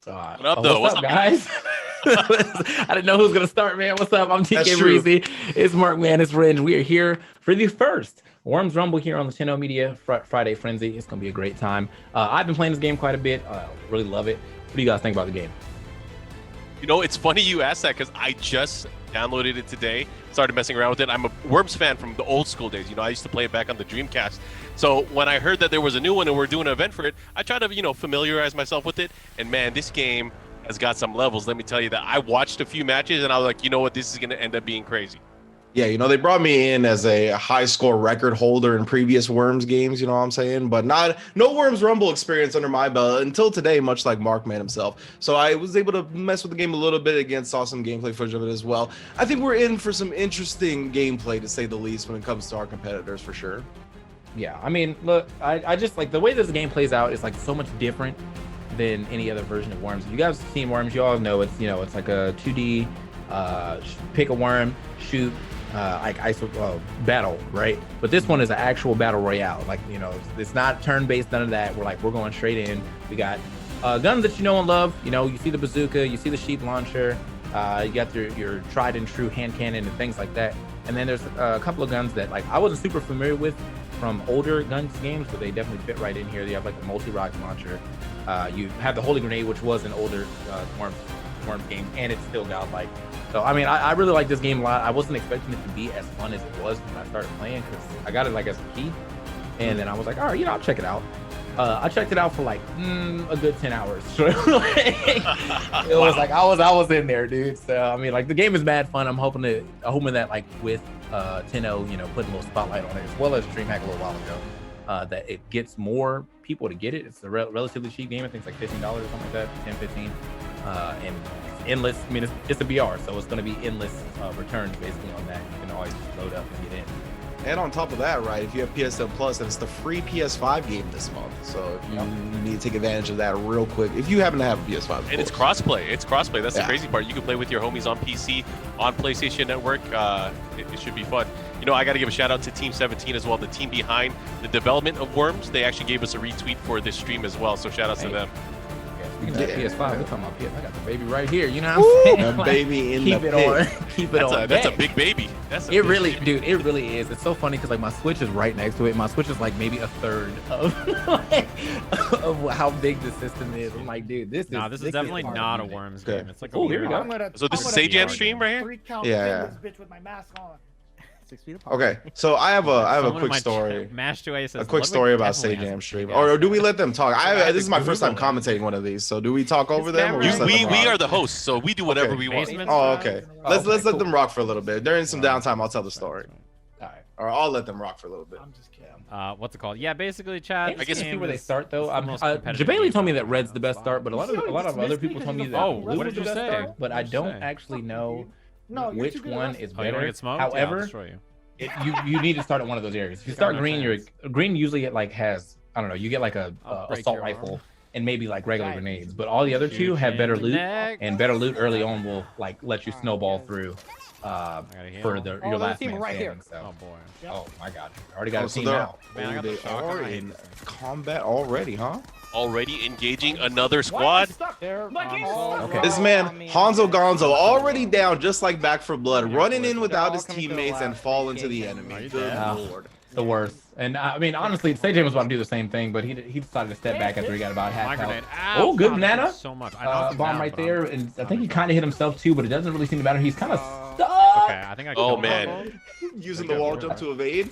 What up, though? What's up, guys? I didn't know who was gonna start, man. What's up? I'm TK Breezy. It's Mark, man. It's Ringe. We are here for the first Worms Rumble here on the Chino Media Friday Frenzy. It's gonna be a great time. I've been playing this game quite a bit. Really love it. What do you guys think about the game? You know, it's funny you asked that because I just downloaded it today, started messing around with it. I'm a Worms fan from the old school days. You know, I used to play it back on the Dreamcast. So when I heard that there was a new one and we're doing an event for it, I tried to, familiarize myself with it. And man, this game has got some levels. Let me tell you that I watched a few matches and I was like, you know what, this is going to end up being crazy. Yeah, they brought me in as a high score record holder in previous Worms games, you know what I'm saying? But no Worms Rumble experience under my belt until today, much like Mark man himself. So I was able to mess with the game a little bit again, saw some gameplay footage of it as well. I think we're in for some interesting gameplay, to say the least, when it comes to our competitors, for sure. Yeah, I mean, look, I just like the way this game plays out is like so much different than any other version of Worms. If you guys have seen Worms, you all know it's like a 2D pick a worm, shoot, like battle, right? But this one is an actual battle royale. Like, it's not turn-based, none of that. We're going straight in. We got guns that you know and love. You see the bazooka, you see the sheep launcher, you got your tried and true hand cannon and things like that. And then there's a couple of guns that like I wasn't super familiar with from older guns games, but they definitely fit right in here. You have like the multi-rocket launcher. You have the holy grenade, which was an older Worms game, and it's still godlike. So I mean, I really like this game a lot. I wasn't expecting it to be as fun as it was when I started playing, because I got it like as a key, and then I was like, all right, I'll check it out. I checked it out for like a good 10 hours. It was like I was in there, dude. So I mean, like the game is mad fun. I'm hoping that like with Tenno, putting a little spotlight on it, as well as DreamHack a little while ago, that it gets more people to get it. It's a relatively cheap game. I think it's like $15 or something like that, 10, 15, and endless. I mean, it's a BR, so it's going to be endless returns basically on that. You can always just load up and get in. And on top of that, right, if you have PSN Plus, then it's the free PS5 game this month. So if you need to take advantage of that real quick, if you happen to have a PS5. And it's crossplay. That's the crazy part. You can play with your homies on PC, on PlayStation Network. It should be fun. I got to give a shout out to Team 17 as well, the team behind the development of Worms. They actually gave us a retweet for this stream as well. So shout out to them. Speaking of PS5, we're talking about PS. I got the baby right here. You know what I'm saying? Like, baby in keep the it pit. on. Keep it on. That's a big baby. It really is. It's so funny because like my Switch is right next to it. My Switch is like maybe a third of of how big the system is. I'm like, dude, this is definitely not a Worms game. It's like a here we go. So this is Sajam stream right here? Yeah. Bitch with my mask on. 6 feet apart. Okay, so I have a quick story. A quick story about Sajam stream. Or do we let them talk? This is my first time commentating one of these, so do we talk over them? Or we are the hosts, so we do whatever we want. Oh, okay. Let's let them rock for a little bit. During some downtime, I'll tell the story. All right. Or I'll let them rock for a little bit. I'm just kidding. What's it called? Yeah, basically, Chad. I guess see where they start though. Jabali told me that red's the best start, but a lot of other people told me that blue is the best start. But I don't actually know which one is better. However, you need to start at one of those areas. If you start green, green usually has you get like a assault rifle and maybe like regular grenades, but all the other two have better loot, and better loot early on will like let you snowball through for your last man standing. So. Oh boy. Oh my god. I already got a team now. Man, They are in combat already, huh? Already engaging another squad. Okay. This man, Hanzo Gonzo, already down just like Back for Blood, running in without his teammates and fall into the enemy. Good lord. The worst. And I mean, honestly, Sajam was about to do the same thing, but he decided to step back after he got about half health. Oh, good Nana. So much. Bomb right there, and I think he kind of hit himself too, but it doesn't really seem to matter. He's kind of stuck. Okay, I think I Oh man. Using the wall jump to evade.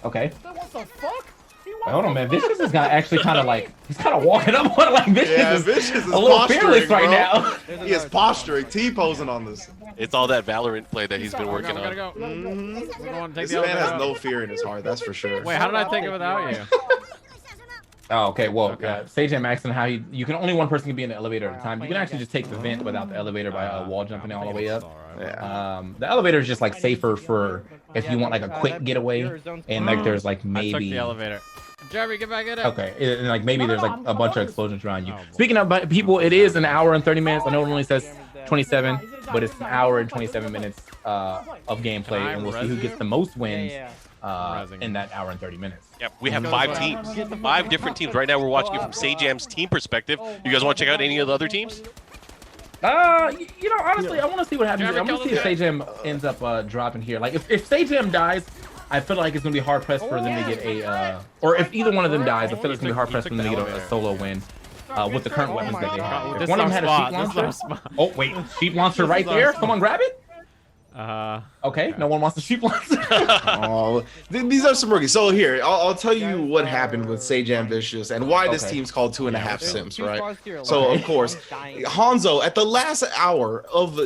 Okay. What the fuck? Hold on, man. Vicious is actually kind of like he's kind of walking up on it like Vicious is a little fearless bro. right now. He is posturing, T-posing on this. It's all that Valorant play that he's been working on. This man has no fear in his heart, that's for sure. Wait, how did I take it without you? Oh, okay. Well, Sajam Maxon, how you can only one person can be in the elevator at a time. You can actually just take the vent without the elevator by wall jumping all the way up. Yeah. The elevator is just like safer for if you want like a quick getaway, and like there's like maybe. I took the elevator. Jerry, get back in it. Okay, and like maybe there's like a bunch of explosions around you. Speaking of people, it is an hour and 30 minutes. I know it only says 27, but it's an hour and 27 minutes of gameplay, and we'll see who gets the most wins in that hour and 30 minutes. Yeah, we have Goes 5 well. teams. 5 different teams. Right now, we're watching it from Sajam's team perspective. You guys want to check out any of the other teams? You know, honestly, I want to see what happens. Trevor, I want to see if Sajam ends up dropping here. Like, if Sajam dies, I feel like it's gonna be hard pressed for them to get a, or if either one of them dies, I feel like it's gonna be hard pressed for them to get a solo win. With the current weapons that they have. If This one of is them had our a sheep spot. This is our launcher. spot. Oh wait, sheep launcher This right is our there. spot. Someone grab it. Uh, Okay, no one wants the sheep launcher. Oh, these are some rookies. So here, I'll tell you what happened with Sajam Vicious and why this Okay. team's called 2.5 Simps, right? So So of course, Hanzo at the last hour of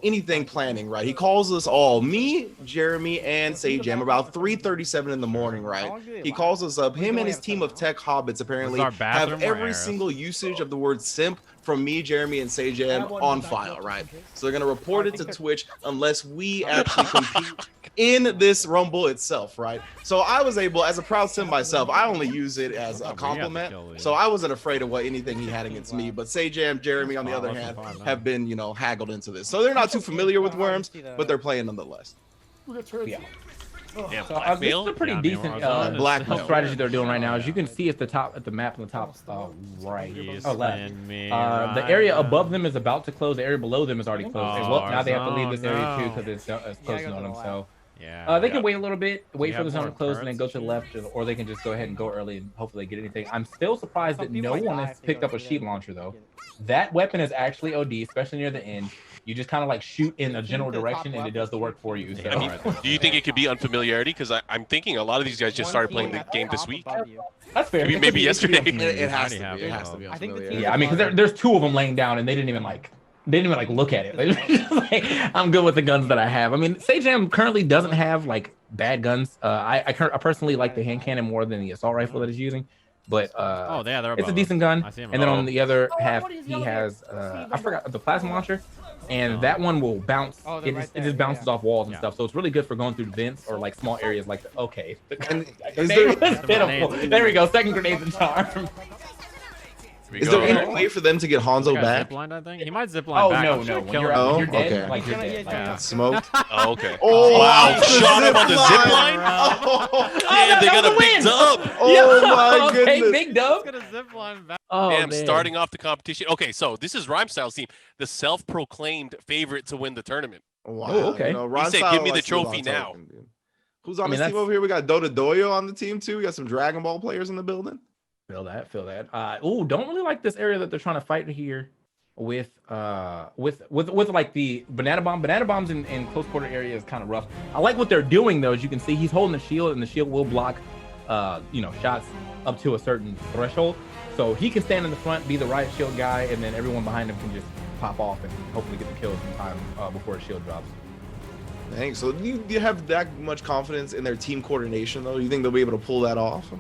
anything planning, right? He calls us all, me, Jeremy, and Sajam, about 3:37 in the morning, right? He calls us up. Him and his team of tech hobbits apparently our bathroom have or every arrows? single usage of the word simp from me, Jeremy, and Sajam on file, right? So they're gonna report it to Twitch unless we actually compete in this rumble itself, right? So I was able, as a proud sim myself, I only use it as a compliment. So I wasn't afraid of anything he had against me. But Sajam, Jeremy, on the other hand, have been, haggled into this. So they're not too familiar with worms, but they're playing nonetheless. Yeah. Yeah, So this is blackmail. a pretty Yeah, I mean, decent we're on blackmail. health strategy they're doing right now. As you can see at the map on the top right, left. The area above them is about to close. The area below them is already closed. And well, now they have to leave this area too because it's closing on them. So Yeah. they can wait a little bit, wait for have the zone to more close, and then turrets go to the and left, or they can just go ahead and go early and hopefully get anything. I'm still surprised that no one has picked up a sheep launcher though. That weapon is actually OD, especially near the end. You just kind of like shoot in a general direction, and it does the work for you. So. I mean, do you think it could be unfamiliarity? Because I'm thinking a lot of these guys just started playing the game this week. That's fair. Maybe It could be yesterday. unfamiliar. It has to already be. It have has to be. I think the unfamiliar. team- Yeah, I mean, because there's 2 of them laying down, and they didn't even look at it. They just like, I'm good with the guns that I have. I mean, Sajam currently doesn't have like bad guns. I personally like the hand cannon more than the assault rifle that he's using, but Oh, yeah, they're it's a above decent us. gun. I see him And then above on the other half, he has I forgot the plasma launcher, and that one will bounce. Oh, they're It right just, there, bounces yeah. off walls and Yeah. stuff. So it's really good for going through vents or like small areas like the, okay. And There is there, there we go. Second grenade's a charm. We is go. there any way for them to get Hanzo back? Ziplined, I think. He might zipline Oh back. no, I'm no. sure When kill you're, him. Oh, when you're dead, okay. like you're Yeah, dead. yeah, Like, Smoked. Oh, okay. Oh, Wow, shot him on the zip zipline. line? Oh, Damn, they that got a was a big win. dub. oh my okay, goodness. big He's dub. gonna zipline back. Oh, Damn, man. starting off the competition. Okay, so this is Rhyme Style's team, the self-proclaimed favorite to win the tournament. Wow. Oh, okay. Ron said, Sal "Give me the likes to do a lot trophy of now." talking, dude. Who's on I mean, this team that's- over here? We got Dota Doyo on the team too. We got some Dragon Ball players in the building. Feel that. Don't really like this area that they're trying to fight here with like the banana bomb. Banana bombs in close quarter area is kind of rough. I like what they're doing though. As you can see, he's holding the shield, and the shield will block, shots up to a certain threshold. So he can stand in the front, be the right shield guy, and then everyone behind him can just pop off and hopefully get the kill in time before his shield drops. Thanks. So do you have that much confidence in their team coordination though? You think they'll be able to pull that off?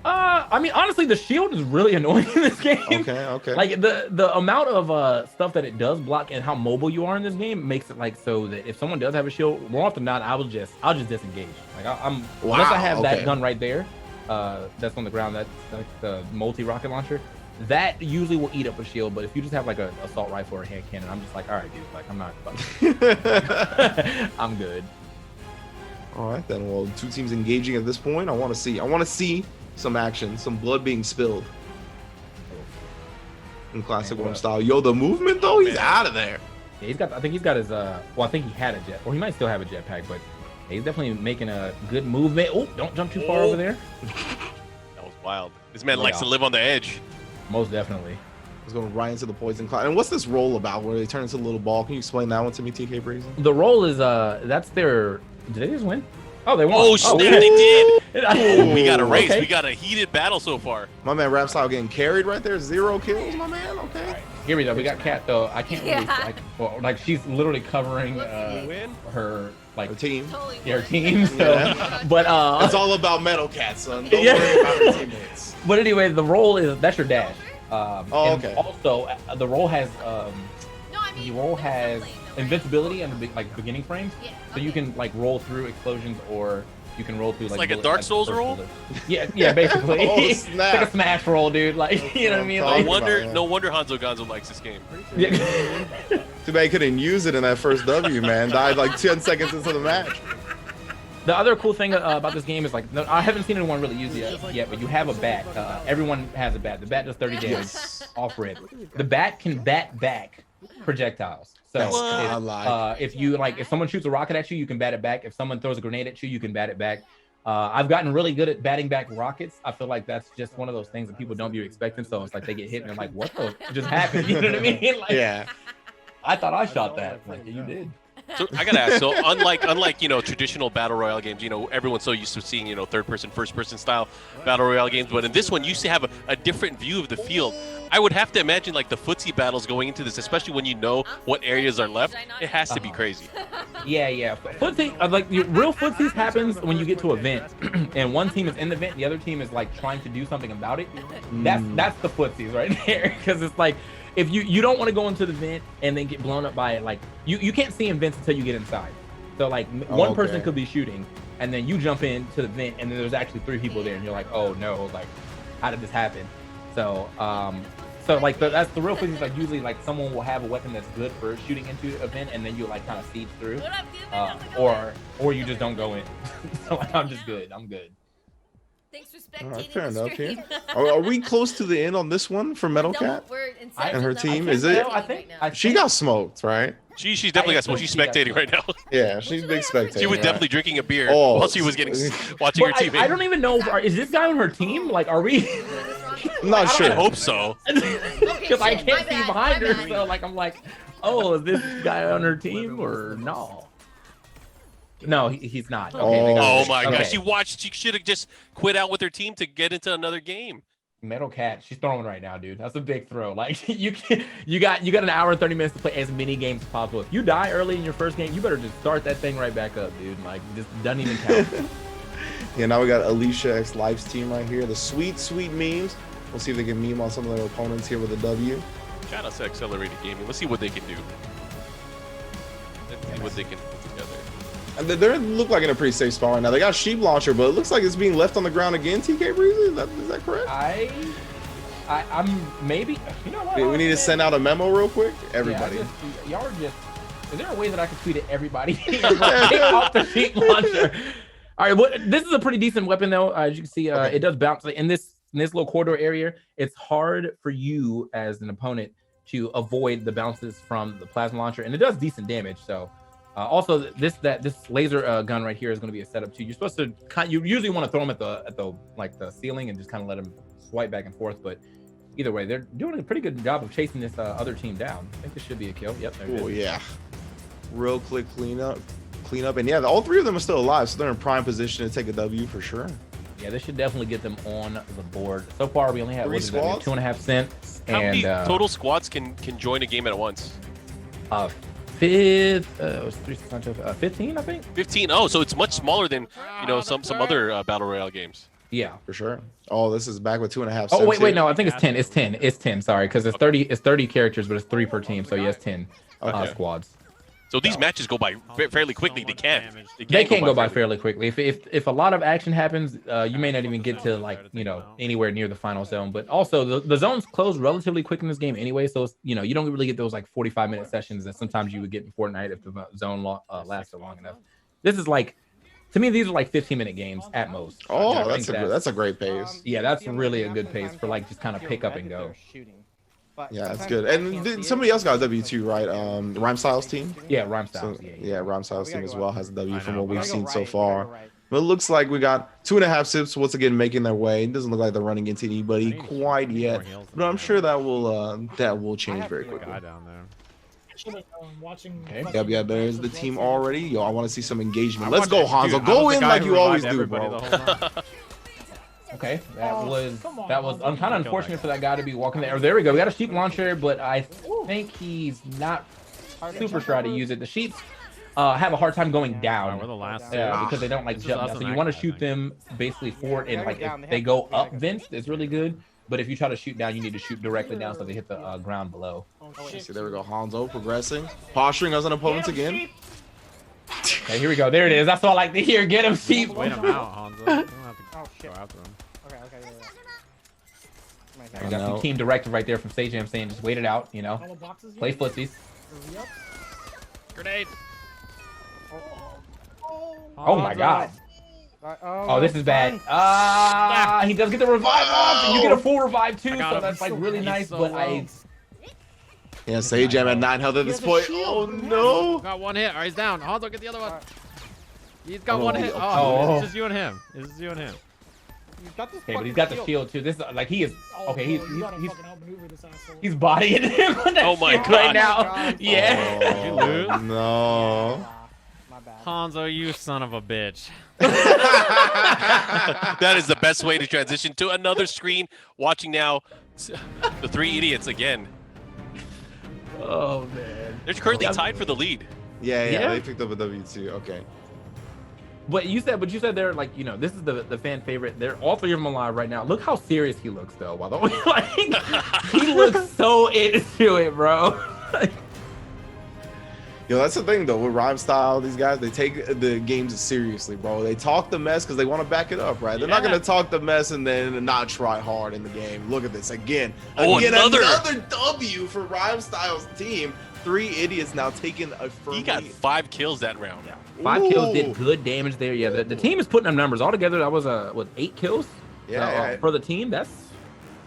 I mean, honestly, the shield is really annoying in this game. Okay. Like the amount of stuff that it does block and how mobile you are in this game makes it like so that if someone does have a shield, more often than not, I'll just disengage. Like I'm unless I have okay. that gun right there, that's on the ground. That's like the multi rocket launcher. That usually will eat up a shield. But if you just have like a assault rifle or a hand cannon, I'm just like, all right, dude. Like I'm not. I'm good. All right then. Well, 2 teams engaging at this point. I want to see some action, some blood being spilled. In classic Worm style. Yo, the movement though, he's out of there. Yeah, I think he's got his I think he had a jet, or he might still have a jetpack, but he's definitely making a good movement. Oh, don't jump too far over there. That was wild. This man likes to Yeah. live on the edge. Most definitely. He's going right into the poison cloud. And what's this roll about where they turn into a little ball? Can you explain that one to me, TK Breezy? The role is that's their. Did they just win? Oh, they won. Oh, snap, okay. they did. Oh, we got a race. Okay. We got a heated battle so far. My man Rap Style getting carried right there. 0 kills, my man. Okay. Here we go. We got Kat though. I can't really Yeah. like she's literally covering Win. her like Our team. Totally her team. So, Yeah. but It's all about Metal Cat, son. Don't Yeah. worry about your teammates. but anyway, the role is that's your dash. Oh, and okay. Also, the role has No, I mean, the roll has definitely, though, right? invincibility and the like beginning frames, Yeah, so you okay. can like roll through explosions or you can roll through like a bullet- Dark the Souls first roll? bullet. Yeah, basically. Oh, It's snap. like a smash roll, dude. Like you know what I mean? No No Like, wonder, about it. no wonder Hanzo Gonzo likes this game. yeah. Too bad he couldn't use it in that first W, man. Died like 10 seconds into the match. The other cool thing about this game is like I haven't seen anyone really use it yet, but you have a bat. Everyone has a bat. The bat does 30 damage off rip. The bat can bat back projectiles. So if someone shoots a rocket at you, you can bat it back. If someone throws a grenade at you, you can bat it back. I've gotten really good at batting back rockets. I feel like that's just one of those things that people don't be expecting. So it's like they get hit and they're like, "What the just happened?" You know what I mean? Like, yeah. I thought I shot that. Like you did. So I gotta ask. So unlike traditional battle royale games, everyone's so used to seeing third person, first person style battle royale games, but in this one you used to have a different view of the field. I would have to imagine like the footsie battles going into this, especially when you know what areas are left. It has to be crazy. Yeah. Footsie, like real footsies happens when you get to a vent, and one team is in the vent, the other team is like trying to do something about it. That's the footsies right there, because it's like. If you don't want to go into the vent and then get blown up by it, like you can't see in vents until you get inside. So like one person could be shooting, and then you jump into the vent, and then there's actually 3 people there, and you're like, oh no, like how did this happen? So like that's the real thing. Is like usually like someone will have a weapon that's good for shooting into a vent, and then you like kind of siege through, or you just don't go in. So like, I'm just good. I'm good. Thanks for spectating fair the enough. stream. Are we close to the end on this one for Metal Cat and her team? Is it? She got smoked, right? She's definitely got smoked. She's spectating right now. Yeah, she's big spectating. She was definitely drinking a beer Oh. while she was watching her team. I don't even know. Is this guy on her team? Like, are we? I'm not sure. I hope so. Because I can't see behind her, so like I'm like, oh, is this guy on her team or no? No, he's not. Okay, Oh my gosh, she should have just quit out with her team to get into another game. Metal Cat, she's throwing right now, dude. That's a big throw. Like you got an hour and 30 minutes to play as many games as possible. If you die early in your first game, you better just start that thing right back up, dude. Like this doesn't even count. Yeah, now we got Alicia X Life's team right here. The sweet memes. We'll see if they can meme on some of their opponents here with a W. Shout out to Accelerated Gaming. Let's see what they can do. Let's see what they can put together. And they look like in a pretty safe spot right now. They got Sheep Launcher, but it looks like it's being left on the ground again. TK Breezy, is that correct? I'm maybe. You know what? We need to send out a memo real quick. Everybody. Y'all are just. Is there a way that I can tweet at everybody? Take off the Sheep Launcher. All right, this is a pretty decent weapon though. As you can see, it does bounce in this little corridor area. It's hard for you as an opponent to avoid the bounces from the plasma launcher, and it does decent damage. So. Also, this laser gun right here is going to be a setup too. You're supposed to you usually want to throw them at the ceiling and just kind of let them swipe back and forth. But either way, they're doing a pretty good job of chasing this other team down. I think this should be a kill. Yep. Oh yeah. Real quick cleanup, and yeah, all 3 of them are still alive, so they're in prime position to take a W for sure. Yeah, this should definitely get them on the board. So far, we only have 2.5 cents. How many total squads can join a game at once? 15, I think. 15. Oh, so it's much smaller than some other battle royale games. Yeah, for sure. Oh, this is back with 2.5 cents. Oh wait, no, I think it's 10. It's 10. Sorry, because it's 30 characters, but it's 3 per team. So yes, 10 squads. So these matches go by fairly quickly. They can go by fairly quickly. If a lot of action happens, you may not even get to anywhere near the final zone. But also the zones close relatively quick in this game anyway, so you don't really get those 45-minute sessions that sometimes you would get in Fortnite if the zone lasted long enough. This is to me, these are 15-minute games at most. Oh, that's a great pace. Yeah, that's really a good pace for just kind of pick up and go. Yeah, that's good. And somebody else got a W too, right? Rhyme Styles team? Yeah, Rhyme Styles. Yeah, Rhyme Styles team as well has a W from what we've seen so far. But it looks like we got 2.5 sips once again making their way. It doesn't look like they're running into anybody quite yet, but I'm sure that will change very quickly. Okay, yeah, there's the team already. Yo, I want to see some engagement. Let's go, Hanzo. Go in like you always do, bro. Okay, that was kind of unfortunate for that guy to be walking there. There we go. We got a sheep launcher, but I think he's not super sure how to use it. The sheeps have a hard time going down. We're the last. Because they don't jump down. So you want to shoot them basically forward, and if they go up vents, it's really good. But if you try to shoot down, you need to shoot directly down so they hit the ground below. See, there we go. Hanzo progressing, posturing as an opponent again. Okay, here we go. There it is. That's what I like to hear. Get him, sheep. Wait him out, Hanzo. You don't have to go after him. We got some team directive right there from Sage Jam saying just wait it out, play footsies. Grenade. Oh my god. Oh, this is bad. He does get the revive off, and you get a full revive too, got so him. that's like really He's nice. so But low. Yeah, Sage Jam at 9 health at this point. Oh no! Got one hit. All right, he's down. Hanzo, get the other one. He's got Oh, one hit. oh. Oh, it's just you and him. It's just you and him. He's got this okay, but he's got the shield too. This is like he is okay. You gotta He's fucking outmaneuver this asshole. he's bodying him. On that Oh my shield God. Right now, God. yeah. Did you lose? Oh, no. My bad. Hanzo, you son of a bitch. That is the best way to transition to another screen. Watching now, the three idiots again. Oh man. They're currently tied for the lead. Yeah, they picked up a W2. Okay. But you said they're like, you know, this is the fan favorite. They're all three of them alive right now. Look how serious he looks though. By the way, like he looks so into it, bro. Yo, that's the thing though with Rhyme Style. These guys, they take the games seriously, bro. They talk the mess because they want to back it up, right? They're not gonna talk the mess and then not try hard in the game. Look at this again. Oh, Again, another W for Rhyme Style's team. 3 idiots now taking a firm He got lead. 5 kills that round. 5 kills Ooh. did good damage there. Yeah, the team is putting up numbers altogether. That was what 8 kills. Yeah, For the team. That's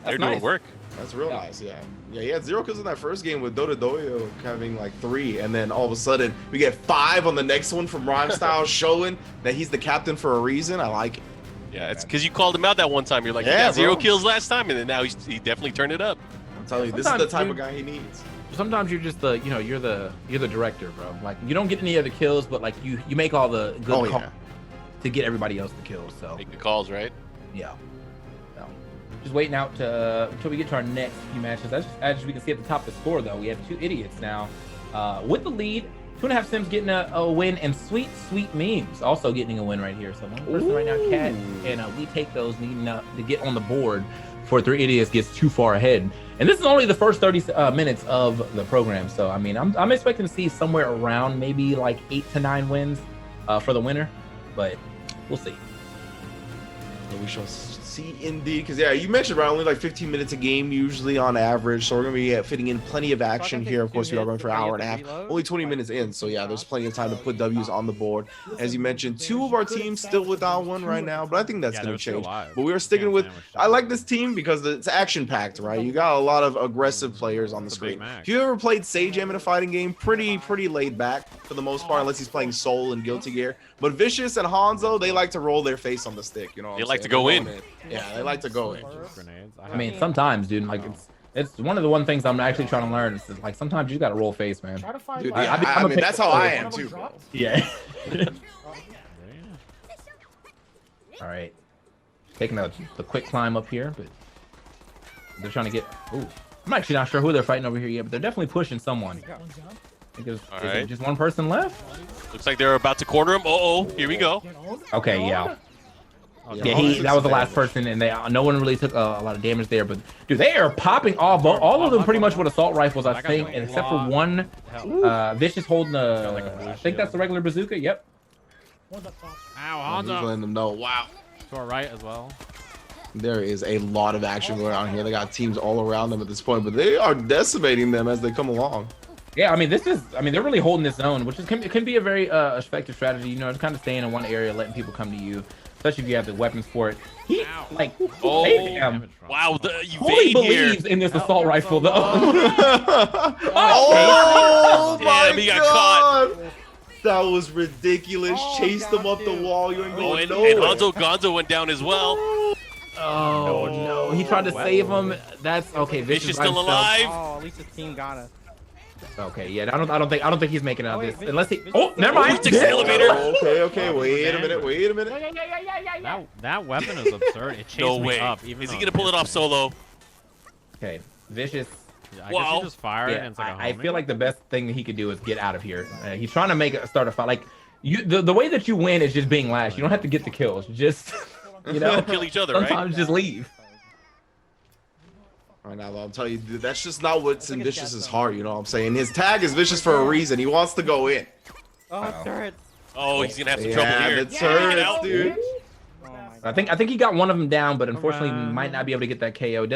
They're nice. doing work. That's real nice, yeah. Yeah, he had 0 kills in that first game with Dota Doyo having like 3, and then all of a sudden we get 5 on the next one from Rhyme Style, showing that he's the captain for a reason. I like it. Yeah, it's because you called him out that one time. You're like, Yeah, he got 0 bro. kills last time, and then now he definitely turned it up. I'm telling you, this is the Sometimes type you- of guy he needs. Sometimes you're just you're the director, bro. Like you don't get any other kills, but like you make all the good Oh, calls yeah. to get everybody else the kills. So Make the calls, right? yeah. So, just waiting out until we get to our next few matches. As we can see at the top of the score, though, we have 2 idiots now with the lead. 2.5 Sims getting a win, and sweet memes also getting a win right here. So one person right now, Cat, and we take those needing to get on the board before 3 idiots gets too far ahead. And this is only the first 30 minutes of the program. So I mean, I'm expecting to see somewhere around maybe like 8 to 9 wins for the winner, but we'll see. And we shall see indeed, because yeah, you mentioned around only like 15 minutes a game usually on average, so we're gonna be fitting in plenty of action here. Of course, we are going for an hour and a half, only 20 minutes in, so yeah, there's plenty of time to put W's on the board. As you mentioned, 2 of our teams still without one right now, but I think that's gonna change. But we are sticking with. I like this team because it's action packed, right? You got a lot of aggressive players on the screen. If you ever played Sage Jam in a fighting game, pretty laid back for the most part, unless he's playing Soul and Guilty Gear. But Vicious and Hanzo, they like to roll their face on the stick. You know, They like to go in. Yeah, they like to go in. Grenades. I mean, sometimes, dude, like it's one of the one things I'm actually trying to learn. Is like sometimes you got to roll face, man. Try to find Dude, like, yeah, I mean, that's how I am too, bro. Yeah. All right. Taking the quick climb up here, but they're trying to get. Ooh, I'm actually not sure who they're fighting over here yet, but they're definitely pushing someone. One's down. I think there's All is it right. just one person left. Looks like they're about to corner him. Oh, here we go. Get owned. Okay, Get yeah. owned. Yeah, that was the last person, and no one really took a lot of damage there. But dude, they are popping all of them pretty much with assault rifles, I think, and except for one. Vicious holding I think that's the regular bazooka. Yep. One's up top. Ow, He's Hanzo. letting them know. Wow, To our right as well. there is a lot of action going on here. They got teams all around them at this point, but they are decimating them as they come along. Yeah, I mean, they're really holding this zone, which can be a very effective strategy. You know, it's kind of staying in one area, letting people come to you, especially if you have the weapons for it. He Ow. like, Oh, damn, wow, you fully evade here. believes in this assault rifle though. Oh my Damn, he got caught. god! That was ridiculous. Oh, Chased them up the goddamn. wall. You ain't Oh, going and nowhere. Hanzo Gonzo went down as well. Oh no, he tried to save him. That's okay. Vicious by still himself. alive. Oh, at least his team got us. Okay, yeah, I don't think he's making it out of wait, this unless he. Vicious- Oh, never Oh, mind. he takes the elevator. Okay. Wait a minute. That weapon is absurd. It chased No me way. up. Even Is he though gonna pull it off solo? Okay, Vicious. I guess Wow. he just fired Yeah, and it's like a I homing. feel like the best thing that he could do is get out of here. He's trying to start a fight. Like the way that you win is just being last. You don't have to get the kills. Just Kill each other, right? sometimes just leave. All right, now I'll tell you, dude, that's just not what's in Vicious's heart. You know what I'm saying? His tag is Vicious for a reason. He wants to go in. Oh, turret. Oh, he's gonna have some trouble Yeah, here. the turrets, dude. Oh my I think he got one of them down, but unfortunately might not be able to get that KO.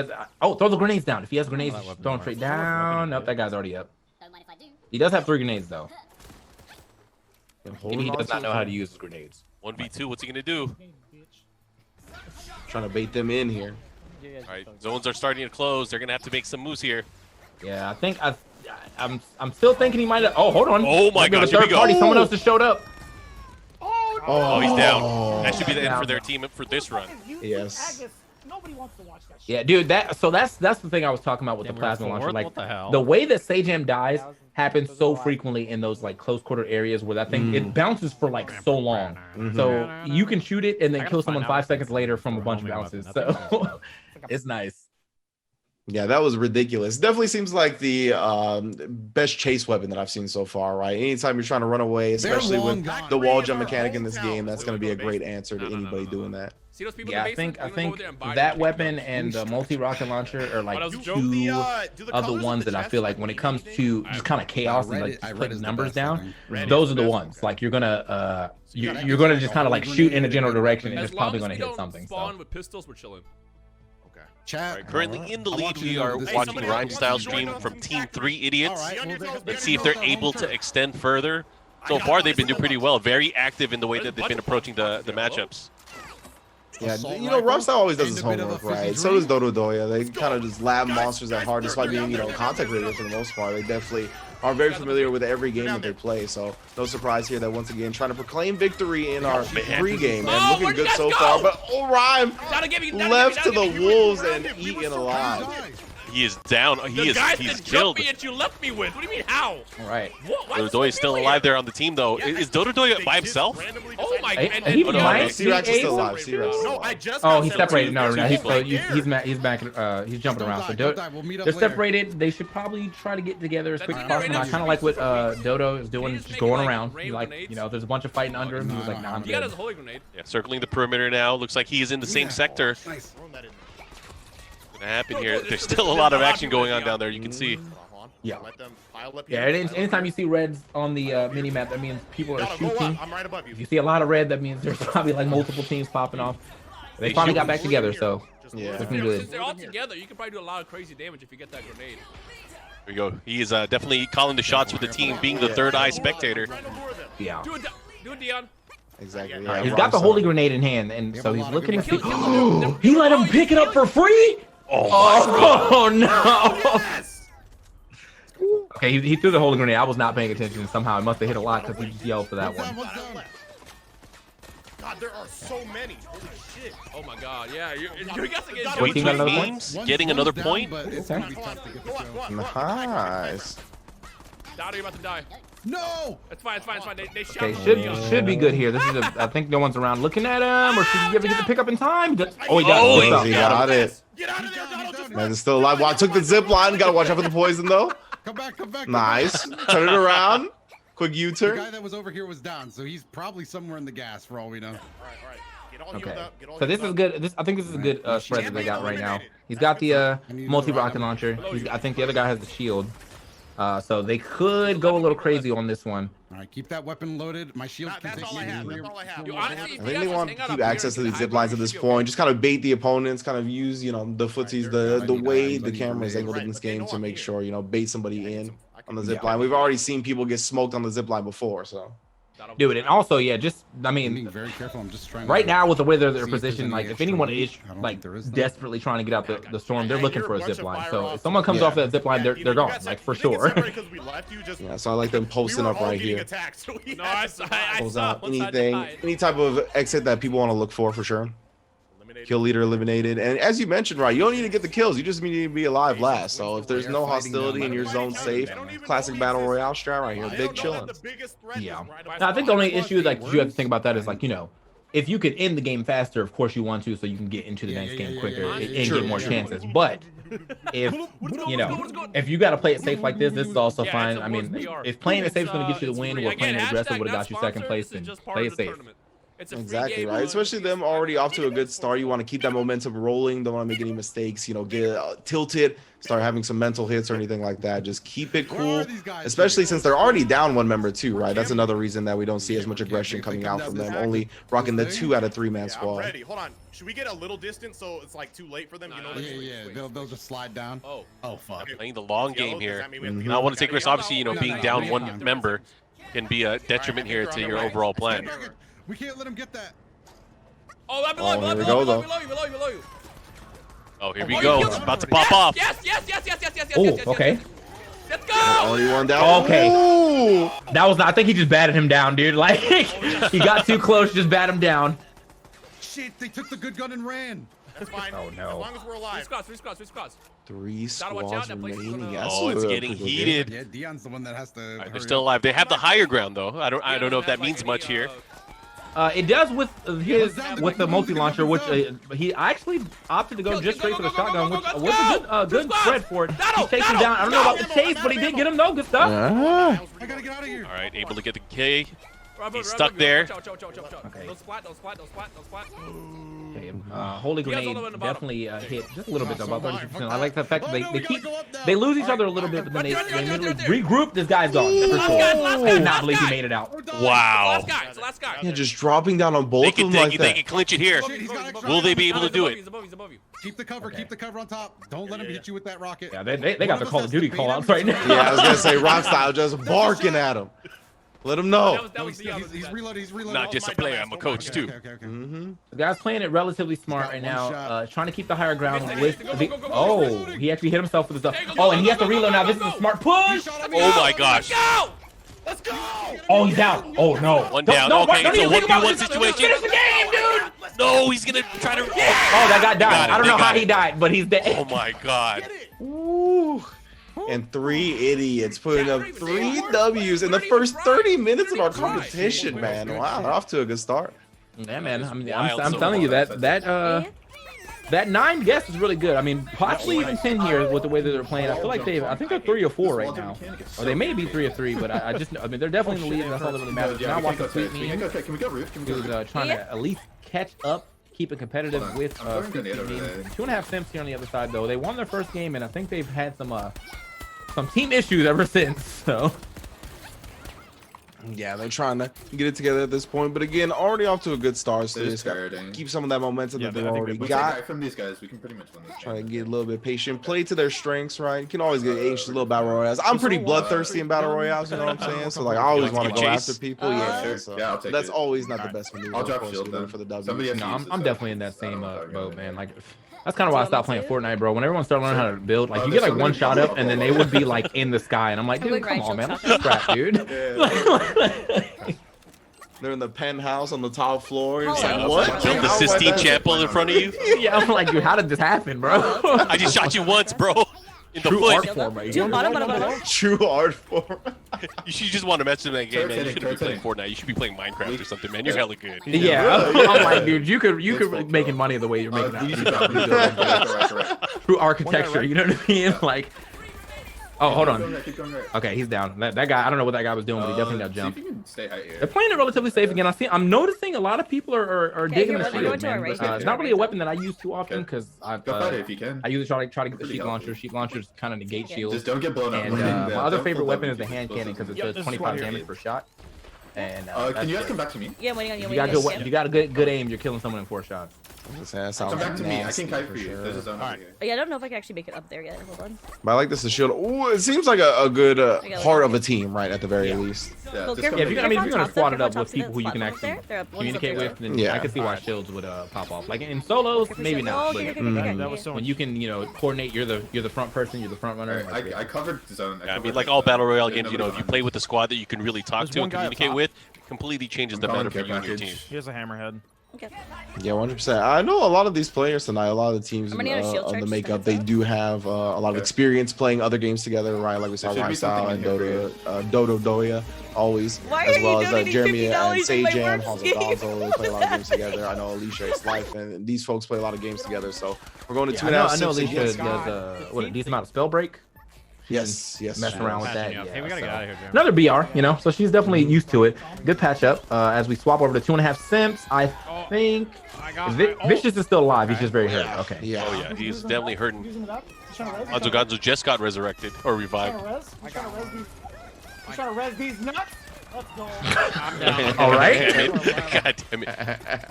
Throw the grenades down. If he has grenades, Oh, that weapon throw them works. straight down. Nope, that guy's already up. Don't mind if I do. He does have 3 grenades though. Maybe he does not know how to use his grenades. 1v2, what's he gonna do? Game, bitch. Trying to bait them in here. Yeah, All right, zones are starting to close. They're gonna have to make some moves here. Yeah, I think I'm still thinking he might have. Oh, hold on. Oh my Might be gosh, the here we third go. party. Someone else has showed up. Oh, he's down. That should be the end for their team for this run. Yes. Nobody wants to watch that shit. Yeah, dude. That's the thing I was talking about with the plasma launcher. Like what the hell? the way that Sajam dies happens so frequently in those like close quarter areas where that thing it bounces for like so long. So you can shoot it and then kill someone 5 seconds later from a bunch of bounces. So it's nice. Yeah, that was ridiculous. Definitely seems like the best chase weapon that I've seen so far, right? Anytime you're trying to run away, especially with the wall jump mechanic in this game, that's going to be a great answer to anybody doing that. See those people Yeah, in the I basement? think Go over there and buy that them. weapon and the multi-rocket launcher are like that was a two joke. of the ones that I feel like when it comes to just kind of chaos and like I read putting is the numbers best, I down, think. those are the ones. Like you're gonna you're gonna just kind of like shoot in a general direction and As it's long probably as gonna we hit don't something. spawn So with pistols, we're chilling. Chat. All right, currently in the I lead, want you we to know are this is watching somebody Rhyme else Style wants to stream join us. from Team 3 Idiots. All right, Let's see if they're able to extend further. So far, they've been doing pretty well. Very active in the way that they've been approaching the matchups. Yeah, Assault you know, rifle, Rough always does and his a bit of homework, a fizzy right? So does drink. Dodo Doya. They kind of just lab monsters at heart, despite being, you know, contact creators for the most part. They definitely are very familiar with every game that they play. So no surprise here that once again trying to proclaim victory in our pre-game and looking where'd you good guys so go? far. But Rhyme Gotta give you- gotta left to give you- the gotta give you- wolves and eaten alive. He is down. The guy He's that killed. jumped me that you left me with. What do you mean, how? all right. What? Why Dodo was Doya is he still here? alive there on the team, though. Is Dodo Doya by himself? Oh my He god. might no, be C-Rex is still able alive. C-Rex is still No, I alive. just. Oh, he's separated. No, He's he's back. He's jumping around. So they're separated. They should probably try to get together as quick as possible. I kind of like what Dodo is doing, just going around. He's like, you know, if there's a bunch of fighting under him, he was like, nah, I'm He got good. his holy grenade. Yeah, circling the perimeter now. Looks like he is in the same sector. Nice. Gonna happen here. There's still a lot of action going on down there. You can see. Yeah. Let them pile up Yeah, here. anytime you see reds on the mini map, that means people are Gotta go shooting. up. I'm right above you. If you see a lot of red, that means there's probably like multiple teams popping off. They finally got back together, so Yeah. looking Since good. they're all together, you can probably do a lot of crazy damage if you get that grenade. Here we go. He is definitely calling the shots with the team, being the third eye spectator. Yeah. Do it, Dion. Exactly. He's Yeah, got the Rhyme holy style. grenade in hand, and so he's looking to see. Kill them. He let him pick it up for free. Oh no! Okay, he threw the holy grenade. I was not paying attention, and somehow I must have hit a lot because he just yelled for that one. God, there are so many. Holy shit. Oh my god, yeah. You got to get What Sweet team got another point? teams getting another point. Okay. Nice. Dada, you're about to die. No. It's fine, it's fine, it's fine. They shot Okay, him. should be good here. This is I think no one's around looking at him, or should he ever get the pickup in time? Oh, he Oh, does. he He got it. Get out of there, Donald. Just Man, it's still alive. Well, I took the zip line. Gotta watch out for the poison though. Come back. Come back. Nice. Turn it around. Quick The U-turn. guy that was over here was down, so he's probably somewhere in the gas for all we know. all right. Get all healed Okay, up. Get all so this healed is up. good. I think this is a good spread that they got right now. He's got the multi-rocket launcher. I think the other guy has the shield. So they could go a little crazy on this one. All right, keep that weapon loaded. My shield can That's take all I me have. three That's all I have. four Yo, more honestly, hits. I think they want to keep access to the zip lines at this Should be point. okay. Just kind of bait the opponents, kind of use, you know, the footsies, the way the camera is angled in this game to make sure, you know, bait somebody in on the zip line. We've already seen people get smoked on the zip line before, so. Dude, and also, yeah, just I I'm being mean, very careful. I'm just trying. right to now with the way they're see if there's positioned, any like if extra anyone loot. is I don't like think there is, though. desperately trying to get out the storm, they're I looking hear for a bunch zip of line. fire So off if someone comes Yeah. off that zip line, they're gone, like for sure. Because we left you just. Yeah, so I like them posting up right here. Attacked, so we No, had I to saw- survive. I Pulls saw out once I anything, died. any type of exit that people want to look for sure. Eliminated. Kill leader eliminated, and as you mentioned, right, you don't need to get the kills. You just need to be alive last. So if there's no hostility and your zone safe, classic battle royale strat right here, They big don't know that chillin'. the biggest threat is Yeah. right up Now, I think the only Plus, issue like they you have to worms. think about that is like, you know, if you could end the game faster, of course you want to, so you can get into the Yeah, next yeah, game yeah, quicker yeah, and yeah. get more chances. But if you know, if you got to play it safe like this is also Yeah, fine. it's a I mean, worse PR. if playing it safe is going to get you It's the win, free. or Again, playing it aggressive hashtag would have not got you second sponsored, place, this then is just part play of it the safe. tournament. It's a free Exactly game, right, especially them already off to a good start. You want to keep that momentum rolling. Don't want to make any mistakes. You know, get tilted, start having some mental hits or anything like that. Just keep it Where cool, are these guys? especially since they're already down one member too, right? That's another reason that we don't see as much aggression coming out from them. Only rocking the 2 out of 3 man Yeah, I'm squad. ready. Hold on. Should we get a little distance so it's like too late for them? You know, Yeah. They'll just slide down. Oh. Oh fuck. Playing the long game Yellow, does here. that mean we have to Mhm. get Now I want to take out of risks, here? obviously, you know, No, being no, down no, one no. member. can be a detriment here to your overall plan. We can't let him get that. Oh, I'm below, here we below, go, below, though. below you, below you, below you. Oh, here we Oh, go. you It's killed about to him. pop off. Yes, yes, yes, yes, yes, yes, yes, Oh, yes, yes, okay. yes. Let's go. Only one down. Okay. Ooh. That was not, I think he just batted him down, dude. Like, he got too close, just bat him down. Shit, they took the good gun and ran. That's fine. Oh, no. As long as we're Three alive. squads, three squads, three squads. 3 Gotta watch out, squads that place is remaining. gonna- That's Oh, it's a getting pretty good heated. Yeah, Dion's the one that has to. All right, hurry they're still up. alive. They have the higher ground though. I don't know if that means much here. It does with the multi-launcher, which he actually opted to go just straight for the shotgun, which was a good spread for it. He takes him down. I don't know about the chase, but he did get him though. Good stuff. I gotta get out of here. All right, able to get the K. Robert, He's Robert, stuck there. Watch out, watch out, watch out, watch out. Okay. Don't splat, don't splat, don't splat, don't splat. Okay, Holy You guys all Grenade the way in the bottom. definitely hit just a little bit, though, about 30%. I like the fact that Oh, no, we they gotta keep go up now. they lose each other a little bit, but then they immediately regroup. This guy's gone for Last sure. guy, last guy, I cannot last believe he guy. made it out. We're done. Wow. Last guy, it's the last guy. Yeah, just dropping down on both They of can, them they, like can, they that. can clinch it here. He's got extra Will they ammo. be able to do it? He's above you, he's above you. Keep the cover. Okay. Keep the cover on top. Don't let him hit you with that rocket. Yeah, they got One the of us Call has of to Duty bait call him outs right to- now. Yeah, I was gonna say Rockstar just barking at him. Let him know. That was No, Dion. he's reloaded. He's reloaded. Not just a player, I'm a coach too. Okay, okay. The guy's playing it relatively smart got right one now, shot. trying to keep the higher ground Go, with go, the. go, go, go, Oh, he actually hit himself with the stuff. Oh, and he has to reload now. This is a smart push. Oh my gosh. Go! Let's go. Oh, he's out. Oh no. One down. Okay, it's a even think about 1v1 this. situation. Finish the game, dude. No, he's gonna try to. Oh, that guy died. Got it, I don't they know got how it. he died, but he's dead. Oh my god. Ooh. And 3 idiots putting up 3 Ws in the first 30 minutes of our competition, man. Wow, they're off to a good start. Yeah, man. I'm Wild so telling you far. that 9 guess is really good. I mean, possibly even 10 here with the way that they're playing. I feel like I think they're 3 or 4 right now, or they may be 3 or 3. But I mean, they're definitely in the lead. And that's all that really matters. Now watch the tweet me. Can we go roof? Can we He go was roof? trying to at least catch up, keep it competitive with I'm throwing a grenade over 2.5 Simps here on the other side though. They won their first game, and I think they've had some team issues ever since. So Yeah, they're trying to get it together at this point, but again, already off to a good start. So They're they just gotta discarding. keep some of that momentum that they've already We'll take a guy got. from these guys. We can pretty much win this. Try to game. get a little bit patient, play to their strengths, right? You can always get anxious little battle royales. I'm pretty bloodthirsty in battle royales, you know what I'm saying? So like, I always want to go Chase? after people. Yeah, Sure. so Yeah, I'll take that's it. always not the best maneuver. I'll of drop course, shield you know, then. for the W. Somebody has to no, use I'm this definitely in weapon. that same I don't know boat, what man. you're Like that's kind of why I stopped playing Fortnite, bro. When everyone started learning how to build, like you there's get like so one many shot people up, and then they would be like in the sky, and I'm like, dude, come on, man, I'm scrap, dude. They're in the penthouse on the top floor. It's Yeah, like, what? Build the Sistine Chapel in front of you. Yeah, I'm like, dude, how did this happen, bro? I just shot you once, bro. In the True foot. art form right here. True art form. You should just want to mess with that game, man. You Turret's shouldn't be hitting, playing Fortnite. You should be playing Minecraft or something, man. You're hella good. Yeah, really? I'm like, dude, you could It's be full making throw. money the way you're making Easy that. drop, easy drop. Correct. Through architecture, you know what I mean? Like, oh, hold Keep going on. right, keep going right. Okay, he's down. That guy, I don't know what that guy was doing, but he definitely got See if jumped. you can stay high here. They're playing it relatively safe again. I'm noticing a lot of people are Okay, digging here, the we're shield, going to our man. race. It's not really a weapon that I use too often because Go fight it if you can. I usually try to get the Pretty sheep healthy. launcher. Sheep launchers kind of negate shields. Just don't get blown up. And Yeah, my other don't favorite pull weapon up is the too hand close cannon to because the- it does 25 damage per shot. And Can you guys that's come good. back to me? Yeah, waiting on you. If you got waiting on good, you. if you got a good aim, you're killing someone in 4 shots. That sounds Come back to me. I nasty can kite for for you. sure. There's a zone over here. Yeah, I don't know if I can actually make it up there yet. Hold on. But I like this, the shield. Ooh, it seems like a good heart of a team, right? At the very least. Yeah, Well, just careful. come Yeah, if to you're, me. I mean, if you're gonna Careful on squat it top, up with careful on people who you can top. There, actually there are ones up communicate there. with, then Yeah. I can see why shields would pop off. Like in solos, Careful maybe shield. not. Oh, But okay, okay, okay, okay, That okay. when you can, coordinate, you're the front person, you're the front runner. I covered the zone. Yeah, I mean, covered like the all zone. battle royale There's games, nobody if you behind play me. with a squad that you can really talk to and communicate with, completely changes the calling meta for care you and your team. package. Here's a hammerhead. Okay. Yeah, 100%. I know a lot of these players tonight. A lot of the teams I'm running out of shield on the charge, makeup, just they heads up. do have a lot of experience playing other games together, right? Like we saw There should Ryan be Style something and in here Dodo Doya always, Why as are well you as donating Jeremy and $50 in my Sajam, worst Hanzo game? Gonzo. They play a lot of games together. I know Alicia X Life, and these folks play a lot of games together. So we're going to I know 2.5 Sims Alicia against- does a decent amount of spell break. Yes, Messing around with that. Hey, we gotta so. get out of here, Jeremy. Another BR, so she's definitely used to it. Good patch up. As we swap over to 2.5 Simps, I think Vicious is still alive. He's just very hurt. Okay. Yeah. Oh yeah, he's definitely hurting. Using it up. He's trying to res. Hanzo Gonzo just got resurrected or He's trying revived. to res. He's trying to res these. He's trying to res these nuts. Let's go. All right. God damn it.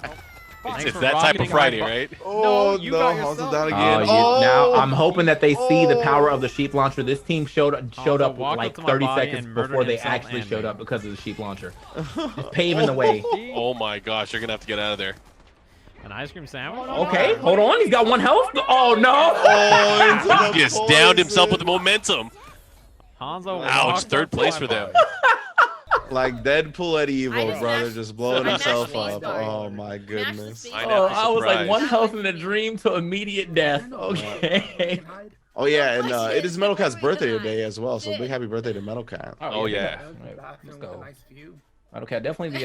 It's that type of Friday, right? Oh you no, got Hanzo yourself. down again. Now I'm hoping that they see the power of the sheep launcher. This team showed up walked like up to my 30 body seconds and murdered before they himself actually and showed me. up because of the sheep launcher. Just paving the way. Oh my gosh, you're gonna have to get out of there. An ice cream sandwich? Okay, hold on. He's got 1 health. Oh no! Oh, He just downed himself with the momentum. Hanzo. Ouch, walked third up to place my for them. body. Like Deadpool at I Evo, just brother, mashed- just blowing I mashed himself the up. space bar. Oh my Mashed the goodness. space I bar. know. I was like Surprise. 1 health in a dream to immediate death. Okay. Oh yeah, and What? it is Metal Cat's birthday Wait, today as well. So big happy birthday to Metal Cat. Oh yeah. Let's go. Metal Cat definitely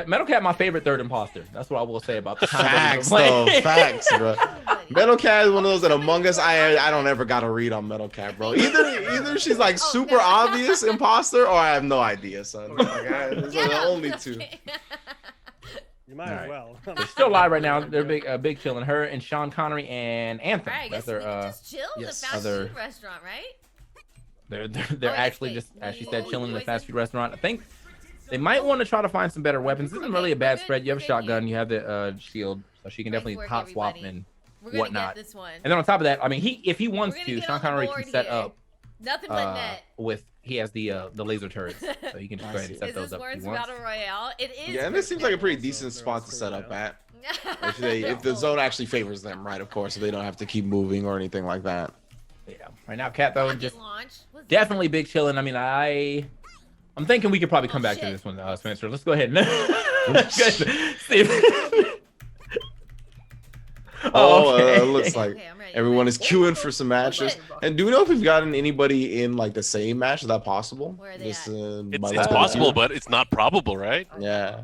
Metal Cat my favorite third imposter. That's what I will say about the time that we've Facts been though, playing. facts, bro. Metal Cat is one of those that Among Us. I don't ever got a read on Metal Cat, bro. Either she's like super obvious imposter, or I have no idea, son. Like, those are the only two. You might as well. They're still live right now. They're big chilling. Her and Sean Connery and Anthem. All right, I guess That's we their can just chill in the yes, fast other- food restaurant, right? They're Oh, actually wait, just, as she wait, said, wait, chilling in the wait, fast wait. food restaurant. I think they might want to try to find some better weapons. This isn't really a bad We're spread. good, You have a we're good shotgun. here. You have the shield, so she can Nice definitely work, hot swap everybody. and We're gonna whatnot. get this one. And then on top of that, I mean, if he wants We're to, gonna get Sean on the Connery can board set here. up Nothing but net. with he has the laser turrets, so you can just go ahead and set Is those this up if Worms he wants. Battle Royale? It is. Yeah, and this seems like a pretty decent spot to set up at. If the zone actually favors them, right? Of course, so they don't have to keep moving or anything like that. Yeah. Right now, Cat though just launch. What's definitely big chilling. I mean, I'm thinking we could probably come back to shit. this one, Spencer. Let's go ahead. Let's go ahead and see if... Oh, okay. it looks like Okay, I'm ready. everyone is queuing for some matches. And do we know if we've gotten anybody in like the same match? Is that possible? Where are they Just, at? by It's last possible, review? but it's not probable, right? Yeah.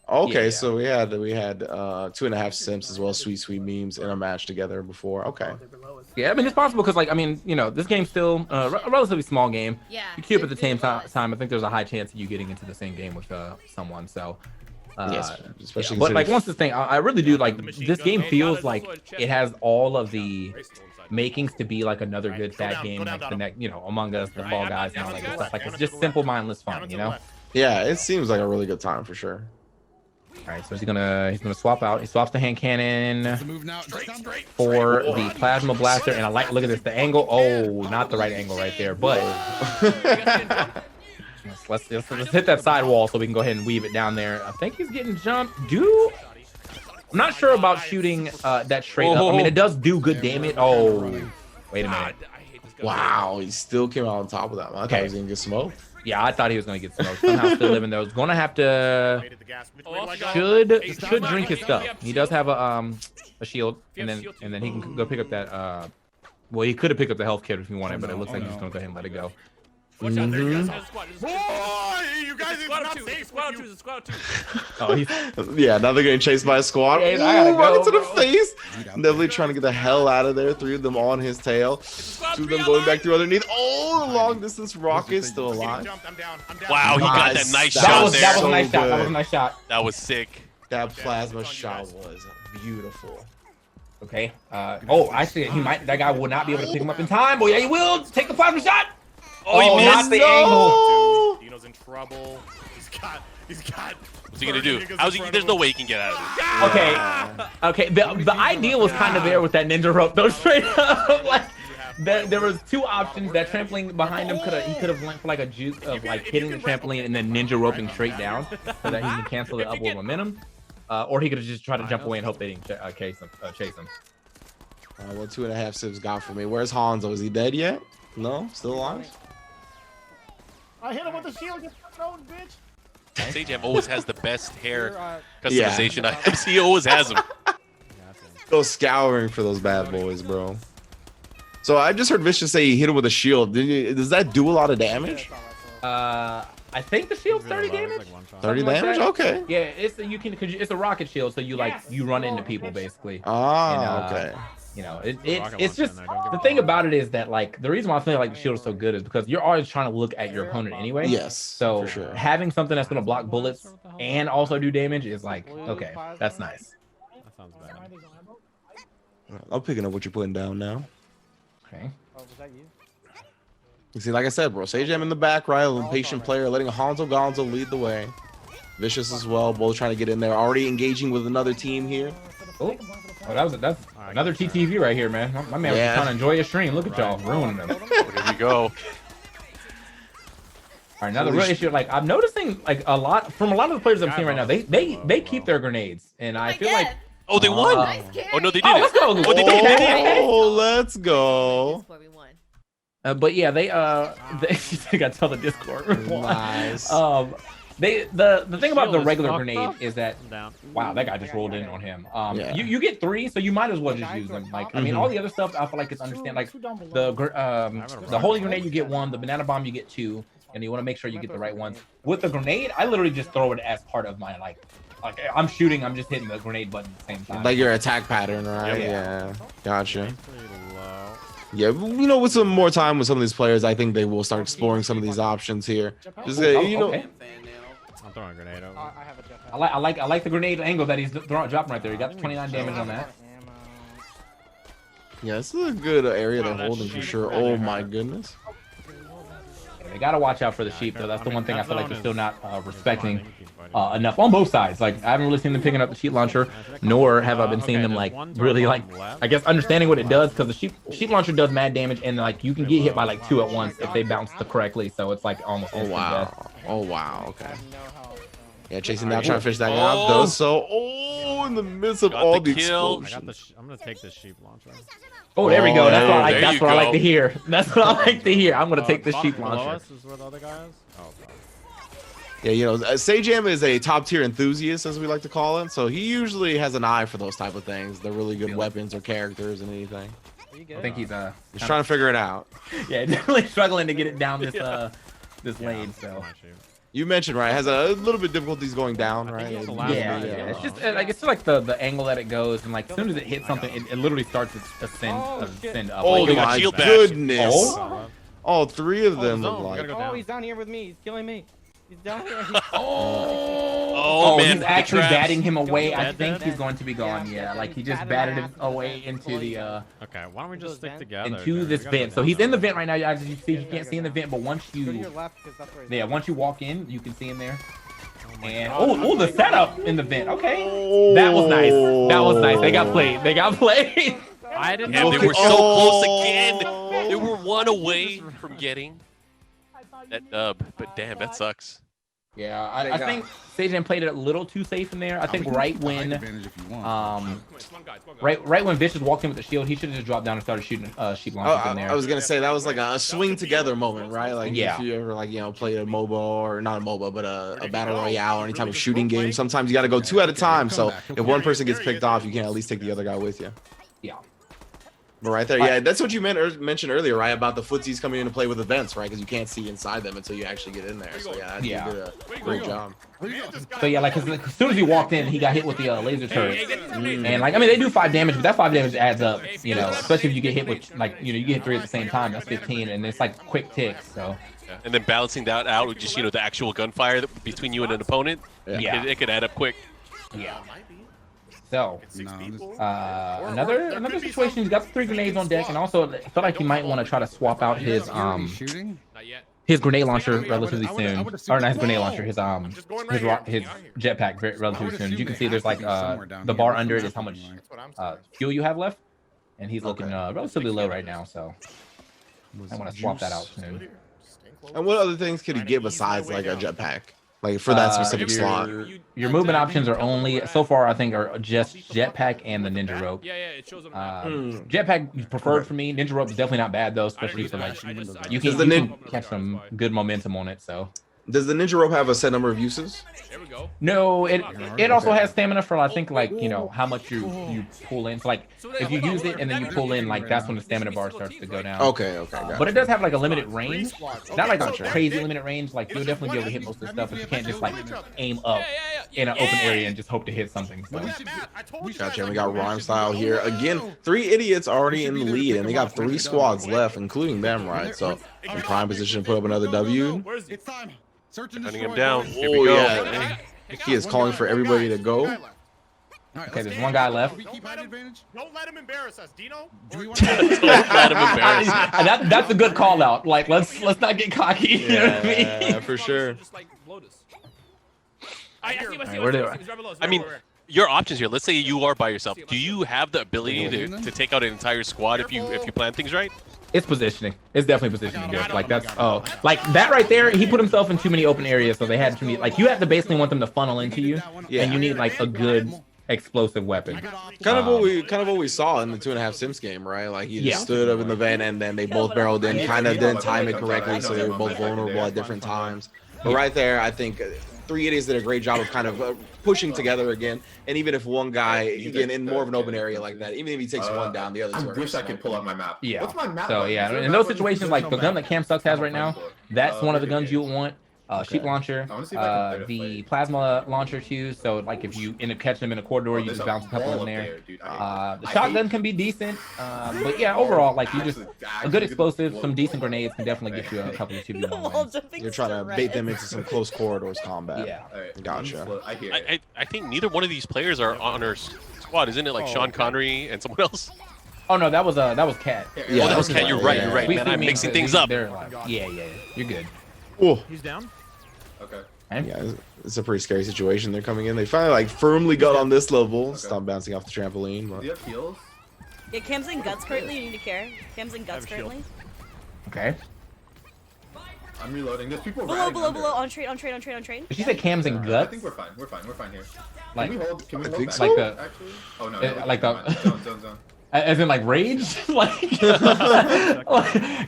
Okay, Yeah. so we had 2.5 Simps as well as Sweet Memes in a match together before. Okay. Yeah, I mean, it's possible because, like, I mean, you know, this game's still a relatively small game. Yeah. You queue up at the it same really was. time. I think there's a high chance of you getting into the same game with someone. So, Yes, especially but like considering- once this thing, I really do like this game. Feels like it has all of the makings to be like another good fat game, like the next, you know, Among Us, the Fall Guys, and all that good stuff. Like it's just simple, mindless fun, you know. Yeah, it seems like a really good time for sure. All right, so he's gonna swap out. He swaps the hand cannon It's a move now. Just down. for the plasma blaster, and I like look at this. The angle, oh, not the right angle right there, but let's hit that side wall so we can go ahead and weave it down there. I think he's getting jumped. I'm not sure about shooting that straight up. I mean, it does do good damage. Oh, wait a minute. Wow, he still came out on top of that. I thought he was gonna get smoked. Yeah, I thought he was gonna get smoked. Somehow still living there. Was gonna have to. Wait at the gas. Which way do I go? Should drink his stuff. He does have a shield, and then he can go pick up that. Well, he could have picked up the health kit if he wanted, but it looks like he's just gonna go ahead and let it go. Watch out, there you Mhm. guys. Boy, you guys are not safe with you. Oh, he's Yeah, now they're getting chased by a squad. Yeah, I Ooh, gotta right go, into the bro. face. Definitely trying to get the hell out of there. 3 of them on his tail. 2 of them going back through underneath. Oh, the long distance rocket still I'm getting alive. jumped. I'm down. I'm down. Wow, he got that nice shot that was there. a nice So shot. That was a good. nice shot. That was sick. That plasma shot was beautiful. Okay. Actually, that guy will not be able to pick him up in time. Boy, yeah, he will. Take the plasma shot. Oh, he not missed. the angle. Dude, Dino's in trouble. He's got. What's he gonna do? There's no way he can get out of this. Okay. The idea was kind of there with that ninja rope, though. Straight up, like there was 2 options. That trampoline behind him he could have went for like a juke of like hitting the trampoline and then ninja roping straight down so that he can cancel the upward momentum, or he could have just tried to jump away and hope they didn't chase him. What 2.5 Simps got for me? Where's Hanzo? Is he dead yet? No, still alive. I hit him with the shield. Get thrown, bitch. Sage always has the best hair Yeah. customization items. He always has them. Go scouring for those bad boys, bro. So I just heard Vicious say he hit him with a shield. Does that do a lot of damage? I think the shield's 30 damage. 30 like damage? that. Okay. Yeah, it's a rocket shield, so you run into people basically. Ah, And, okay. You know, it's just the thing about it is that like the reason why I feel like the shield is so good is because you're always trying to look at your opponent anyway. Yes, So for sure. having something that's gonna block bullets and also do damage is like okay, that's nice. That sounds bad. I'm picking up what you're putting down now. Okay. Oh, was that you? You see, like I said, bro, Sage in the back, right? An impatient player, letting Hanzo Gonzo lead the way. Vicious as well, both trying to get in there. Already engaging with another team here. Oh, that's another TTV right here, man. My man was trying to enjoy his stream. Look at y'all ruining him. Here we go. All right, another real issue. Like I'm noticing, like a lot of the players I'm seeing right now, they keep their grenades, and I feel like. Oh, they won. Nice carry. Oh no, they Oh, didn't. let's go. Oh, they did. Oh, let's go. Before we won. But yeah, they got to tell the Discord. Nice. The thing about the Shield is regular fucked grenade up. is that Down. wow, that guy just rolled in on him. Yeah. You get 3, so you might as well just use them. Like I mean, all the other stuff I feel like it's understand. Like the holy grenade you get 1, the banana bomb you get 2, and you want to make sure you get the right ones. With the grenade, I literally just throw it as part of my like I'm shooting, I'm just hitting the grenade button at the same time. Like your attack pattern, right? Yeah. Yeah. Gotcha. Pretty low. Yeah, you know, with some more time with some of these players, I think they will start exploring some of these options here. Just, you know, okay. I'm throwing a grenade over. I have a jetpack. I like the grenade angle that he's dropping right there. He got 29 damage on that. yeah, this is a good area they're holding for sure. Oh my goodness. They gotta watch out for the sheep though. That's the one thing I feel like they're still not respecting enough on both sides. Like I haven't really seen them picking up the sheep launcher, nor have I been seeing them like really like I guess understanding what it does, because the sheep launcher does mad damage, and like you can get hit by like 2 at once if they bounce correctly. So it's like almost Oh instant wow. death. Oh wow. Okay. Yeah, chasing down, trying to fish that guy up. Though, so in the midst of Got all the the kill. explosions. I'm gonna take this sheep launcher. Oh, there we go. That's what I like. there That's you what I like go. to hear. That's what I like to hear. I'm gonna take the sheep Below launcher. us is where the other guy is. Oh, God. Yeah, you know, Sajam is a top tier enthusiast, as we like to call it. So he usually has an eye for those type of things. They're really good weapons or characters and anything. I think he's He's trying to figure it out. yeah, definitely struggling to get it down this this lane. So. Come on, sheep. You mentioned, right, has a little bit difficulties going down, right? it's the last Yeah, one. yeah. It's just like it's like the angle that it goes, and like as soon as it hits something, it literally starts its ascend up. Oh Like, they got my shield bash. goodness. Oh. All 3 of them zone. look We like. gotta go Oh, down. he's down here with me. He's killing me. He's down here. Oh, man, he's the actually traps. batting him away. I Dead, think dead? he's going to be gone. Yeah, like he just batted him away into the Okay, why don't we just stick together? into dude? this We gotta vent. go So down he's in the there. vent right now. As you see, he can't see in the vent, but once Go to your you left, because that's where he's yeah, once you walk in, you can see him there. my And God. oh, the setup in the vent. Okay, that was nice. That was nice. They got played. They got played. I didn't Damn, know they they were so close again. They were 1 away from getting that dub. But damn, that sucks. Yeah, I think Sajam played it a little too safe in there. I think right when Advantage if you want. right when Vicious walked in with the shield, he should have just dropped down and started shooting sheep launchers in there. I was gonna say that was like a swing together moment, right? Like Yeah. if you ever like played a MOBA or not a MOBA, but a battle royale or any type of shooting game, sometimes you got to go 2 at a time. So if one person gets picked off, you can at least take the other guy with you. Yeah. But right there, yeah, that's what you mentioned earlier, right? About the footsies coming into play with events, right? Because you can't see inside them until you actually get in there. So yeah, you did a great job. So yeah, like as soon as he walked in, he got hit with the laser turret, and like I mean they do 5 damage, but that 5 damage adds up, you know, especially if you get hit with like you get hit 3 at the same time. That's 15, and it's like quick ticks. So Yeah. And then balancing that out with just the actual gunfire between you and an opponent, Yeah. it could add up quick. yeah. So No, another situation. He's got 3 grenades on deck, and also I feel like he might want to try to swap out his shooting. Not yet. his grenade launcher relatively I would've soon, assumed- or not his grenade launcher, his just going right here. his jetpack relatively would've soon. As you assumed can they see, there's have like to be somewhere down the here. bar That's under what it is how I'm much thinking. That's what I'm saying. fuel you have left, and he's looking Okay. relatively low right now. So I want to swap that out soon. And what other things could he get besides like a jetpack, like for that specific slot? Your movement options are only so far. I think are just jetpack and the ninja rope. Yeah, it shows them. Jetpack is preferred for me. Ninja rope is definitely not bad though, especially for like you Does can, the you can catch some good momentum on it. So Does the ninja rope have a set number of uses? There we go. no, it also has stamina for I think like how much you pull in. So like if you use it and then you pull in, like that's when the stamina bar starts to go down. Okay, got But it. it does have like a limited range. Not like a crazy limited range. Like you'll definitely be able to hit most of the stuff, but you can't just like aim up in an open area and just hope to hit something. So. Gotcha. We got Rhyme Style here again. 3 idiots already in the lead, and they got 3 squads left, including them, right? So in prime position to put up another W. Where's It's time. Search and Hunting destroy. him down. Here we Oh go. yeah, he is calling for everybody to go. Okay, there's one guy left. We keep height advantage. Don't let him embarrass us, Dino. Do we want Don't let him embarrass us. That's a good call out. Like let's not get cocky. You know what I mean? Yeah, for sure. Just like Lotus. I see Alright, him. where do He's right below us. I mean, your options here. Let's say you are by yourself. Do you have the ability to take out an entire squad if you plan things right? It's positioning. It's definitely positioning good. Like that's Oh like that right there. He put himself in too many open areas, so they had too many. Like you have to basically want them to funnel into you, Yeah. and you need like a good explosive weapon. Kind of what we saw in the 2.5 Simps game, right? Like he just stood up in the vent and then they both barreled in, kind of didn't time it correctly, so they were both vulnerable at different times. But right there, I think Three Idiots did a great job of kind of pushing together again. And even if one guy, again, in more of an open area like that, even if he takes one down, the other two. I wish I could pull up my map. Yeah. What's my map? So button? yeah, Is there a in map those button? situations, like the gun that Cam Sucks has right now, that's one of the guns you would want. Sheep launcher, I wanna see if I can play the fight. plasma launcher too. So like if you end up catching them in a corridor, you There's just bounce a couple wall in up there. dude. The I shotgun hate- can be decent, but yeah, overall, like you just a Actually, good explosive, some decent grenades can definitely get you a couple of 2v1 wins. You're trying to bait them into some close corridors combat. Yeah. Alright, Gotcha. I hear it. I think neither one of these players are on our squad, isn't it? Like Sean Connery and someone else. Oh no, that was Cat. Yeah, Oh, that was Cat. You're right. Yeah. You're right. Sweet Man, Sweet I'm Means mixing that things up. they're like, yeah, you're good. Oh, He's down. Okay. yeah, it's a pretty scary situation. They're coming in. They finally like firmly got on this level. Stop bouncing off the trampoline. Do But you have heals? Yeah, Cam's in guts currently. You need to care. Cam's in guts I have a shield. currently. Okay. I'm reloading. There's people Below, riding below, under. below. On trade, on trade, on trade, on trade. Did you say Cam's and I guts? think we're fine. We're fine here. Like, Can we hold? Can we I hold think back? so. Like the- Actually? Oh no. like the- zone. as in like rage? Like,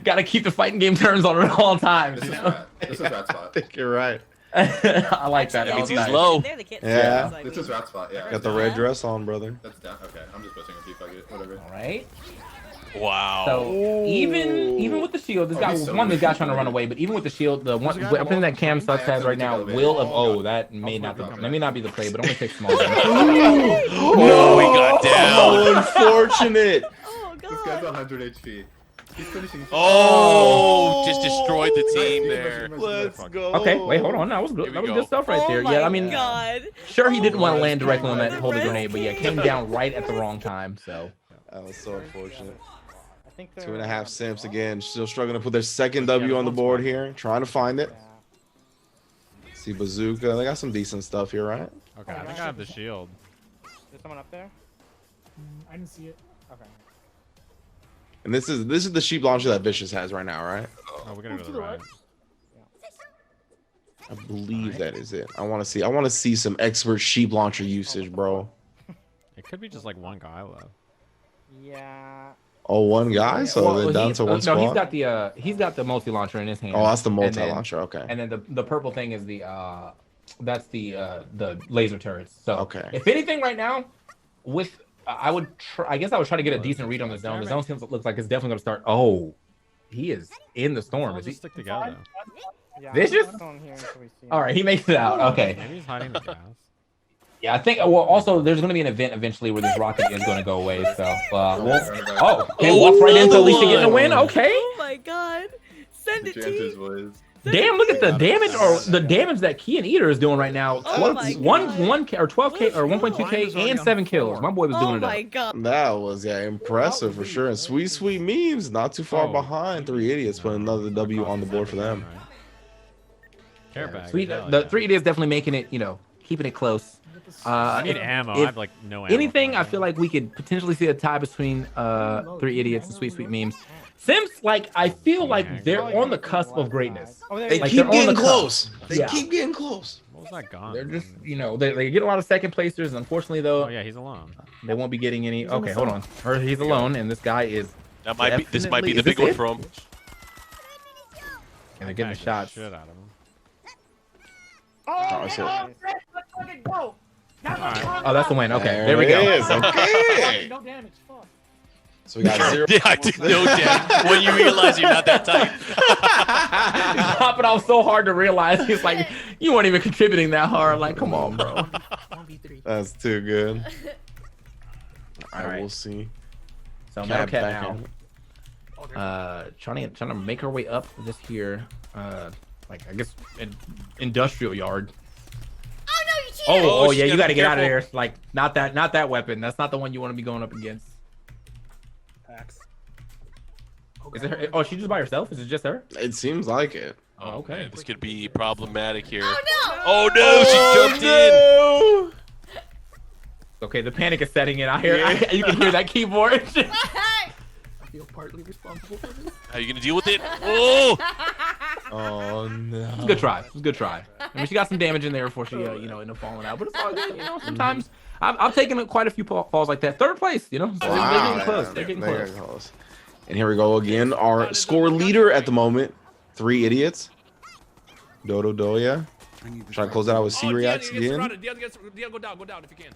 gotta keep the fighting game turns on at all times. This You is know? rat. This is rat I spot. think you're right. I like that. Yeah, means he's they're low. there, they can't see Yeah. us, I This mean. is rat spot. Yeah. Got the red dress on, brother. That's down. Okay. I'm just pushing a few. If I get whatever. All right. Wow. So even with the shield, this guy he's so one. This guy weak. trying to run away, but even with the shield, the one a guy weapon below. that Cam Sucks has right now, will of that may not be the play, but only takes small damage. Oh, we got down. Oh, unfortunate. Oh This guy's god. 100 HP. He's finishing. Oh, just destroyed the team there. Let's go. Okay, wait, hold on. That was Here good. we That was go. good stuff right Oh there. my Yeah, I mean, god. sure he didn't Oh want to my land directly on that God. holy The grenade, but yeah, red came king. down right at the wrong time. So That was so unfortunate. I think they're 2.5 Simps again, still struggling to put their second W on the board here. Trying to find it. See bazooka. They got some decent stuff here, right? Okay, I think I have the shield. There's someone up there. I didn't see it. Okay. And this is the sheep launcher that Vicious has right now, right? Oh, we're gonna go to the right. I believe that is it. I want to see some expert sheep launcher usage, bro. It could be just like one guy left. Yeah. Oh, one guy, so Well, they're down to one squad. No, he's got the multi launcher in his hand. Oh, that's the And multi then- launcher. Okay. And then the purple thing is that's the laser turrets. So Okay. if anything right now, with I guess I would try to get a decent read on the zone. The zone seems looks like it's definitely gonna start. Oh, he is in the storm. I'll Is he? just stick together. Yeah. Vicious? I'm going here until we see All right, he makes it out. Okay. Maybe he's hiding the gas. Yeah, I think. Well, also there's gonna be an event eventually where this rocket is gonna go away. So, okay, walks right into Alicia getting a win. Okay. Oh my god. Send it, Chances T. was. Damn, look at the damage or the damage that Key and Eater is doing right now. Oh my God. 1K or 12K or 1.2K and 7 kills. My boy was Oh doing it my up. god. That was impressive for sure. And sweet memes, not too far Oh. behind. Three Idiots putting another W on the board for them. Care bag. Sweet, hell the yeah. 3 Idiots definitely making it, keeping it close. I need ammo. I if have like no ammo. anything, I feel like we could potentially see a tie between 3 Idiots and Sweet memes. Sims, I feel like they're on the cusp of greatness. Oh, there They you go. Like, keep they're on getting the close. They Yeah. keep getting close. What was that gun? They're just, they get a lot of second placers. Unfortunately, though, Oh yeah, he's alone. they won't be getting any. Okay, hold on. Or he's alone, and this guy is. That might be. This might be the Definitely. big one Is for him. And they're getting the Bagged shots. Shit out of him. Oh, it's it. Let's fucking go. Oh, that's the win. Okay, there we go. it is. Okay. No damage. Fuck. So we got 0. Yeah, I did know that when you realize you're not that tight. He's popping off so hard to realize he's like, you weren't even contributing that hard. Like, come on, bro. That's too good. All right, right. we'll see. So Cat Metalcat back now, trying to make our way up this here, I guess industrial yard. Oh no, you cheated. Oh she's yeah, you gotta got to be get out of careful. there. Like, not that weapon. That's not the one you want to be going up against. Is it her? Oh, she's just by herself? Is it just her? It seems like it. Oh, okay. Man, this could be problematic here. Oh no! Oh no, she jumped in. Okay, the panic is setting in. I hear. You can hear that keyboard. I feel partly responsible for this. How are you gonna deal with it? Oh! Oh no. It's a good try. It's a good try. I mean, she got some damage in there before she, ended up falling out. But it's all good. Sometimes I've taken quite a few falls like that. Third place. So they're getting close. They're getting close. And here we go again. Our score leader at the moment, 3 idiots. Dodo Doya. Trying to close that out with C reacts again. Go down if you can.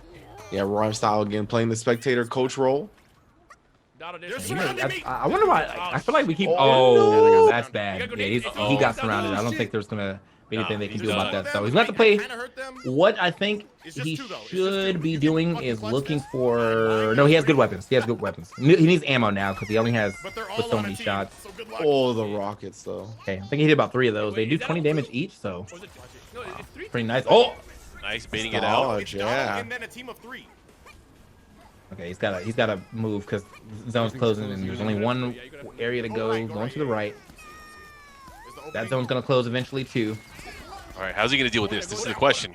Yeah, Rhyme style again, playing the spectator coach role. I wonder why. I feel like we keep. Oh, that's bad. Yeah, he got surrounded. I don't think there's gonna be anything they can do about that. So he's going to play. What I think he should be doing is looking for. No, he has good weapons. He needs ammo now because he only has so many shots. Oh, the rockets though. Okay, I think he hit about 3 of those. They do 20 damage each, so pretty nice. Oh, nice baiting it out. Yeah. And then a team of 3. okay, he's got to move because the zone's closing and there's only one area to go. Going to the right. That zone's gonna close eventually too. All right, how's he gonna deal with this? This is the question.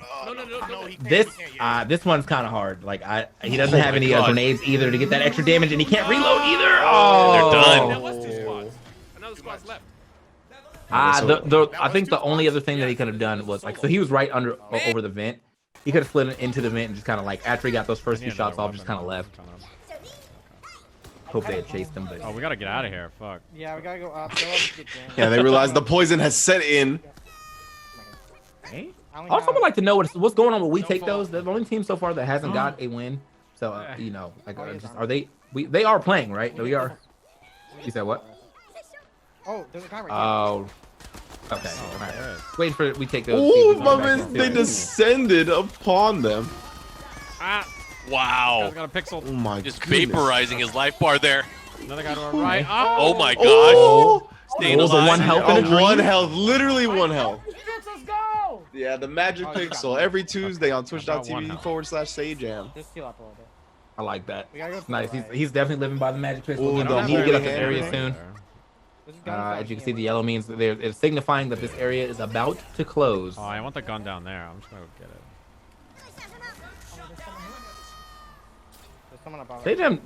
This one's kind of hard. Like he doesn't have any grenades either to get that extra damage, and he can't reload either. Oh, they're done. That was 2 squads. Another squad's left. I think the only other thing that he could have done was like, so he was right over the vent. He could have slid into the vent and just kind of like after he got those first few shots off, just kind of left. Hope they had chased him, but Oh, we gotta get out of here. Fuck. Yeah, we gotta go up. Yeah, they realized the poison has set in. Hey? Also, would like to know what's going on when we take those. They're the only team so far that hasn't got a win. So like, are they? They are playing, right? We are. You said what? Oh, there's a guy right there. Oh. Okay. All right. Wait for we take those. Oh, my man, they descended upon them. Wow. Got a pixel. Oh my Just goodness. vaporizing his life bar there. Another guy to our right. Oh my gosh. Oh, Staying was a alive. 1 health and a dream. 1 health, literally 1 health. Let's go! Yeah, the Magic Pixel every Tuesday on one twitch.tv health. /SageJam. Just heal up a little bit. I like that. We gotta go to Nice. the right. He's definitely living by the magic pistol. Ooh, We the need to get up holy this area hand. soon. This is gun As you can see, the yellow means that it's signifying that this area is about to close. Oh, I want the gun down there. I'm just gonna go get it. There's someone above They us.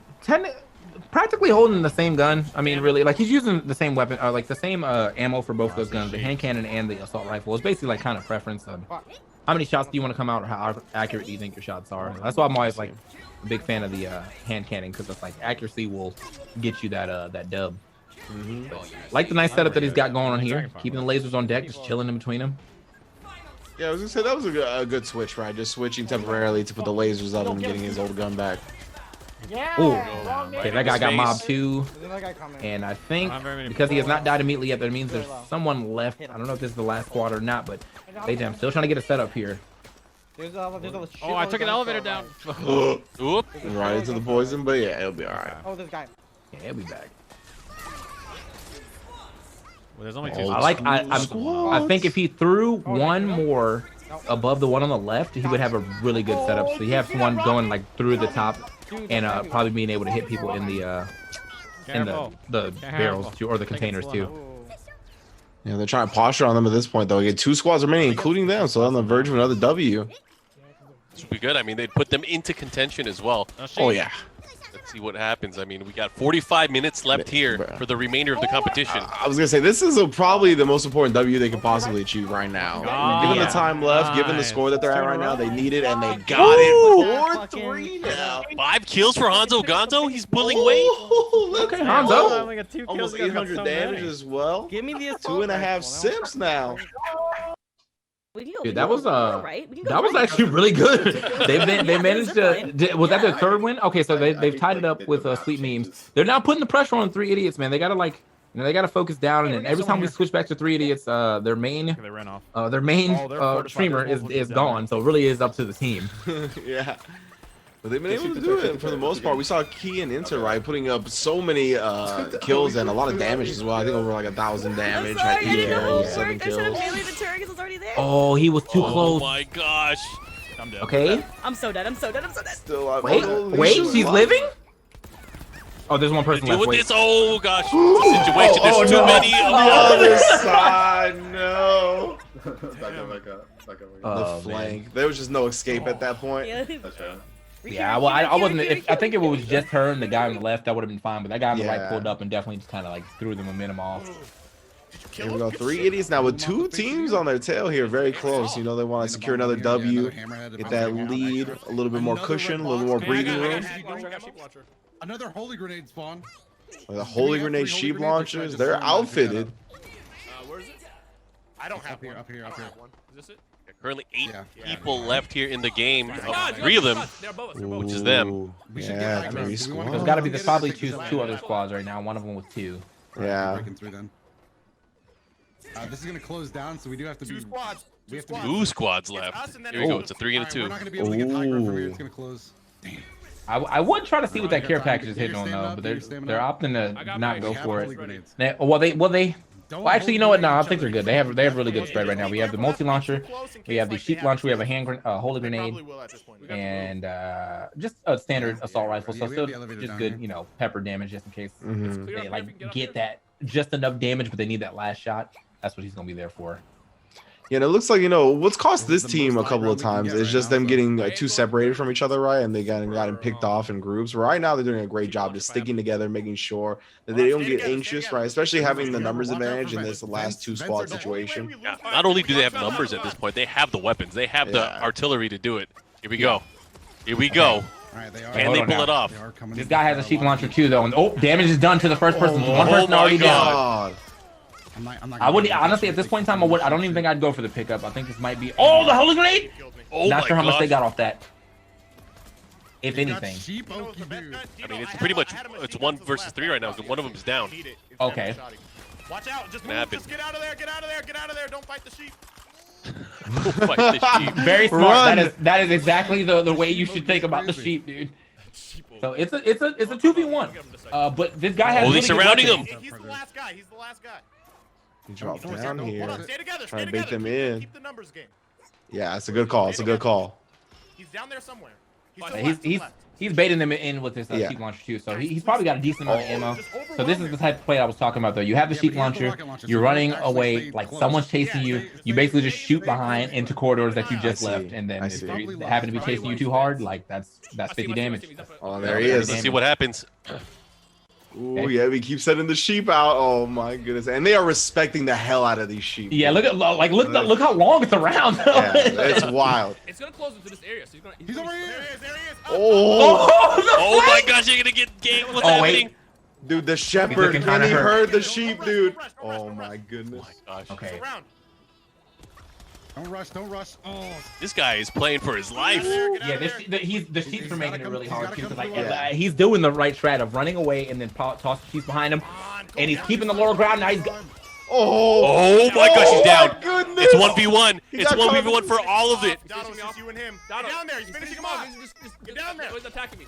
practically holding the same gun. I mean, really, like he's using the same weapon, like the same ammo for both those guns, the hand cannon and the assault rifle. It's basically like kind of preference on how many shots do you want to come out, or how accurate do you think your shots are. That's why I'm always like a big fan of the hand cannon, because it's like accuracy will get you that dub. Like the nice setup that he's got going on here, keeping the lasers on deck, just chilling in between them. Yeah, I was gonna say that was a good switch, right? Just switching temporarily to put the lasers up and getting his old gun back. Yeah! Ooh. Wrong Okay, name. that guy got Space. mobbed too. There's another guy coming. And I think Not very many because he has not died immediately yet, that means there's someone left. I don't know if this is the last squad or not, but I'm still trying to get a setup here. There's a Oh, I took an elevator down. Oop. Right into the poison, but yeah, it'll be alright. Oh, this guy. Yeah, he'll be back. Well, there's only 2 I think if he threw one more above the one on the left, he would have a really good setup. So he has one going like through the top, and probably being able to hit people in the barrels too, or the containers too. Yeah, they're trying to posture on them at this point, though. We get 2 squads remaining, including them, so they're on the verge of another W. This would be good. I mean, they'd put them into contention as well. Oh, yeah. Let's see what happens. I mean, we got 45 minutes left here for the remainder of the competition. I was going to say, this is probably the most important W they could possibly achieve right now. Given the time left, given the score that they're at right now, they need it, and they got it. 4-3 now. 5 kills for Hanzo Gonzo. He's pulling weight. Okay, Hanzo. only got 2 kills. Almost you guys got 800 so damage many. as well. Give me the 2.5 simps now. We can go. Dude, that was right. We can go that was right. actually really good. They managed to. zipline. Was that their 3rd win? Okay, so they've tied it up with Sweet Memes. They're now putting the pressure on 3 idiots, man. They gotta they gotta focus down. And every time we switch back to 3 idiots, their main They ran off. streamer is gone. So it really is up to the team. Yeah. But they've been able to do it for the most part. We saw Key and Inter, right, putting up so many kills and a lot of damage as well. I think over like 1,000 damage. Sorry, I Had 8 didn't know kills, it 7 worked. I should have kills. melee the turret because it's already there. Oh, he was too Oh close. my gosh. Okay. I'm so dead. I'm so dead. I'm so dead. Still alive. Wait, Oh, wait, Alicia's she's alive. living? Oh, there's one person left. Doing Wait. this. Oh gosh, it's a situation. There's too many. The other side, no. Back up. The flank. There was just no escape at that point. Yeah. That's right. Yeah, well, I wasn't. I think if it was just her and the guy on the left, that would have been fine. But that guy on the right Yeah. pulled up and definitely just kind of like threw the momentum off. Here we go. 3 idiots now with 2 teams on their tail here, very close. You know, they want to secure another W, get that lead, a little bit more cushion, a little more breathing room. Another holy grenade spawn. The holy grenade sheep launchers, they're outfitted. Where is it? I don't have one. Up here. Is this it? Currently 8 Yeah. people left here in the game. God, 3 of them, They're above us. They're above us. which is them. Ooh, We should yeah, get three There's squads. There's got to be. There's probably two other squads right now. One of them with 2. Yeah. Breaking through then. This is gonna close down, so we do have to be. 2 squads. We have to 2 squads It's left. us and then Here we go. Oh. It's a 3 and a Alright, 2. We're not gonna be able to get high ground from here. It's Ooh. gonna close. Damn. I would try to see what that care package is hitting Get your on stamina though, up, but get your stamina they're up. opting I to got not mine. go We have for holy it. grenades. Well, actually, you know what? No, I think they're good. They have really good spread right now. We have the multi launcher, we have the sheep launcher, we have a holy grenade, and just a standard assault rifle. So Yeah, we still have the elevator just down good, here. you know, pepper damage just in case Mhm. they like get that just enough damage, but they need that last shot. That's what he's gonna be there for. Yeah, and it looks like, you know, what's cost This this is the team a most couple high of ground we times can get is right just now, them so- getting too separated from each other, right? And they gotten picked off in groups. Right now, they're doing a great job just sticking together, making sure that they don't get anxious, right? Especially having the numbers advantage in this last 2 squad situation. Yeah, not only do they have numbers at this point, they have the weapons. They have the Yeah. artillery to do it. Here we go. Here we go. Alright, they are. Can hold they on pull now. it off? They are coming This in. guy has a sheep launcher too, though, and damage is done to the first person. One Oh person my already down. God. I'm not I would gonna- honestly at this point in time, I don't even think I'd go for the pickup. I think this might be. Oh, the holy grenade! Oh Not my sure how much they gosh. got off that. If They got anything. sheep, okie dude. I mean, it's pretty much it's 1 versus 3 right now. So one of them is down. Okay. Watch out. Just Gonna move. happen. Just get out of there. Get out of there. Get out of there. Don't fight the sheep. Fight the sheep. Very smart. Run. That is exactly the way you should think about the sheep, dude. So it's a 2v1. But this guy has Oh, really they're good surrounding weapons. him. He's the last guy. He's the last guy. He dropped Hold down on, here. Hold on. Stay together. Trying Stay to bait together. them Keep in. Keep the numbers game. Yeah, it's a good call. It's a good call. He's down there somewhere. He's to the He's left, to the he's left. he's baiting them in with this Yeah. sheep launcher too. So he's probably got a decent amount of ammo. Just So overwhelm this is him. the type of play I was talking about though. You have the Yeah, sheep but he has the launcher, rocket launcher, you're so running actually away, stay like close. someone's chasing you. You basically just shoot behind into corridors that you I just see. left, and then I if see. they happen to be chasing you too hard, like that's 50 damage. Oh, there he is. Let's see what happens. Ooh, yeah, we keep sending the sheep out. Oh my goodness, and they are respecting the hell out of these sheep. Yeah, look how long it's around. Yeah, it's wild. It's gonna close into this area, so He's over There here. he is. There he is. Oh, Oh my gosh, you're gonna get ganked. What's Oh, wait. happening? dude, the shepherd. looking Can kinda he hurt. herd the sheep, dude? Don't rush, Oh my goodness. Gosh, Okay. Around. Don't rush. Don't rush. Oh, this guy is playing for his life. Yeah, the sheeps He's are making gotta it really come- hard he's too, gotta because come like through. he's doing the right strat of running away and then toss the sheep behind him, and he's keeping the lower ground. Now he's Oh, Oh my gosh, he's down. my goodness. It's 1v1. He It's got 1v1 for all of it. Dotto, it's just you and him. Get down there. He's finishing him off. Get down there. He's attacking me.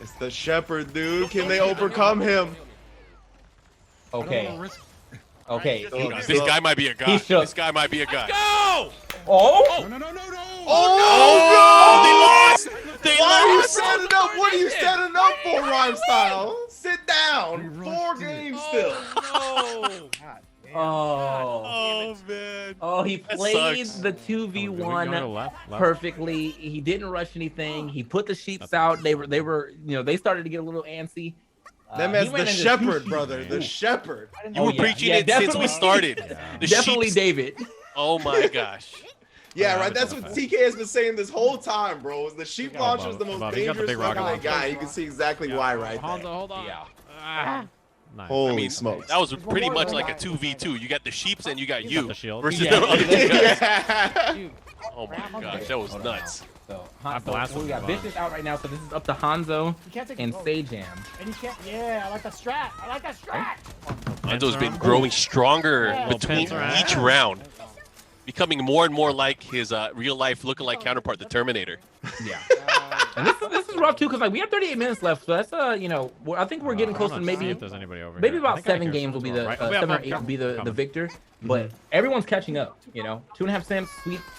It's the shepherd, dude. Can they overcome him? I don't okay, wanna risk. okay. Oh, This guy might be a guy. He shook. This guy might be a guy. Go! Oh, No. Oh, they lost. They Why are you lost. standing up? What are you standing up for, Rhyme Style? Sit down. We 4 rushed it. games still. No! Oh man. oh, he That played sucks. the 2v1 perfectly. He didn't rush anything. He put the sheeps out. They were, they started to get a little antsy. That He man's ran the into shepherd, two brother. sheep. The shepherd. You were yeah. preaching Yeah, it since we definitely. started. The Definitely sheeps- David. Oh my gosh. Yeah, right. That's what TK has been saying this whole time, bro. Is the sheep launcher is the most above. He got the dangerous big rocket weapon they launcher. got. You can see exactly why right Hanzo, there. hold on. Yeah. Ah. Holy I mean, smokes. that was pretty much like a 2v2. You got the sheeps and you got you the shield. versus Yeah. the other two guys. Yeah. Oh my gosh, that was Hold on nuts. So, blast we was got fun. Vicious out right now, so this is up to Hanzo You can't take and the Sajam. And you can't. Yeah, I like that strat. I like that strat. Hanzo's been growing stronger Yeah. between Pants each round, becoming more and more like his real life lookalike counterpart, the Terminator. Yeah. And this is is rough too, because like we have 38 minutes left. So that's you know, I think we're getting close to maybe if there's anybody over maybe here. about I think I 7 hear games will be the right. 7 or 8 will be the victor. But everyone's catching up. You know, 2.5 Simps,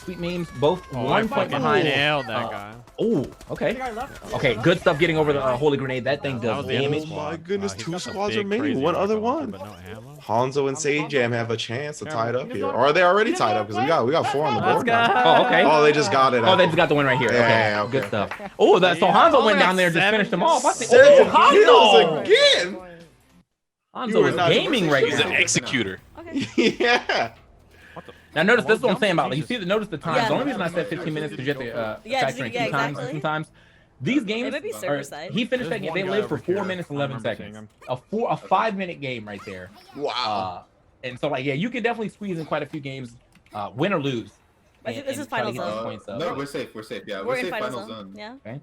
sweet memes, both 1 point behind. Nailed that guy. Oh, okay. The guy left. Okay, good stuff getting over the holy grenade. That thing does was the enemy damage. Oh my goodness, He's 2 got the squads big, remaining. crazy One other rocket launcher, one. but no ammo. Hanzo and Sage Jam have a chance to tie it up here. Or are they already tied up? Because we got 4 on the board now. Oh, okay. Oh, they just got it. Oh, they just got the win right here. Yeah, Okay, yeah, okay. good stuff. Oh, that so Hanzo went down there and just finished them off. I see. 7 Oh, kills again. Hanzo You were is not gaming right He's an now. executor. Okay. Yeah. Now notice this is what I'm saying about. Like, you see, notice the times. Yeah. The only reason I said 15 minutes is because you have to Yeah, factor in yeah, key times exactly. sometimes. These games, might be are, server side. he finished that game. They lived for 4 minutes and 11 seconds. A 5-minute game right there. Wow. And so like, yeah, you can definitely squeeze in quite a few games, win or lose. This is try to final get those zone. points up. No, we're safe. We're safe. Yeah, We're safe. in final zone. Yeah. Okay.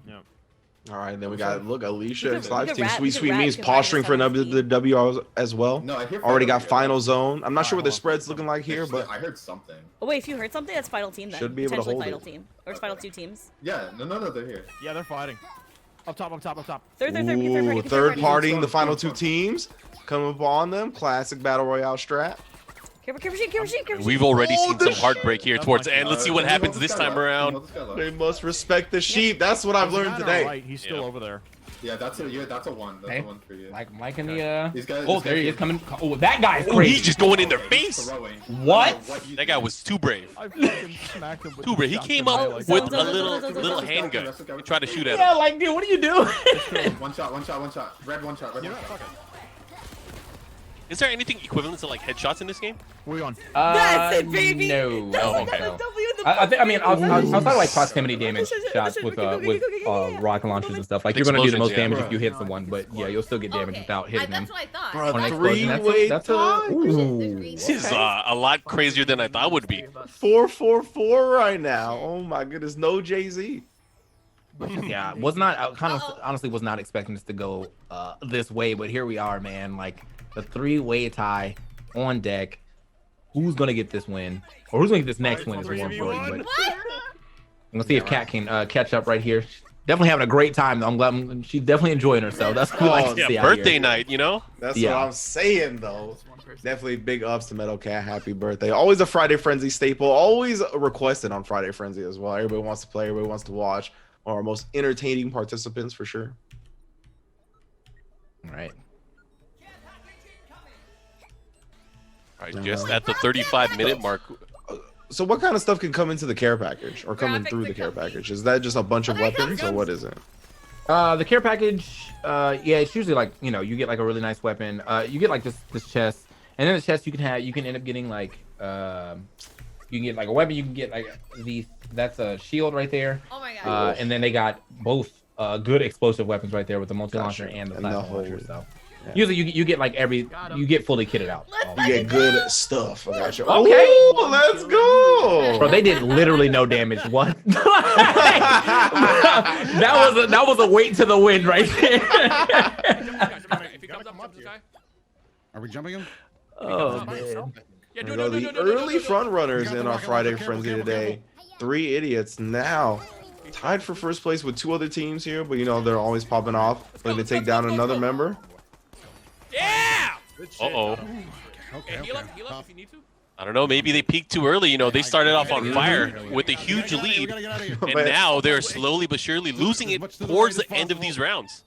All right, then we got Alicia We and could Live Team. rap- we Sweet could Sweet rap Memes to posturing for Ryan another W as well. No, I hear Already got here. final zone. I'm not sure what the spread's looking like here, but I heard something. Oh wait, if you heard something, that's final team then. Should be able to Potentially hold final it. team, or it's final 2 teams. Yeah, no, they're here. Yeah, they're fighting. Up top, up top, up top. Third ooh, party. third partying the final 2 teams. Come up on them. Classic battle royale strat. Careful, machine. We've already Oh, seen the some heartbreak here towards the end. Let's see what happens this time around. They must respect the sheep. That's what I've learned today. Right, he's still over there. Yeah, that's a 1. That's Okay. a 1 for you. Like Mike in the These guys- oh, these there he guys- is coming. Oh, that guy's Oh, crazy. he's just going in their face. Throwing. What? That guy was too brave. I fucking smacked him with Too brave. He shotgun came right, up like, with that. a little handgun. He tried to shoot at Yeah, him. like dude, what are you doing? One shot. Red one shot. Is there anything equivalent to like headshots in this game? Where you on? That's it, baby. No. Oh, okay. That's a W in the I think. I mean, I was talking like proximity Ooh. damage shots with rocket launchers and stuff. Like With you're gonna do the most explosions, yeah. damage if you hit someone, but yeah, you'll still get damage without hitting them. That's what I thought. Bro, On an explosion, 3-way that's tie. ooh. This is a lot crazier than I thought it would be. 4-4-4 right now. Oh my goodness, no Jay-Z. Yeah, was not honestly was not expecting this to go this way, but here we are, man. Like the 3-way tie on deck. Who's gonna get this win, or who's gonna get this next win is more important. But let's see if Kat can catch up right here. Definitely having a great time though. I'm glad she's definitely enjoying herself. That's what we like to see Yeah, out birthday here. night, you know? That's Yeah. what I'm saying though. Definitely big ups to Metal Cat. Happy birthday. Always a Friday Frenzy staple. Always requested on Friday Frenzy as well. Everybody wants to play. Everybody wants to watch. One of our most entertaining participants for sure. All right. All right, just at the 35-minute mark. So what kind of stuff can come into the care package or come in through the care package? Is that just a bunch of weapons or what is it? The care package, yeah, it's usually like, you know, you get like a really nice weapon. You get like this chest, and then the chest you can end up getting like you can get like a weapon. You can get like that's a shield right there. Oh my god. And then they got both good explosive weapons right there with the multi launcher Gotcha. and the And the plasma whole- launcher. So yeah. usually you get like you get fully kitted out. You get good stuff. I got you. Okay. Ooh, let's go. Bro, they did literally no damage. What? that was a weight to the wind right there. If he comes up, jump this guy. Are we jumping him? Oh man. Yeah, There go the early front runners in our Friday Frenzy today. 3 idiots now tied for first place with 2 other teams here, but you know they're always popping off. Looking to take down another member. Yeah! Uh-oh. Okay, Heal up okay. if you need to. I don't know. Maybe they peaked too early. You know, they started off on fire with a huge lead, and now they're slowly but surely losing it towards the end of these rounds.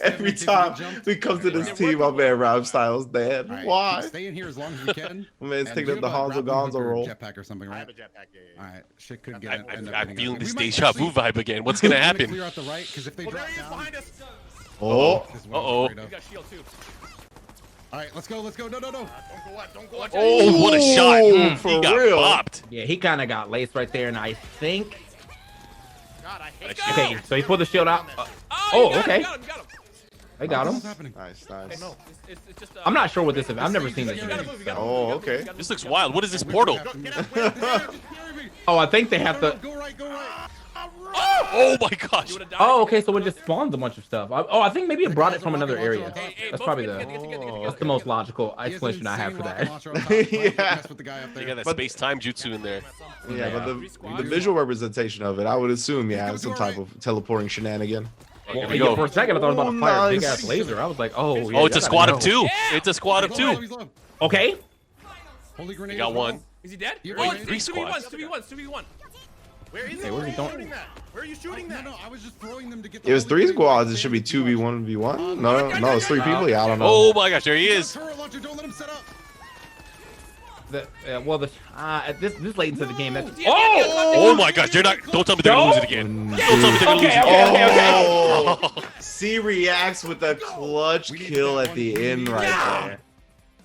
Every time we come to this team, my man Rob Styles dead. Why? Stay in here as long as we can. My man's And taking you up the have a Hanzo grappling hook Gonzo or roll. Jetpack or something, I right? have a jetpack. Yeah. All right, shit could get. end up I'm getting feeling us. this We might deja vu actually- vibe again. What's gonna we might happen? Clear out the right, because if they Oh, there drop he is down. behind us. Oh, this is what I'm Uh-oh. afraid You of. got shield too. All right, let's go. No. Don't go out. Don't go out. Oh, what a shot! Ooh, for He got real. bopped. Yeah, he kind of got laced right there, and I think. God, I hate Okay, so he pulled the shield out. Oh, okay. You got him. They got him. What's happening? nice. It's just, I'm not sure what this is. I've never seen this. You gotta move. You gotta Oh, move. okay. This looks wild. What is this portal? Get out. Oh, I think they have to. Go right. Oh, Oh my gosh. Oh, okay. So it just spawns a bunch of stuff. I think maybe it brought it from another area. That's probably that's the most logical explanation I have for that. Yeah. You got that space-time jutsu in there. Yeah, but the visual representation of it, I would assume, some type of teleporting shenanigan. Well, yeah, for a second, I thought I was about to fire a big ass laser. I was like, oh, yeah, Oh, it's a squad of 2. It's a squad of 2. Okay. Holy grenade. You got one. Is he dead? You're Oh, right. it's 3 squads. 2v1. Where is Hey, it? where's he throwing? shooting that? Where are you shooting that? No, I was just throwing them to get. It was 3 squads. It should be 2v1v1. No, it's 3 people. Yeah, I don't know. Oh my gosh, there he is. Turret launcher, don't let him set up. At this late into the game, that's Oh my gosh, they're not. Don't tell me they're gonna lose it again. Don't tell me they're gonna lose it Okay, again. okay. C reacts with a clutch kill at the end right there.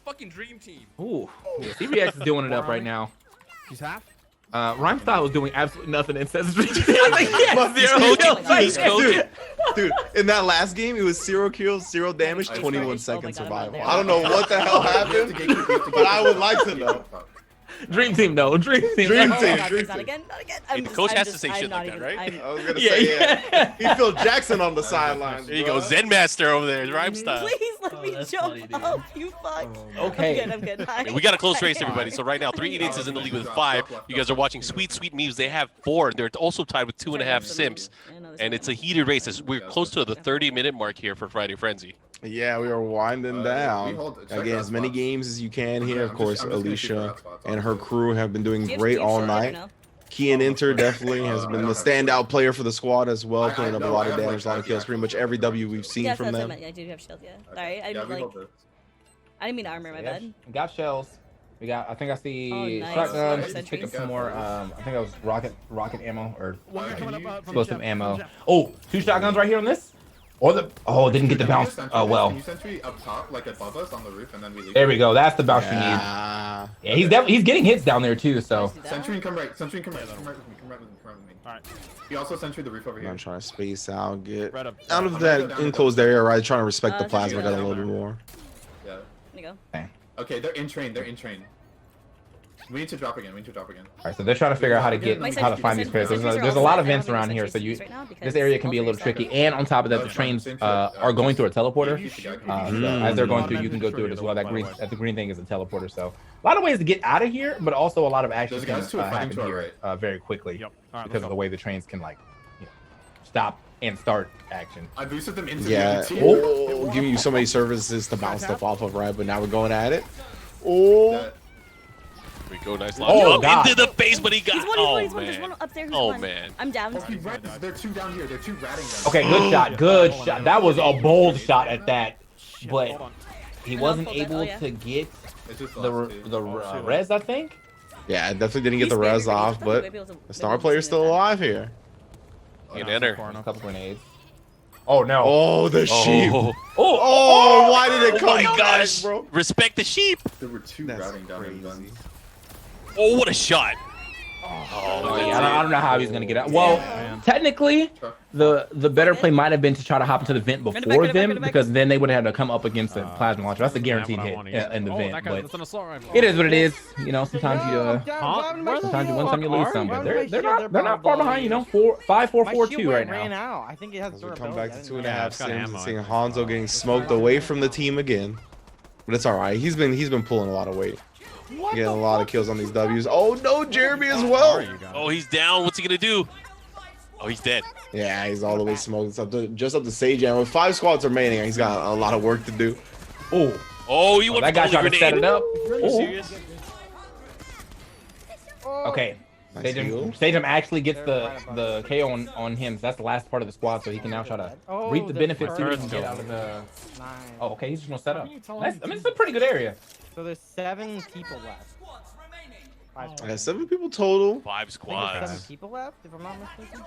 Fucking dream team. Ooh, CBX is doing it up right now. He's half. Rhyme Style was doing absolutely nothing in Sesame Street. Dude, in that last game, it was 0 kills, 0 damage, 21 seconds Oh my God, I'm survival. out I don't know what the hell happened, but I would like to know. Dream Team, no. Dream Team. Dream Oh, Team, God, dream not team. again, not again. Hey, the coach has to say shit like that, right? I was gonna Yeah, say, yeah. He Phil Jackson on the sidelines. There you go, Zen Master over there, rhyme style. Please let me jump up, you fuck. Okay. I'm good. Hi. We got a close race, everybody. So right now, 3 idiots is in the lead with 5. You guys are watching sweet memes. They have 4. They're also tied with 2 1/2 Simps, and it's a heated race. We're close to the 30-minute mark here for Friday Frenzy. Yeah, we are winding down. check Again, that as many spot. games as you can here. Okay, Of I'm course, just gonna keep Alicia that spot. and her crew have been doing Do you have- great do you all have shield? I night. don't know. Key and Inter definitely has been the standout player for the squad as well, I putting up a know, lot I of have, damage, a like, lot of kills. Pretty much every W we've seen Yes, from that's what I them. meant. I do have shield, yeah. Sorry, I Yeah, didn't we like. hold this. I didn't mean armor. My bad. We got shells. We got. I think I see Oh, nice. shotguns. Sentries. Pick up some more. I think that was rocket ammo or One guy coming up. explosive ammo. Oh, 2 shotguns right here on this. Or the didn't get the bounce. Oh well. Can you sentry up top, like above us on the roof, and then we leave? There we go. That's the bounce you need. Yeah. Yeah, he's getting hits down there too. So Sentry, come right. Sentry, come right. Come right with me. Come right with me. Come right with me. All right. You also sentry the roof over here. I'm trying to space out, get Right up. out of that enclosed area, right? Trying to respect the plasma yeah. gun a little bit more. Yeah. There you go. Okay, they're in train. They're in train. We need to drop again. all right, so they're trying to figure out how to find these players. There's a lot of vents around here, so this area can be a little tricky. And on top of that, the trains are going through a teleporter. So as they're going through, you can go through it as well. That green thing is a teleporter. So a lot of ways to get out of here, but also a lot of action Those can guys too are fighting happen to our here very quickly Yep. All right, because let's of go. the way the trains can stop and start action. I boosted them into Yeah. the Oh, giving you so many services to bounce stuff off of, right? But now we're going at it. Oh. We go, nice Oh, launch. God. Into the face, but he got. He's one. There's one man. up there. Who's Oh one? man. I'm down. They're 2 down here. They're 2 ratting them. Okay, good shot. Good shot. That was a bold shot at that, but Hold on. he I wasn't know, full able yeah. to get It's just the last 2. res, I think. Yeah, I definitely didn't get the He's res very off, good. but Maybe it was a- the maybe star it was player's a still bad. alive here. You can enter. A couple grenades. Oh no. Oh, the sheep. Oh, Oh, why did it oh come my back, gosh. bro? Respect the sheep. There were 2 That's ratting down crazy. in guns. Oh, what a shot. Oh, yeah, I don't know how he's gonna get out. Well, technically, the better play might have been to try to hop into the vent before them, because then they would have had to come up against the plasma launcher. That's a guaranteed hit in the vent. But That's an assault rifle. it is what it is. You know, sometimes you sometimes you win some, you lose some. Why But would they're my not shield far above behind. You know, all 5 4 My 4 shield 2 right ran now. out. I think it has As we come durability. back I to didn't 2.5 know. it's got sims and ammo, seeing I think. Hanzo getting smoked away from the team again. But it's all right. He's been pulling a lot of weight, getting a lot of kills on these Ws. Oh no, Jeremy as well. Oh, he's down. What's he gonna do? Oh, he's dead. Yeah, he's all the way smoked. It's just up to Sage, and with 5 squads remaining, he's got a lot of work to do. Oh, Oh, you went that for guy the tried to grenade. set it up. Are you Oh, serious? okay. Nice heal. Statham actually gets the KO on him. So that's the last part of the squad, so he can now try to reap the benefits he can get out of the. Nice. Oh, okay, he's just gonna set up. Can you tell That's, him I mean, it's a pretty good area. So there's 7 people left. 5 I squads. got 7 people total. 5 I think there's squads. 7 people left, if I'm not mistaken.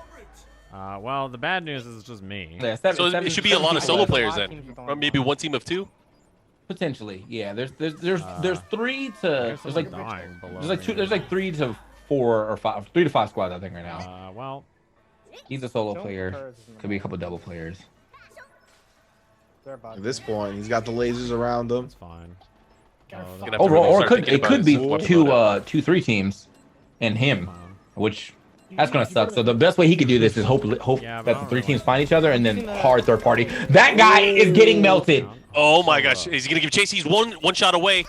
Well, the bad news is it's just me. Yeah, So it should be a lot of solo people left. players Five then. teams with Or only maybe one. 1 team of 2. Potentially, yeah. There's 3 to there's like dying below there's like me. 2 there's like 3 to 4 or 5 3 to 5 squads I think right now. Well, He's a solo Don't player. curse in the Could be a middle. couple double players. They're about At this point, he's got the lasers around him. it's fine. Gonna have to Or really start it thinking could about be his squad 2 loadout. 3 teams and him, which That's gonna suck. So the best way he could do this is hope Yeah, that but the 3 teams find each other and then hard third party. That guy is getting melted. Oh my gosh, is he gonna give chase? He's one shot away.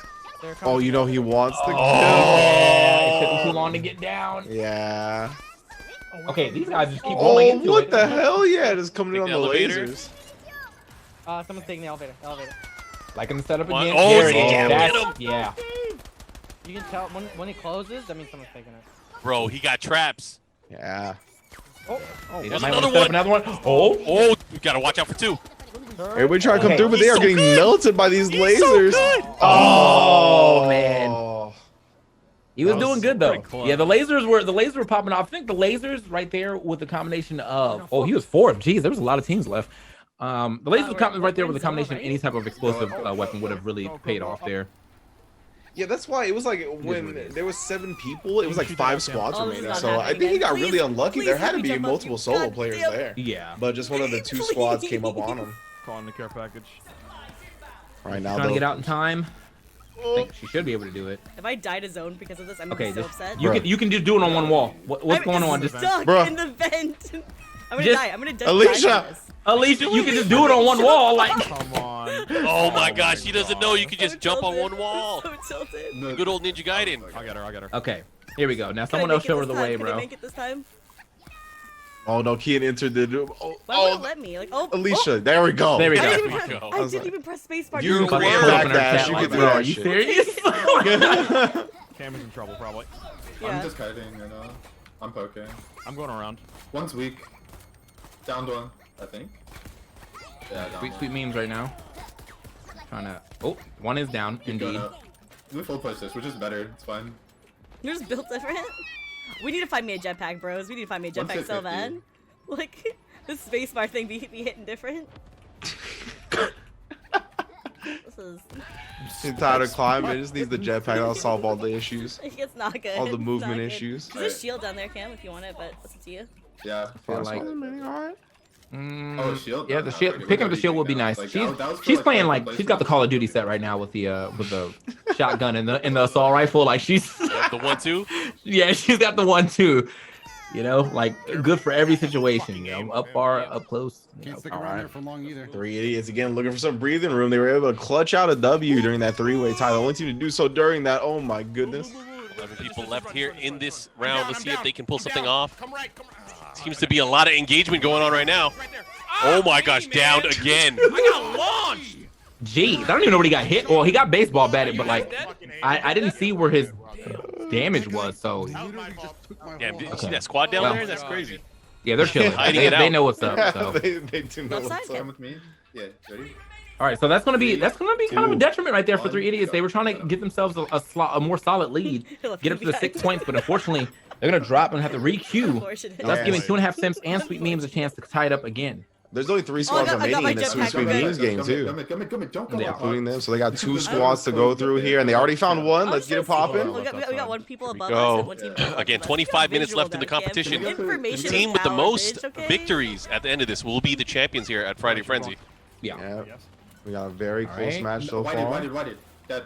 Oh, you know he wants the kill. Yeah, it took him too long to get down. Yeah. Okay, these guys just keep rolling Oh, into what it. the hell? Yeah, just coming in on Take the the elevator. lasers. Someone's taking the elevator. Like in the setup One- again. oh, There it see, is. get That's- him. Yeah. You can tell when it closes, that means someone's taking it. Bro, he got traps. Yeah. They There's might another wanna set up one. Another one. Oh. Oh, you gotta watch out for 2. Everybody trying to come Okay. through, but they are getting melted by these lasers. Oh, man. Oh. He was That doing was good though. pretty close. Yeah, the lasers were popping off. I think the lasers right there with the combination of he was 4. Jeez, there was a lot of teams left. The lasers coming right there with the combination of any type of explosive weapon would have really paid off there. Yeah, that's why it was like when there was 7 people, it was like 5 squads Oh, this remaining. is So not I think he got happening. really Please, unlucky. please There had let to me be jump on multiple you. solo God players damn. there. Yeah. But just one of the 2 squads came up on him. Calling the care package. Right now, Trying to though. get out in time. I think she should be able to do it. If I die to zone because of this, I'm Okay, so just, upset. you can just do it on one wall. What's going on? Just stuck Bruh. in the vent. I'm gonna Just- die. I'm gonna die. Alicia! Alicia, you can just do it on one wall. Like Come on. Oh my gosh, he doesn't know you can I'm just jump on tilted. one wall. I'm so tilted. Good old Ninja Gaiden. I got her. okay, here we go. Now Can I someone make else it show her this the time? way, Can I bro. make it this time? Oh no, Kian entered the. Oh, Why won't it oh, let me? Like, oh, Alicia, there we go. There we I go. didn't even There we press, go. I was didn't like- even press spacebar. You to were do weird. it. Back Open her dash, chat you line, could do bro. that Are you shit. serious? Cam is in trouble, probably. Yeah. I'm just kiting, you know. I'm poking. I'm going around. One's weak. Downed one, I think. Yeah, down Sweet, one. sweet memes right now. Trying to. Oh, one is down. Keep going Indeed. up. We full push this, which is better. It's fine. You're just built different. We need to find me a jetpack, bros. We need to find me a jetpack so 150. bad. Like, the spacebar thing be hitting different. This is. He's tired of climbing. He just needs the jetpack. That'll solve all the issues. It's not good. All the It's movement not good. issues. There's a shield down there, Cam, if you want it, but it's up to you. Yeah. feel like- Alright. Oh, a shield. Yeah, down the now. shield. Okay, we Picking up gotta the shield be would be big now. nice. Like, She's that was for, she's like, playing second like place she's got the or Call of something. Duty set right now with the shotgun and the assault rifle. Like she's The 1-2. yeah, she's got the 1-2. You know, like good for every situation. You know, up far, up close. You Can't know, stick all around right. there for long either. 3 idiots again looking for some breathing room. They were able to clutch out a W during that 3-way tie. The only team to do so during that. Oh my goodness. 11 people left here in this round. Let's see if they can pull something down. off. Come right. Seems to be a lot of engagement going on right now. Right there. Oh my gosh, downed again. I got launched. Jeez, I don't even know what he got hit. Well, he got baseball batted, but like I didn't see where his damage was. So That was my fault. Damn, did you see that squad down Well- there? That's crazy. yeah, they're chilling. Hiding They, it they out. know what's up. So they do know Left what's side? up. Come with me. Yeah, ready? all right, so that's gonna be kind of a Ooh. detriment right there for 3 idiots. They were trying to get themselves a more solid lead, get up to the 6 points, but unfortunately they're gonna drop and have to re-queue. Unfortunate. Thus Yes. giving 2.5 Simps and Sweet Memes a chance to tie it up again. There's only 3 squads I got remaining my in this jetpack, Sweet okay. Memes game Come too, in, jump Yeah. including them. So they got 2 squads to go through here, and they already found one. Let's get it popping. We got one people above go. us and one team below us. Again, Let's 25 get minutes visual left in the down, Cam. competition. Information The is team with the power, most bitch, okay? victories at the end of this will be the champions here at Friday Frenzy. Yeah. Yeah, we got a very close right. match so Why far. did? Dead.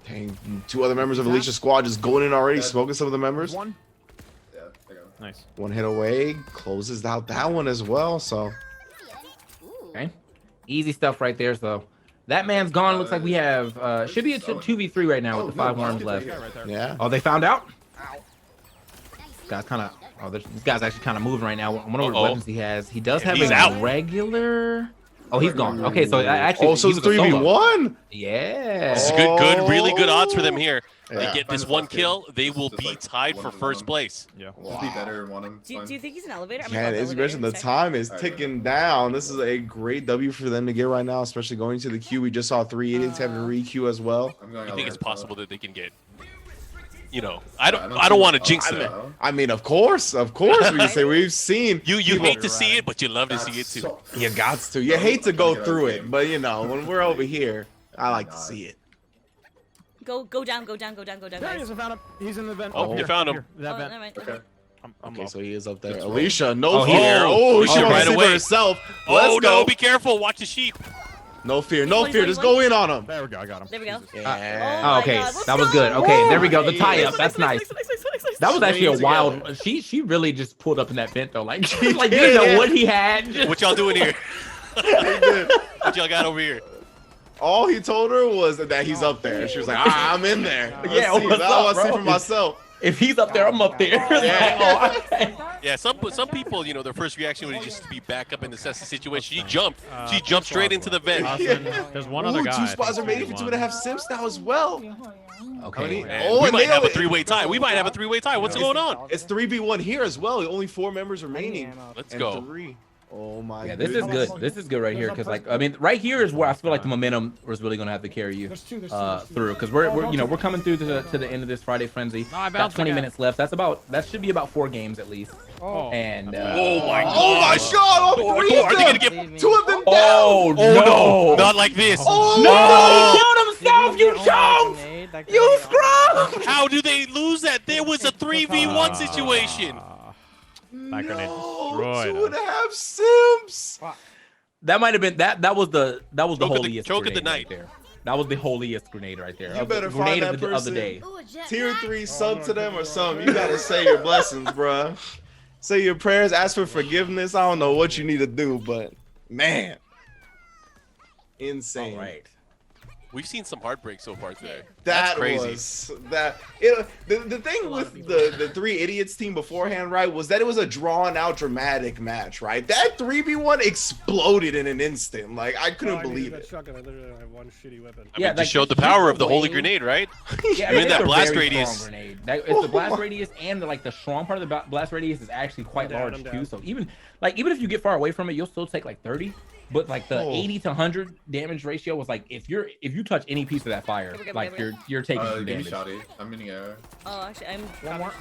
Dang, 2 other members of Alicia's squad just going in already, smoking some of the members. One. Yeah, I got him. Nice. 1 hit away, closes out that one as well. So Okay. Easy stuff right there. So that man's gone. Looks like we have should be a 2v3 right now with the 5 worms left. Right there. yeah, Oh, they found out? This guy's kind of. Oh, this guy's actually kind of moving right now. I wonder what Uh-oh. weapons he has. He does Yeah, have he's a out. regular. Oh, he's gone. Okay, so actually, oh, so he it's was a solo. 3v1. Yeah. This is good, really good odds for them here. Yeah. They get this Find one the first kill, game. they This will is just be like tied for 1-1. first place. Yeah. Just be better and want him. Do you think he's an elevator? I'm Yeah, gonna as you go mentioned, the elevator. time is Alright, ticking down. This is a great W for them to get right now, especially going to the queue. We just saw 3 idiots having to re-queue as well. I'm going I think it's elevator. possible that they can get. You know, I don't think- want to jinx I it. don't- I mean, of course, we can say we've seen. You people- hate to see it, but you love to see it That's too. so- You got to. You hate to go through it, but you know, when we're over here, I like to see it. Go down, There he guys. is. I found him. He's in the vent. Oh, up you here, found up him. here, That Oh, vent. never mind. Okay. I'm Okay, up. so he is up there. Just Alicia, no Oh, fear. he's- Oh, she oh, wants right to see away. for herself. Oh Let's go. no, be careful. Watch the sheep. No fear, no Please, fear. please, Just go in on him. There we go. I got him. There we go. Jesus. Yeah. Oh, my okay, God, let's that was go. good. Okay, there we go. The tie up. Nice, That's nice. nice. That was actually a Together. wild. She really just pulled up in that vent though. Like she like didn't know what he had. What y'all doing here? What y'all got over here? All he told her was that he's up there. She was like, I'm in there. Yeah, Let's see. what's Now up, I want to see bro? for myself. If he's up there, I'm up there. Yeah, some people, you know, their first reaction was just to be back up in the Cessna situation. She jumped straight into the vent. There's one other guy. Two spots are made for 2.5 simps now as well. Okay. Man, we might have a three-way tie. We might have a three-way tie. What's going on? It's 3v1 here as well. Only 4 members remaining. Let's go. 3. Oh my Yeah, this is good. This is good right here because, like, I mean, right here is where I feel like the momentum is really gonna have to carry you through because we're you know we're coming through to the end of this Friday Frenzy. Got 20 minutes left. That should be about 4 games at least. And Oh my gosh. Oh my God! All 3 of Are they them. gonna get? 2 of them down. oh No, not like this. no! He killed himself. You choked. You scrub. How do they lose that? There was a 3v1 situation. That grenade No, destroyed. 2.5 simps. That might have been that was the Choke of the- holiest choke of the grenade night. right there. That was the holiest grenade right there. You Of the better grenade find of that the day. Tier 3 sub to them or something. You gotta say your blessings, bruh. Say your prayers, ask for forgiveness. I don't know what you need to do, but man, insane. All right. We've seen some heartbreak so far today. That That's crazy. was that. The thing with the 3 idiots team beforehand, right, was that it was a drawn out dramatic match, right? That 3v1 exploded in an instant. Like I couldn't believe it. Shotgun, I literally only have one shitty weapon. I mean, just showed the power of the holy grenade, right? Yeah, You're in it's that a blast very radius. strong grenade. It's the blast radius and the strong part of the blast radius is actually quite large I'm too. down. So even if you get far away from it, you'll still take like 30. But like the 80 to 100 damage ratio was like if you touch any piece of that fire, like you're taking some Give me damage. shotty. I'm meaning air. Oh, actually, I'm. One more.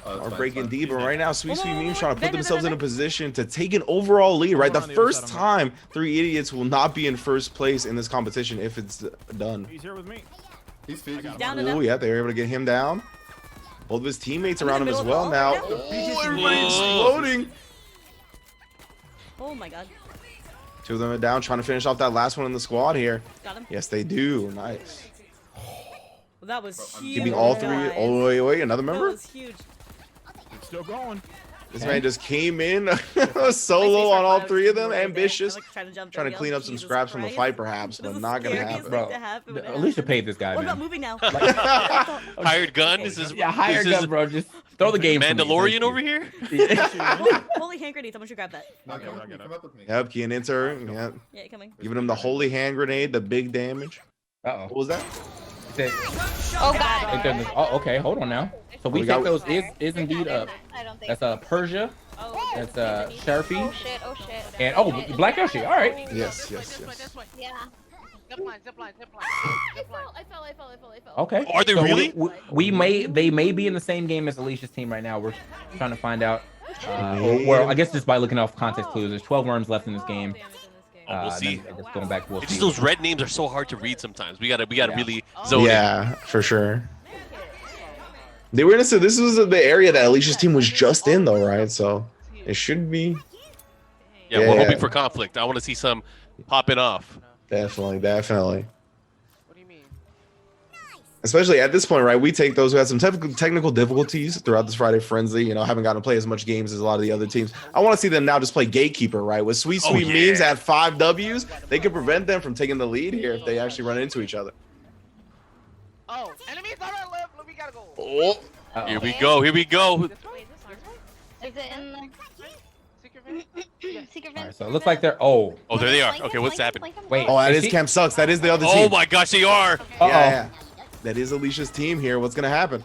Are breaking deep, and right now, Sweet Whoa, Sweet whoa, Memes whoa, trying to put vent, themselves in a vent. position to take an overall lead, right? The on the other first side of time 3 idiots will not be in first place in this competition if it's done. He's here with me. He's feeding. Down Oh enough. yeah, they were able to get him down. Both of his teammates I'm in around him the as middle of well the now. hall right now. Oh, everybody's exploding. Oh my god. 2 of them are down, trying to finish off that last one in the squad here. Got him. Yes, they do. Nice. Well, that was huge. Keeping all 3. guys. Oh, wait, another That member? was huge. It's still going. This man just came in solo on all 3 of them. Ambitious. Trying Trying to clean up some scraps from the fight, perhaps, but not gonna happen. Bro, Alicia paid this guy, What about man. moving now? Hired gun. This is Yeah, hired this is gun, bro. Just throw the game. for me. Mandalorian over here. Holy hand grenade. Someone should grab that. No, come up with me. Yep, key and enter. Yeah. Yeah, coming. Giving him the holy hand grenade, the big damage. Uh-oh. What was that? Oh god. Oh, okay. Hold on now. So we We think got- those is indeed up. I don't think That's Persia. Oh, That's Sharpie. Oh shit, oh shit. And Black Yoshi. All right. Yes. Yeah. Zipline. I fell. Okay. Are they So really? they may be in the same game as Alicia's team right now. We're trying to find out. Well, I guess just by looking off context clues, there's 12 worms left in this game. We'll see. Then I guess going back, we'll It's see. just those red names are so hard to read sometimes. We gotta really zone in. Yeah, for sure. They were innocent. This was the area that Alicia's team was just in, though, right? So it should be. Yeah, we're hoping for conflict. I want to see some popping off. Definitely. What do you mean? Especially at this point, right? We take those who had some technical difficulties throughout this Friday Frenzy, you know, haven't gotten to play as much games as a lot of the other teams. I want to see them now just play Gatekeeper, right? With Sweet Memes at 5 Ws, they could prevent them from taking the lead here if they actually run into each other. Oh, enemies on our left. We gotta go. Oh, Here we go. Is it in the Secret vent. secret All right, vent? so it looks like they're. Oh, There they are. Okay, what's happening? wait. oh, that is is she- Camp Sucks. That is the other team. Oh my gosh, they are. Yeah. That is Alicia's team here. What's gonna happen?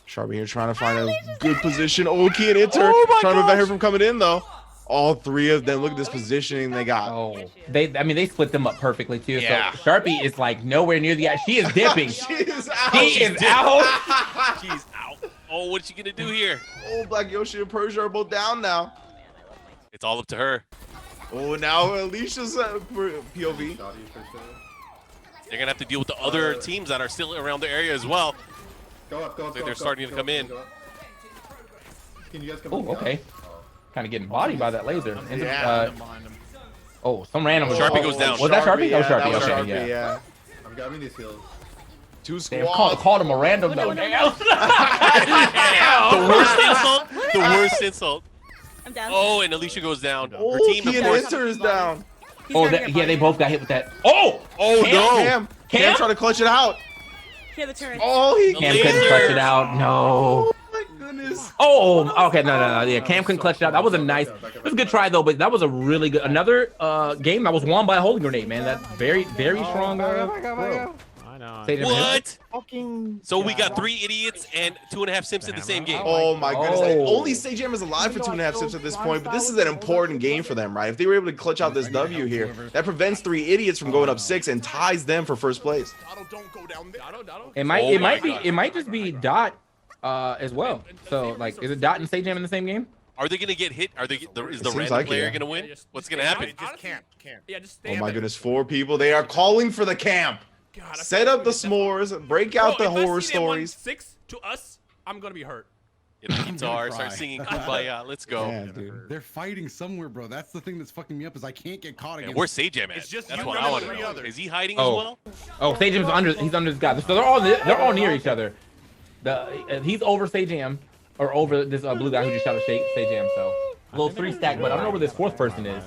Sharpie here trying to find a good position. Oh, key and enter. Trying to prevent her from coming in though. All 3 of them. Look at this positioning they got. Oh, they split them up perfectly too. Yeah. So Sharpie is like nowhere near the guy. She is dipping. She is out. She is out. She's out. Oh, what's she gonna do here? Oh, Black Yoshi and Persia are both down now. It's all up to her. Oh, now Alicia's POV. Shotty for sure. They're gonna have to deal with the other teams that are still around the area as well. Go up. They're starting to come in. Can you guys come Oh, up? okay. Kind of getting bodied by that laser. Yeah. Oh, some random. Sharpie goes down. Was that Sharpie? Yeah, Oh, Sharpie. that was Okay, Sharpie, yeah. I'm grabbing these heals. Two They squads. called him a random though. Damn. The worst insult. The worst insult. I'm down. Oh, and Alicia goes down. Her Oh, team, Key of and course. Inter is down. He's Oh, starting yeah, at they bottom. both got hit with that. Oh, Oh Cam? no! Cam trying to clutch it out. Here the turret. Oh, he Cam couldn't clutch it out. No. Oh my goodness. Oh, okay, no. Yeah, Cam couldn't clutch it out. That was a nice. It was a good try though, but that was a really good. Another game that was won by a holy grenade, man. That's very strong. I know. Say that, man. What? Fucking. So we got 3 idiots and 2.5 simps in the same game. Oh my goodness. Oh. Only Sajam is alive for 2.5 sips at this point, but this is an important game for them, right? If they were able to clutch out this W here, that prevents 3 idiots from going up 6 and ties them for first place. Don't go down there. It might Oh it my might be God. it might just be Dot as well. So like, is it Dot and Sajam in the same game? Are they gonna get hit? Is the seems random like it, player yeah. gonna win? What's gonna happen? Just can't. Yeah, just Oh stand my there. goodness, 4 people. They are calling for the camp. God, I Set feel up like the we did that. s'mores, break out Bro, the if I horror see them on stories. 6 to us, I'm gonna be hurt. Get a I'm gonna guitar, cry. start singing Kumbaya. Let's go. Yeah, dude. They're fighting somewhere, bro. That's the thing that's fucking me up is I can't get caught Yeah, against. where's Sajam at? It's just That's you what and I want to 3 know. others. Is he hiding Oh. as well? Oh, Sajam's he's under this guy. So they're all near each other. He's over Sajam or over this blue guy who just shot a Sajam. So a little 3 stack, but I don't know where this 4th person is.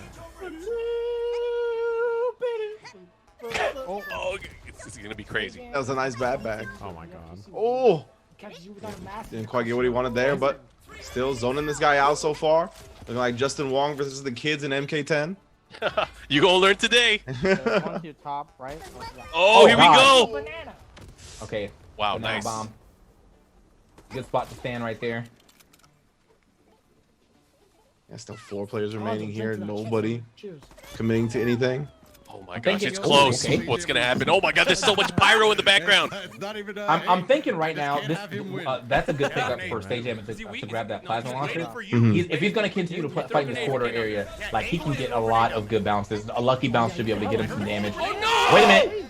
Oh, this is gonna be crazy. That was a nice bat back. Oh my god. Oh, Catches you without a mask. didn't quite get what he wanted there, but still zoning this guy out so far. Looking like Justin Wong versus the kids in MK10. You gonna learn today. One to your top, right? Oh, here we God. go. Banana. Okay. Wow, banana nice. bomb. Good spot to stand right there. There's still 4 players remaining here. Cheers. Nobody Cheers. committing to anything. Oh my I'm gosh, thinking- it's close. okay. What's gonna happen? Oh my god, there's so much pyro in the background. It's not even, I'm thinking right just now can't this have him win. that's a good pickup for Sajam to grab that plasma launcher. If he's gonna continue to fight in this quarter area, like he can get a lot of good bounces. A lucky bounce should be able to get him some damage. Wait a minute.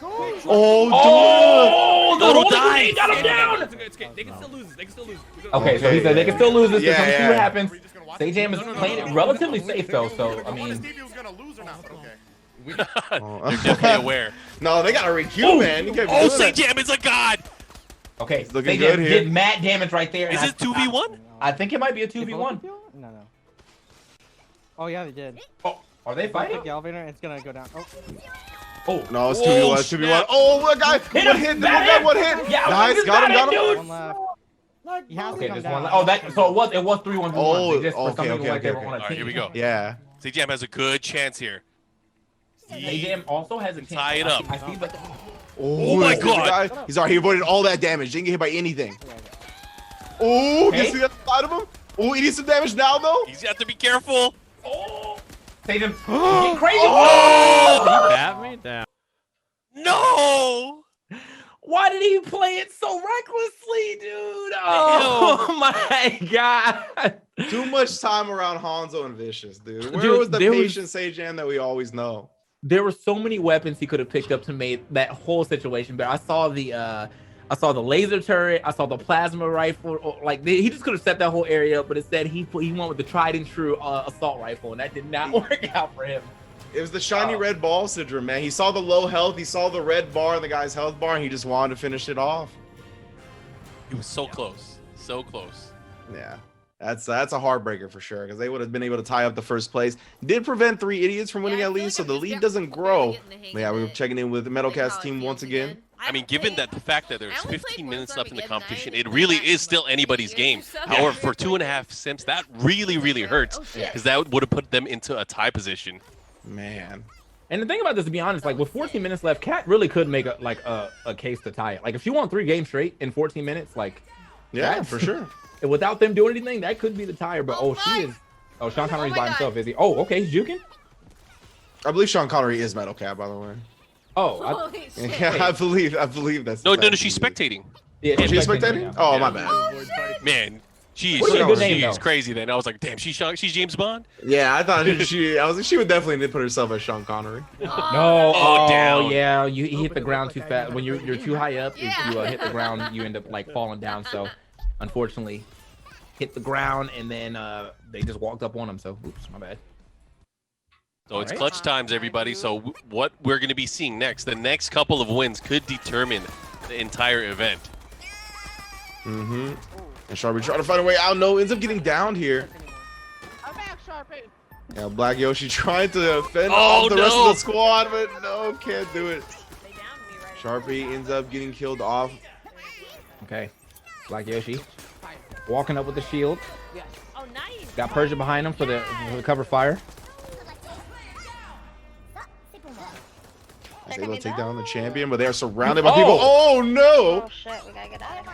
Oh, the Dodo holy died. grenade got him down. It's okay. They can still lose this. They can still lose. Okay, so he said they can still lose this. Yeah, Yeah, see yeah. what happens. Sajam is playing it relatively safe though, so I mean. Stevie was gonna lose or not, but okay. They're definitely aware. No, they gotta re-queue, man. You can't be Oh, doing that. Sajam is a god. Okay, looking Sajam good here. did mad damage right there. Is and it 2v1? I think it might be a 2v1. No. Oh yeah, they did. Oh, are they Take fighting? the elevator and it's gonna go down. Oh. Oh, No, it's Whoa, 2v1. It's 2v1. snap. Oh, what guy? Hit One him, hit. got him. One hit. Yeah, Nice. just Got him. got Got it, him. dude. One left. He has to okay, come just down. one. Oh, that so it was 3-1v1. Oh, They just for some okay, reason okay, like they okay, were on a All right, team. here we go. Yeah. Sajam has a good chance here. Sajam also has a chance. Tie it up. I see, but Oh my this is the God. guy. He's alright. He avoided all that damage. Didn't get hit by anything. Oh, Okay. can you see that side of him? Oh, he needs some damage now, though. He's got to be careful. oh, Sajam getting crazy. Oh! Bat me down. No. Why did he play it so recklessly, dude? Oh my god. Too much time around Hanzo and Vicious, dude. Where Dude, was the there was- patient Sajam that we always know? There were so many weapons he could have picked up to make that whole situation better. I saw the laser turret. I saw the plasma rifle. Like he just could have set that whole area up, but instead he went with the tried and true assault rifle, and that did not work out for him. It was the shiny red ball syndrome, man. He saw the low health. He saw the red bar in the guy's health bar, and he just wanted to finish it off. He was so close. So close. Yeah. That's a heartbreaker for sure, because they would have been able to tie up the first place. Did prevent 3 idiots from winning at least, so the lead doesn't grow. Yeah, we were checking in with the Metalcast team once again. I mean, given that the fact that there's 15 minutes left in the competition, it really is still anybody's game. However, for 2.5 simps, that really, really hurts, because that would have put them into a tie position. Man. And the thing about this, to be honest, like with 14 minutes left, Kat really could make a case to tie it. Like if she won 3 games straight in 14 minutes, like Yeah, for sure. without them doing anything, that could be the tire. But she is. Oh, Sean Connery's by himself, is he? Oh, okay, he's juking. I believe Sean Connery is Metal Cat, by the way. Oh, Yeah, I believe that's. No, the she's fact. spectating. yeah, Oh, she's spectating? right now. Oh, my bad. Man, she's What a good name, though. crazy. Then I was like, damn, she's James Bond. Yeah, I thought she would definitely put herself as Sean Connery. No, Oh, down. yeah, you hit the ground too fast. When you're too high up, if you hit the ground, you end up like falling down. So, unfortunately, hit the ground and then they just walked up on him. So, oops, my bad. So it's Alright. clutch times, everybody. So what we're going to be seeing next, the next couple of wins could determine the entire event. Mm-hmm. And Sharpie trying to find a way out. No, ends up getting downed here. I'm back, Sharpie. Yeah, Black Yoshi trying to fend Oh, off the rest of no. the squad, but no, can't do it. Sharpie ends up getting killed off. Okay. Black Yoshi walking up with the shield. Oh, nice. Got Persia behind him for the cover fire. He's able to take down the champion, but they are surrounded by people. Oh no! Oh shit, we gotta get out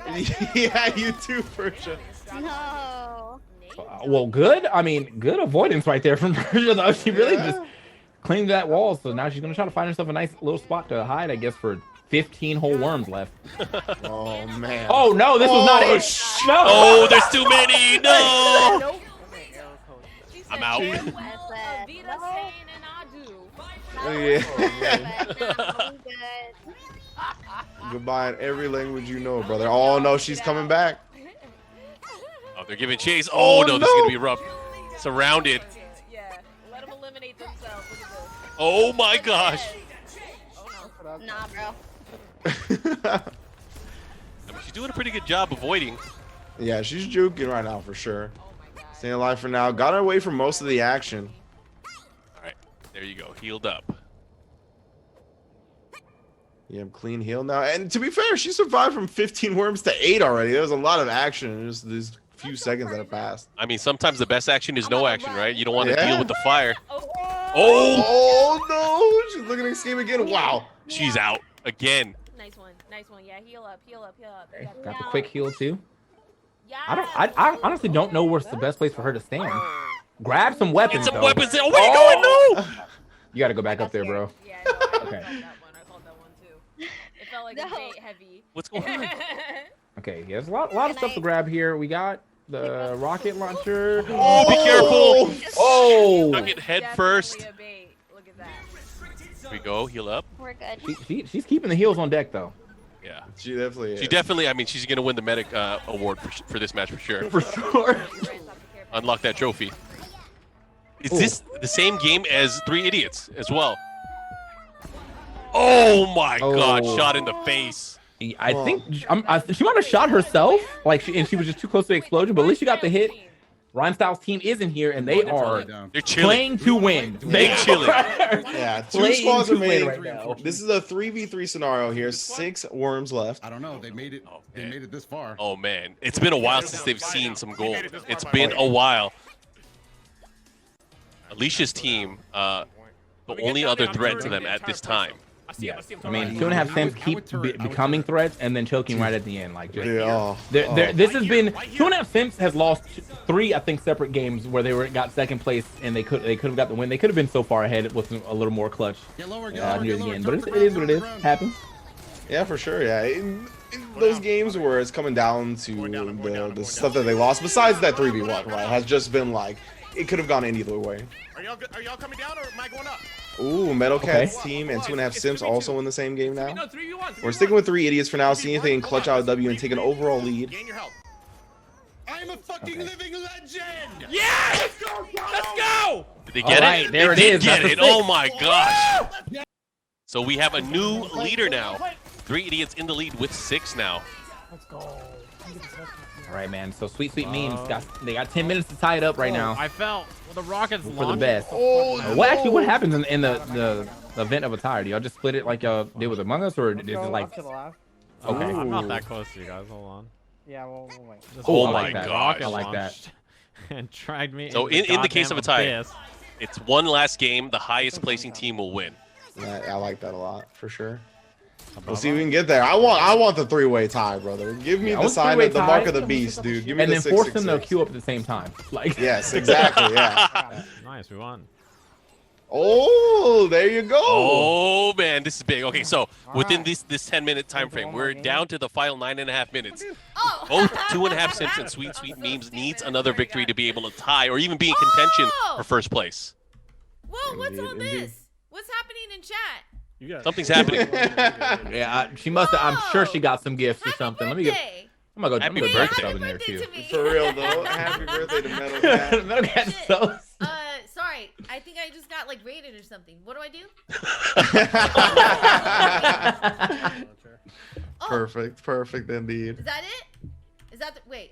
of here. Yeah, you too, Persia. No. Well, good. I mean, good avoidance right there from Persia, though. She really just claimed that wall, so now she's gonna try to find herself a nice little spot to hide, I guess, for 15 whole worms left. Oh man. Oh no, this was not it. No. Oh, there's too many. No. I'm out. Yeah. Goodbye in every language you know, brother. Oh no, she's coming back. Oh, they're giving chase. Oh, no, this is gonna be rough. Surrounded. Yeah, let them eliminate themselves. Look at this. Oh my gosh. Nah, bro. I mean, she's doing a pretty good job avoiding. Yeah, she's juking right now for sure. Staying alive for now. Got away from most of the action. All right, there you go. Healed up. Yeah, clean heal now. And to be fair, she survived from 15 worms to 8 already. There was a lot of action in just these few seconds that have passed. I mean, sometimes the best action is no action, right? You don't want to Yeah. deal with the fire. Oh no! She's looking to escape again. Wow. She's out again. Nice one. Nice one. Yeah, heal up. Heal up. Heal up. Got the quick heal too. Yeah. I honestly don't know where's the best place for her to stand. Grab some weapons. Get some though. weapons. Oh, where you going? No. You got to go back up there, bro. Yeah, no, I Okay. called that one. I called that one too. It felt like a bait heavy. What's going on? Okay, yeah, there's a lot of stuff to grab here. We got the rocket launcher. Oh, be careful. Oh! Duck it head first. Definitely a bait. Look at that. Here we go. Heal up. We're good. She's keeping the heels on deck though. Yeah. She definitely is. She definitely. I mean, she's gonna win the medic award for this match for sure. For sure. Unlock that trophy. Is this the same game as 3 Idiots as well? Oh my God! Shot in the face. I think she might have shot herself, and she was just too close to the explosion. But at least she got the hit. Rhymestyle's team is in here, and they are They're chilling. playing to win. They're chilling. Yeah, 2 Playing squads to win remaining. right now. This is a 3v3 scenario here. 6 worms left. I don't know. They made it. They made it this far. Oh man, it's been a while since they've seen some gold. It's been a while. Alicia's team, the only other threat to them at this time. Yeah, I mean, 2.5 Simps keep becoming threats and then choking right at the end. Like, just, Yeah. this has been 2.5 Simps has lost 3, I think, separate games where they got second place and they could have got the win. They could have been so far ahead with a little more clutch near the end. But it is what it is. Happens. Yeah, for sure. Yeah, in those games where it's coming down to the stuff that they lost, besides that 3v1, right, has just been like it could have gone any other way. Are y'all coming down or am I going up? Ooh, Metal Cat's team and 2.5 Simps also in the same game now. We're sticking with 3 Idiots for now, seeing if they can clutch out a W and take an overall lead. Gain your health. I'm a fucking living legend. Yeah! Let's go! Let's go! Did they get right, it? there They it did is. get That's it. a 6. Oh my gosh! So we have a new leader now. 3 Idiots in the lead with 6 now. Let's go. All right, man. So sweet memes they got 10 minutes to tie it up right now I fell. Well, the rockets for the best. What happens in the event of a tire? Do y'all just split it like y'all did with Among Us, or is it like? To the left. Okay. I'm not that close to you guys. Hold on. Yeah, we'll wait. This Oh one my like that. gosh. Rocket I like that. launched and tried me. So into in the case of a tie, abyss. it's one last game. The highest placing team will win. I like that a lot for sure. We'll see if we can get there. I want the 3-way tie, brother. Give me the sign of the mark of the beast, dude. Give me And the then 6, force 6, them to 6. queue up at the same time. Like Yes, exactly. Yeah. Nice, we won. Oh, there you go. Oh man, this is big. Okay, so within this 10-minute time frame, we're down to the final 9.5 minutes. Both 2.5 Simps and Sweet Memes needs another victory to be able to tie or even be in contention for first place. Whoa, what's all Indeed. this? What's happening in chat? Something's happening. yeah, she must have. I'm sure she got some gifts or something. Let me get. Birthday. I'm gonna Happy go drink birthday. stuff in there Birthday too. to me. For real though. Happy birthday to Metal Cat. Metal Cat so. Sorry. I think I just got like raided or something. What do I do? Oh, Perfect indeed. is that it? Is that the, wait?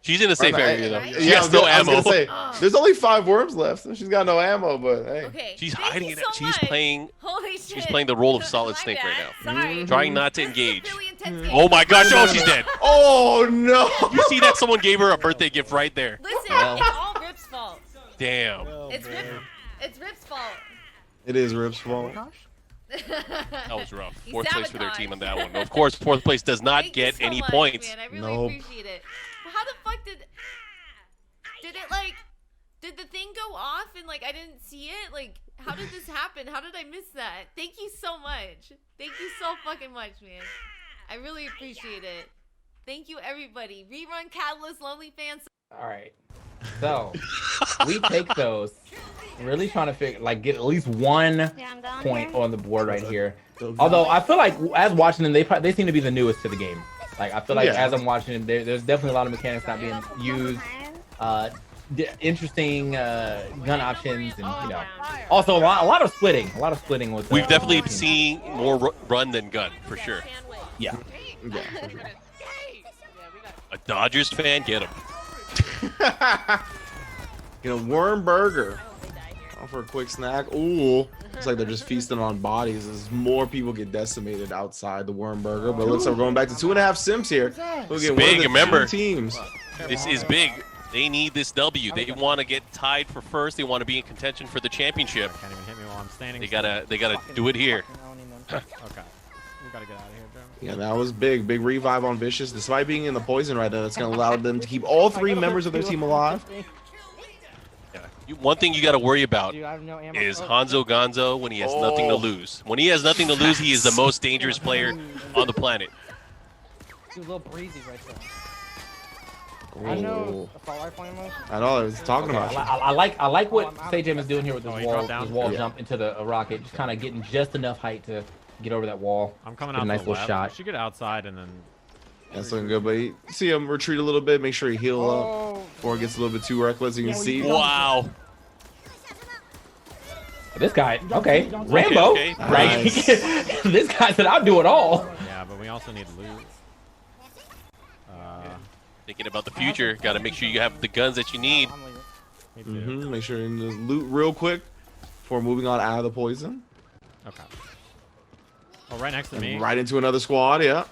She's in a safe Alright, area though. right? She Yeah, has no I was ammo. gonna say, Oh. there's only 5 worms left, so she's got no ammo. But hey, Okay. She's thank hiding you it. so she's much. playing. Holy shit. She's playing the role of Solid My Snake right bad. now. Sorry. Trying not to This is a engage. really intense game. Oh my gosh! Oh, she's dead. oh no! You see that? Someone gave her a birthday gift right there. Listen, it's all Rip's fault. Damn. It's Rip's fault. It is Rip's fault. That was rough. You 4th place for their sabotaged. team on that one. Of course, 4th place does not Thank you get so any much, points. Man. I really Nope. appreciate it. But how the fuck did it like? Did the thing go off and like I didn't see it? Like, how did this happen? How did I miss that? Thank you so much. Thank you so fucking much, man. I really appreciate it. Thank you, everybody. Rerun Catalyst, Lonely Fans. All right. So we take those. Really trying to figure, like, get at least one Yeah, I'm down point here. on the board right here. Although I feel like as watching them, they seem to be the newest to the game. Like I feel like Yeah. as I'm watching them, there's definitely a lot of mechanics not being used. Interesting gun options, and you know, also a lot of splitting. A lot of splitting with. We've definitely seen more run than gun for sure. Yeah. Yeah, for sure. A Dodgers fan, get him. You know, worm burger. Oh, for a quick snack. Ooh, looks like they're just feasting on bodies as more people get decimated outside the worm burger. But looks like we're going back to 2.5 Sims here. We'll get one big, of the remember. 2 teams. This is big. They need this W. They want to get tied for first. They want to be in contention for the championship. Can't even hit me while I'm standing. They gotta do it here. Okay. We gotta get out of here, Joe. Yeah, that was big. Big revive on Vicious. Despite being in the poison right now, that's going to allow them to keep all 3 members of their team alive. Yeah. One thing you got to worry about Dude, I have no ammo. is Hanzo Gonzo when he has nothing to lose. When he has nothing to lose, he is the most dangerous player on the planet. Dude, a little breezy right there. Ooh. I know assault rifle ammo. I know I was talking about you. I like what Sajam is doing here with Oh, this he wall, dropped down? this wall Yeah. jump into the rocket, just kind of getting just enough height to get over that wall. I'm coming Get out a nice to the little left. shot. We should get outside and then. That's looking good, but you see him retreat a little bit, make sure he heal up before it gets a little bit too reckless. You can see. Wow. This guy, okay, Rambo, okay. right? Nice. This guy said, "I'll do it all." Yeah, but we also need loot. Thinking about the future, got to make sure you have the guns that you need. Me too. Make sure you just loot real quick before moving on out of the poison. Okay. Oh, right next to me. And right into another squad, yeah.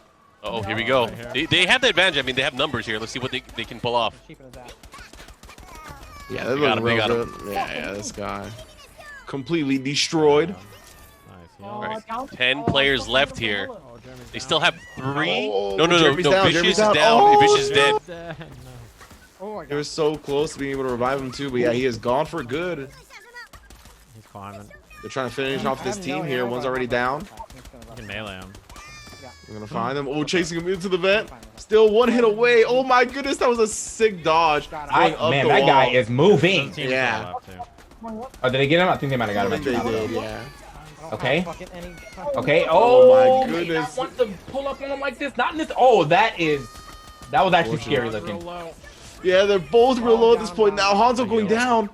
Oh, here we go. Right here. They have the advantage. I mean, they have numbers here. Let's see what they can pull off. Cheaper than that. Yeah, they They look got him, real they got good. Yeah, this guy. Completely destroyed. Nice. All Heal. right, 10 players left here. Oh, Jeremy's They down. still have 3. Oh, No. Jeremy's down, Vicious Jeremy's is down. down. Oh, Vicious is dead. Dead. No. Oh my They god. were so close to being able to revive him too, but yeah, he is gone for good. He's climbing. They're trying to finish off this I have team no here. ammo, One's but I already have down. my backpack. I'm just gonna You rush can it. melee him. We're gonna find him. Oh, chasing him into the vent. Still 1 hit away. Oh my goodness, that was a sick dodge. Going up Man, the that guy wall. is moving. Some teams Yeah. still left, too. Oh, did they get him? I think they might have I got him. think they I don't did, know. yeah. I don't Okay. have fucking any- Okay. Oh my Oh, goodness. I want to pull up on him like this. Not in this. Oh, that was actually scary looking. Yeah, they're both real low at this point now. Hanzo going down.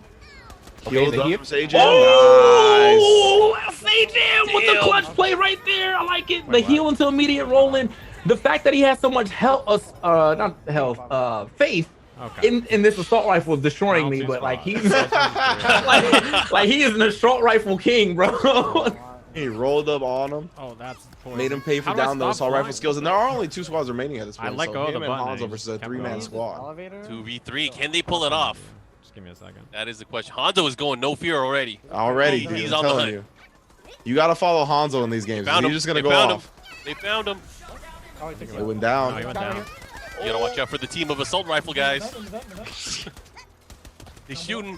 Okay, Healed the up heal- from Sajam. Oh, Sajam with the clutch play right there. I like it. The Wait, what? heal until immediate rolling. The fact that he has so much health, not health, faith Okay. in this assault rifle is destroying me. Round two But like squad. he's like he is an assault rifle king, bro. He rolled up on him, Oh, that's poison. made him pay for How do I down those stop assault rifle flying? skills, and there are only 2 squads remaining at this I point. let so go of the him and button and Hanzo he versus just a kept 3-man going. squad. Elevator? 2v3. Can they pull it off? Just give me a second. That is the question. Hanzo is going no fear already. Already, dude, He's I'm on the telling hunt. you. You gotta follow Hanzo in these games. Found You're him. just gonna They go found off. him. They found him. Oh, he took It it. went No, down. he went down. You gotta watch out for the team of assault rifle guys. He's shooting.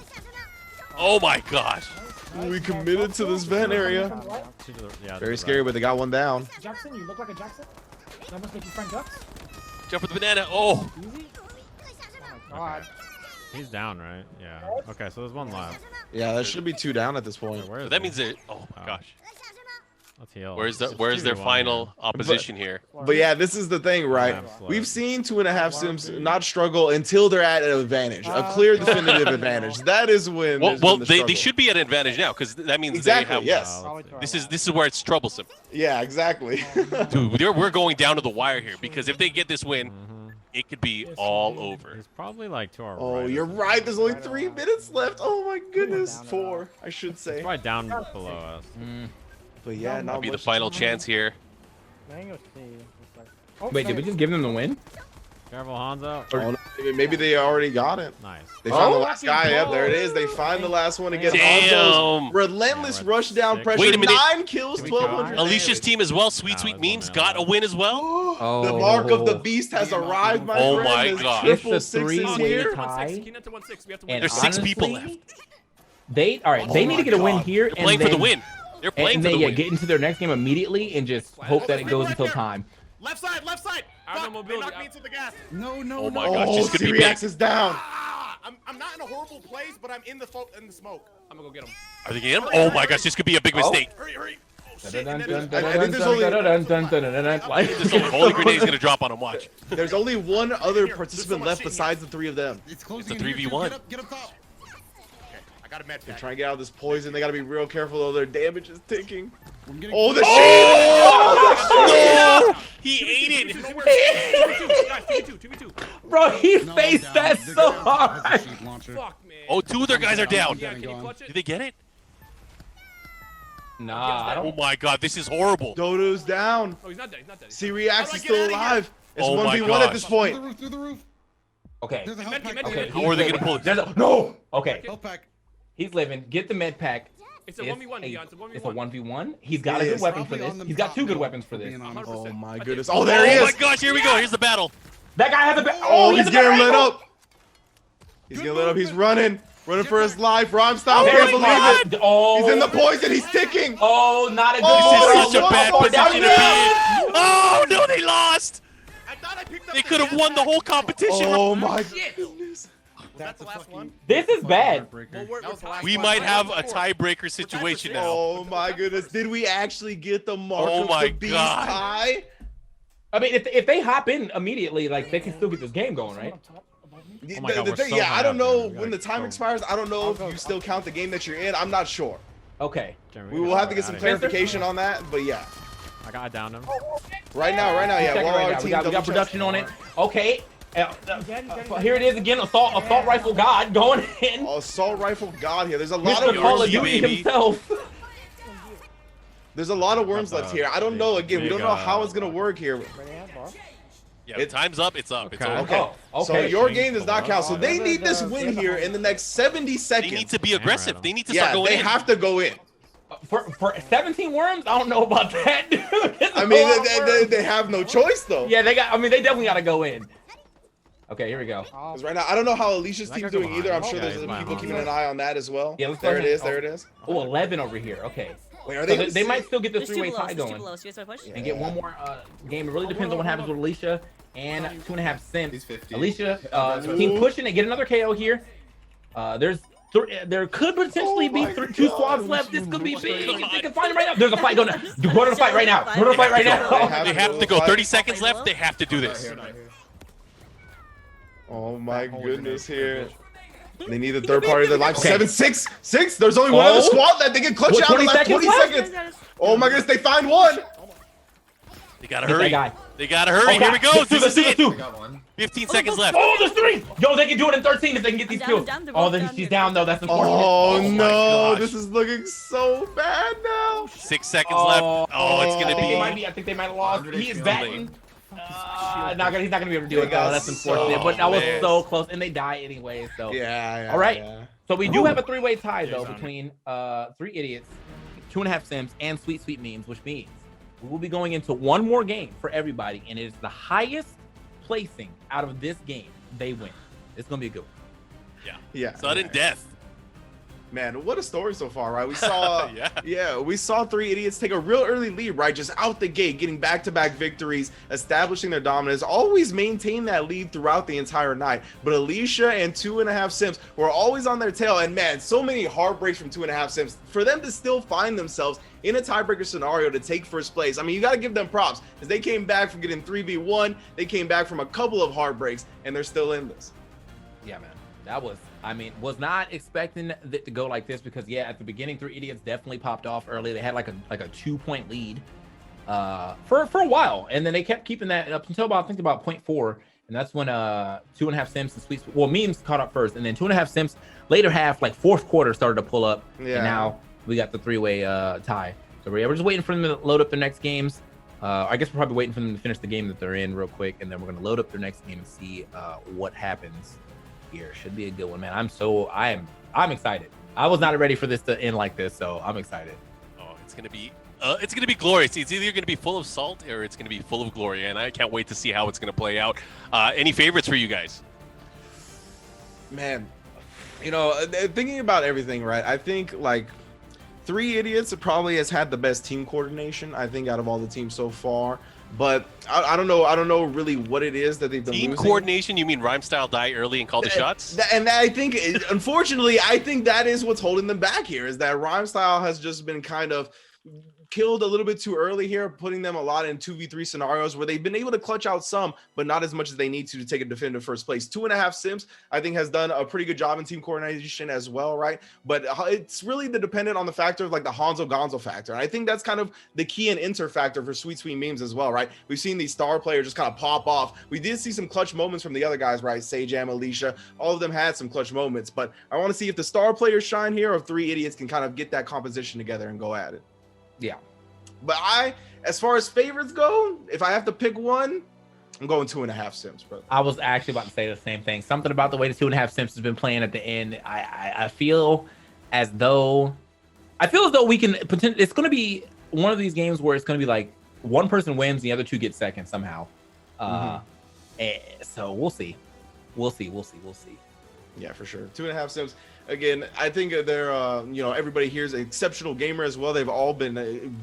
Oh my gosh. We committed to this vent area. To the- yeah, Very scary, but they got one down. Jackson, you look like a Jackson. That must make you Frank Dux. Jump with the banana. Oh. Easy. Oh my god. He's down, right? Yeah. Okay, so there's one left. Yeah, there should be 2 down at this point. Wait, where So is that he? means that. Oh my gosh. Let's heal. Where's their final opposition here? But yeah, this is the thing, right? We've seen 2.5 Simps not struggle until they're at an advantage, a clear definitive advantage. That is when. Well, they should be at an advantage now because that means exactly, they have. Yes. This is where it's troublesome. Yeah, exactly. Dude, we're going down to the wire here because if they get this win, it could be all over. It's probably like to our right. Oh, you're right. There's only 3 minutes left. Oh my goodness, 4, I should say. It's right down below us. But yeah, That'll be the final chance here. Wait, did we just give them the win? Careful, Hanzo. Oh, no, maybe they already got it. Nice. They found the last guy. Yep, there it is. They find the last one against Hanzo's relentless rush down pressure. Wait a minute. 9 kills, 1,200. Alicia's team as well. Sweet Memes got a win as well. The mark of the beast has arrived, my friend. my There's God. triple It's a 6s three-way here. tie. And There's 6 people honestly, left. They need to get a win here. They're playing for the win. They're playing for the win. Get into their next game immediately and just hope that it goes until time. Left side. Fuck, they knocked me into the gas. No. Oh my gosh, Oh, this could be big. Syriax is down. I'm not in a horrible place, but I'm in the smoke. I'm gonna go get him. Are they getting him? Oh my gosh, this could be a big mistake. Hurry. Oh, shit. I think there's only This little holy grenade is gonna drop on him. Watch. there's only one other participant left besides the 3 of them. It's closing. It's a in here, 3v1. too. Get up top. I got a med They're pack. trying to get out of this poison. They gotta be real careful though. Their damage is ticking. I'm getting Oh, the No! He ate it. 2v2. Bro, he No, faced I'm that down. so They're hard. down. Sheep launcher. Fuck, man. Oh, 2 of their guys are down. Yeah, can you clutch it? Did they get it? Nah, I Oh don't. my god, this is horrible. Dodo's down. Oh, he's not dead. Syriax is still alive. It's Oh my 1v1 at this gosh. point. Through the roof. Okay. There's a health Medkit, pack. medkit. Okay. How are they gonna pull it? No. Okay. Health pack. He's living. Get the med pack. It's a 1v1, Dion. It's a 1v1. It's a 1v1. He's got a It good is. weapon for Probably this. on the He's got top 2 good now, weapons for being this. honest. Oh my I did. goodness. Oh, there he Oh is. my gosh, here we go. Here's the battle. That guy has a. Oh, he he's has a getting rifle. lit up. He's getting lit up. He's running for his life. Rom, stop. Oh Can't my believe it. God. Oh. He's in the poison. He's ticking. Oh, not a good. Oh, This is such a bad Oh, down position to here. be in. Oh no, they lost. I thought I picked up They the could have med won the pack. whole competition. Oh my goodness. Was that the last one? This is bad. That was the last We one. might have a tiebreaker situation now. Oh my goodness. Did we actually get the mark Oh of my the beast God. tie? I mean, if they hop in immediately, like they can still get this game going, right? The- Oh my God, the we're thing- so yeah, high I don't up, know man. We when the gotta time go. expires. I don't know if you still count the game that you're in. I'm not sure. Okay. We will have to get some clarification on that, but yeah. I got down him. Right now, yeah. Check it While right our now. team We got double checks. production on it. Okay. Here it is again. Assault rifle god going in. Assault rifle god here. There's a lot Mr. of Call of worms. Duty baby. himself. There's a lot of worms left here. I don't know. Again, we don't know how it's gonna work here. Yeah, time's up. It's up. It's Okay. over. Oh, So okay. your game does not count. So they need this win here in the next 70 They seconds. need to be aggressive. They need to Yeah, start going they in. have to go in. For 17 worms, I don't know about that, dude. It's I a mean, lot of worms. they have no choice though. Yeah, they definitely got to go in. Okay, here we go. Because right now, I don't know how Alicia's That team's guy doing come either. I'm behind. sure Okay, there's he's people behind. keeping an eye on that as well. Yeah, let's There go it ahead. is. There it is. Oh, 11 over here. Okay. Wait, are So they? they might still get this There's 2 three-way below us. tie There's 2 going below us. You guys want to push? and get one more game. It really depends on what happens with Alicia and 2.5 Simps. He's 50. Alicia, team pushing it. Get another KO here. There could potentially be 2 squads left. This could be big. If they can find him right now. There's a fight going on. Go to the fight right now. Go to the fight right now. They have to go. 30 seconds left. They have to do this. Oh my goodness here. They need the third party of their life. Okay. 7, 6, 6. There's only one other Oh. squad that they can clutch What, out in the 20 last 20 seconds seconds. Oh my goodness, they find one. They gotta Get that hurry. guy. They gotta hurry. Okay. Here we go. Let's do This is this, it. let's do I got one. 15 seconds left. Oh, there's 3. Yo, they can do it in 13 if they can get these I'm kills. down, they're Oh, both then down. she's down though. That's unfortunate. Oh my no, gosh. this is looking so bad now. 6 seconds left. Oh, it's I gonna think they might be. be. I think they might have lost. 100 He is HP batting. He's not gonna be able to do They it. got though. That's unfortunate. so But that was messed. so close, and they die anyway. So Yeah. All right. yeah. So we do have a 3-way tie though Jason. between 3 idiots, 2.5 Simps, and Sweet Memes, which means we will be going into one more game for everybody, and it is the highest placing out of this game. They win. It's gonna be a good one. Yeah. Sudden death. Man, what a story so far, right? We saw, Yeah. we saw Three Idiots take a real early lead, right? Just out the gate, getting back-to-back victories, establishing their dominance, always maintain that lead throughout the entire night. But Alicia and 2.5 Simps were always on their tail, and man, so many heartbreaks from 2.5 Simps. For them to still find themselves in a tiebreaker scenario to take first place, I mean, you got to give them props, because they came back from getting 3v1, they came back from a couple of heartbreaks, and they're still in this. Yeah, man. That was, I mean, was not expecting it to go like this because, yeah, at the beginning, Three Idiots definitely popped off early. They had like a 2-point lead for a while, and then they kept keeping that up until about, I think, about 0.4, and that's when 2.5 Simps and Sweet, well, Memes caught up first, and then 2.5 Simps later half, like fourth quarter, started to pull up, and now we got the three-way tie. So we're just waiting for them to load up their next games. I guess we're probably waiting for them to finish the game that they're in real quick, and then we're gonna load up their next game and see what happens. Here should be a good one, man. I'm excited. I was not ready for this to end like this, so I'm excited. Oh, it's gonna be glorious. It's either gonna be full of salt or it's gonna be full of glory, and I can't wait to see how it's gonna play out. Any favorites for you guys? Man, you know, thinking about everything, right? I think like Three Idiots probably has had the best team coordination, I think, out of all the teams so far. But I don't know really what it is that they've been Team losing. Coordination? You mean Rhyme Style die early and call the shots? And I think, unfortunately, I think that is what's holding them back here, is that Rhyme Style has just been kind of killed a little bit too early here, putting them a lot in 2v3 scenarios where they've been able to clutch out some, but not as much as they need to take a definitive first place. 2.5 Simps, I think, has done a pretty good job in team coordination as well, right? But it's really dependent on the factor of like the Hanzo Gonzo factor. And I think that's kind of the key and enter factor for Sweet Memes as well, right? We've seen these star players just kind of pop off. We did see some clutch moments from the other guys, right? Sajam, Alicia, all of them had some clutch moments, but I want to see if the star players shine here or if Three Idiots can kind of get that composition together and go at it. Yeah. But as far as favorites go, if I have to pick one, I'm going 2.5 Simps, bro. I was actually about to say the same thing. Something about the way the 2.5 Simps has been playing at the end. I feel as though we can potentially. It's going to be one of these games where it's going to be like one person wins, the other two get second somehow. So we'll see. We'll see. Yeah, for sure. 2.5 Simps. Again, I think they're, everybody here is an exceptional gamer as well. They've all been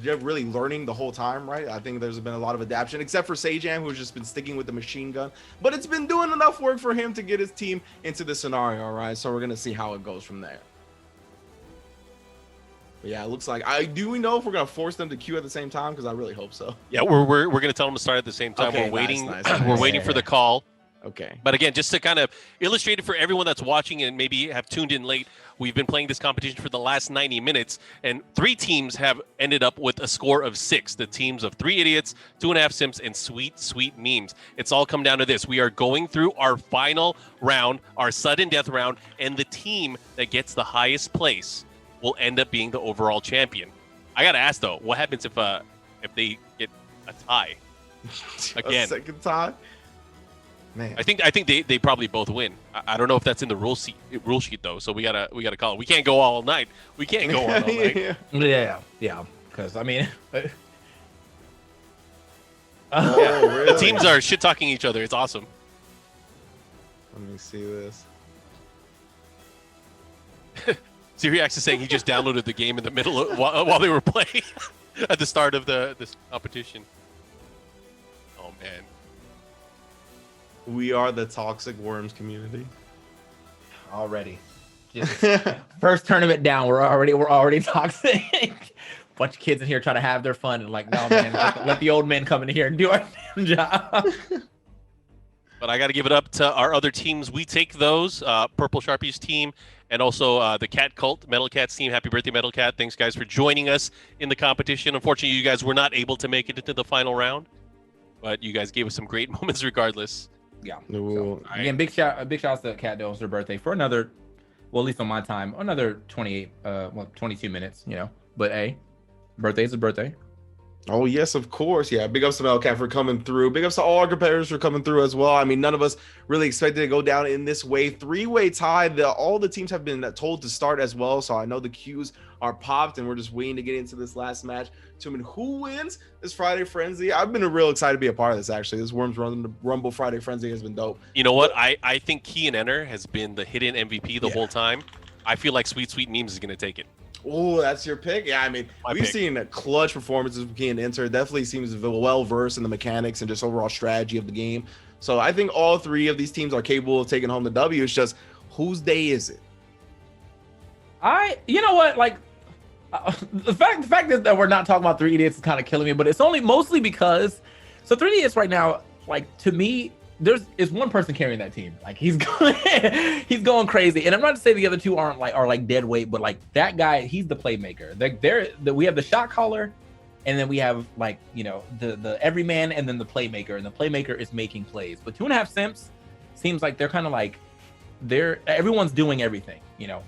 really learning the whole time, right? I think there's been a lot of adaptation, except for Sajam, who's just been sticking with the machine gun. But it's been doing enough work for him to get his team into the scenario, right? So we're going to see how it goes from there. But yeah, it looks like do we know if we're going to force them to queue at the same time? Because I really hope so. Yeah, we're going to tell them to start at the same time. Okay, we're waiting. nice. We're waiting for the call. Okay. But again, just to kind of illustrate it for everyone that's watching and maybe have tuned in late, we've been playing this competition for the last 90 minutes, and 3 teams have ended up with a score of 6. The teams of 3 Idiots, 2.5 Simps, and Sweet Memes. It's all come down to this. We are going through our final round, our sudden death round, and the team that gets the highest place will end up being the overall champion. I got to ask, though, what happens if they get a tie? Again. A second tie? Man. I think they probably both win. I don't know if that's in the rule sheet though. So we gotta call it. We can't go all night. We can't go all night. Yeah. Because I mean, really? The teams are shit talking each other. It's awesome. Let me see this. Siriax is saying he just downloaded the game in the middle of, while they were playing at the start of this competition. Oh man. We are the toxic worms community. Already. Just first tournament down, we're already toxic. Bunch of kids in here trying to have their fun and like, no man, let the old men come in here and do our damn job. But I got to give it up to our other teams. We take those, Purple Sharpies team, and also the Kvlt Metal Cats team. Happy birthday, Metal Cat! Thanks guys for joining us in the competition. Unfortunately, you guys were not able to make it into the final round, but you guys gave us some great moments regardless. Yeah. So, again, big shouts to Cat Doe. It's her birthday for another, well, at least on my time, another 22 minutes, But hey, birthday's a birthday. Oh, yes, of course. Yeah, big ups to Melcat for coming through. Big ups to all our competitors for coming through as well. I mean, none of us really expected to go down in this way. 3-way tie. All the teams have been told to start as well, so I know the queues are popped, and we're just waiting to get into this last match. Who wins this Friday Frenzy? I've been real excited to be a part of this, actually. This Worms Rumble Friday Frenzy has been dope. You know what? I think Key and Enter has been the hidden MVP the whole time. I feel like Sweet Sweet Memes is gonna take it. Oh, that's your pick? Yeah, I mean, we've seen clutch performances from Keen Inter. Definitely seems well versed in the mechanics and just overall strategy of the game. So I think all three of these teams are capable of taking home the W. It's just whose day is it? You know what, like the fact that we're not talking about 3 Idiots is kind of killing me, but it's only mostly because Three Idiots right now, like, to me, is one person carrying that team. Like, he's going crazy. And I'm not to say the other two are like dead weight, but like that guy, he's the playmaker. We have the shot caller, and then we have, like, you know, the everyman, and then the playmaker, and the playmaker is making plays. But 2.5 Simps seems like they're kind of like everyone's doing everything. You know,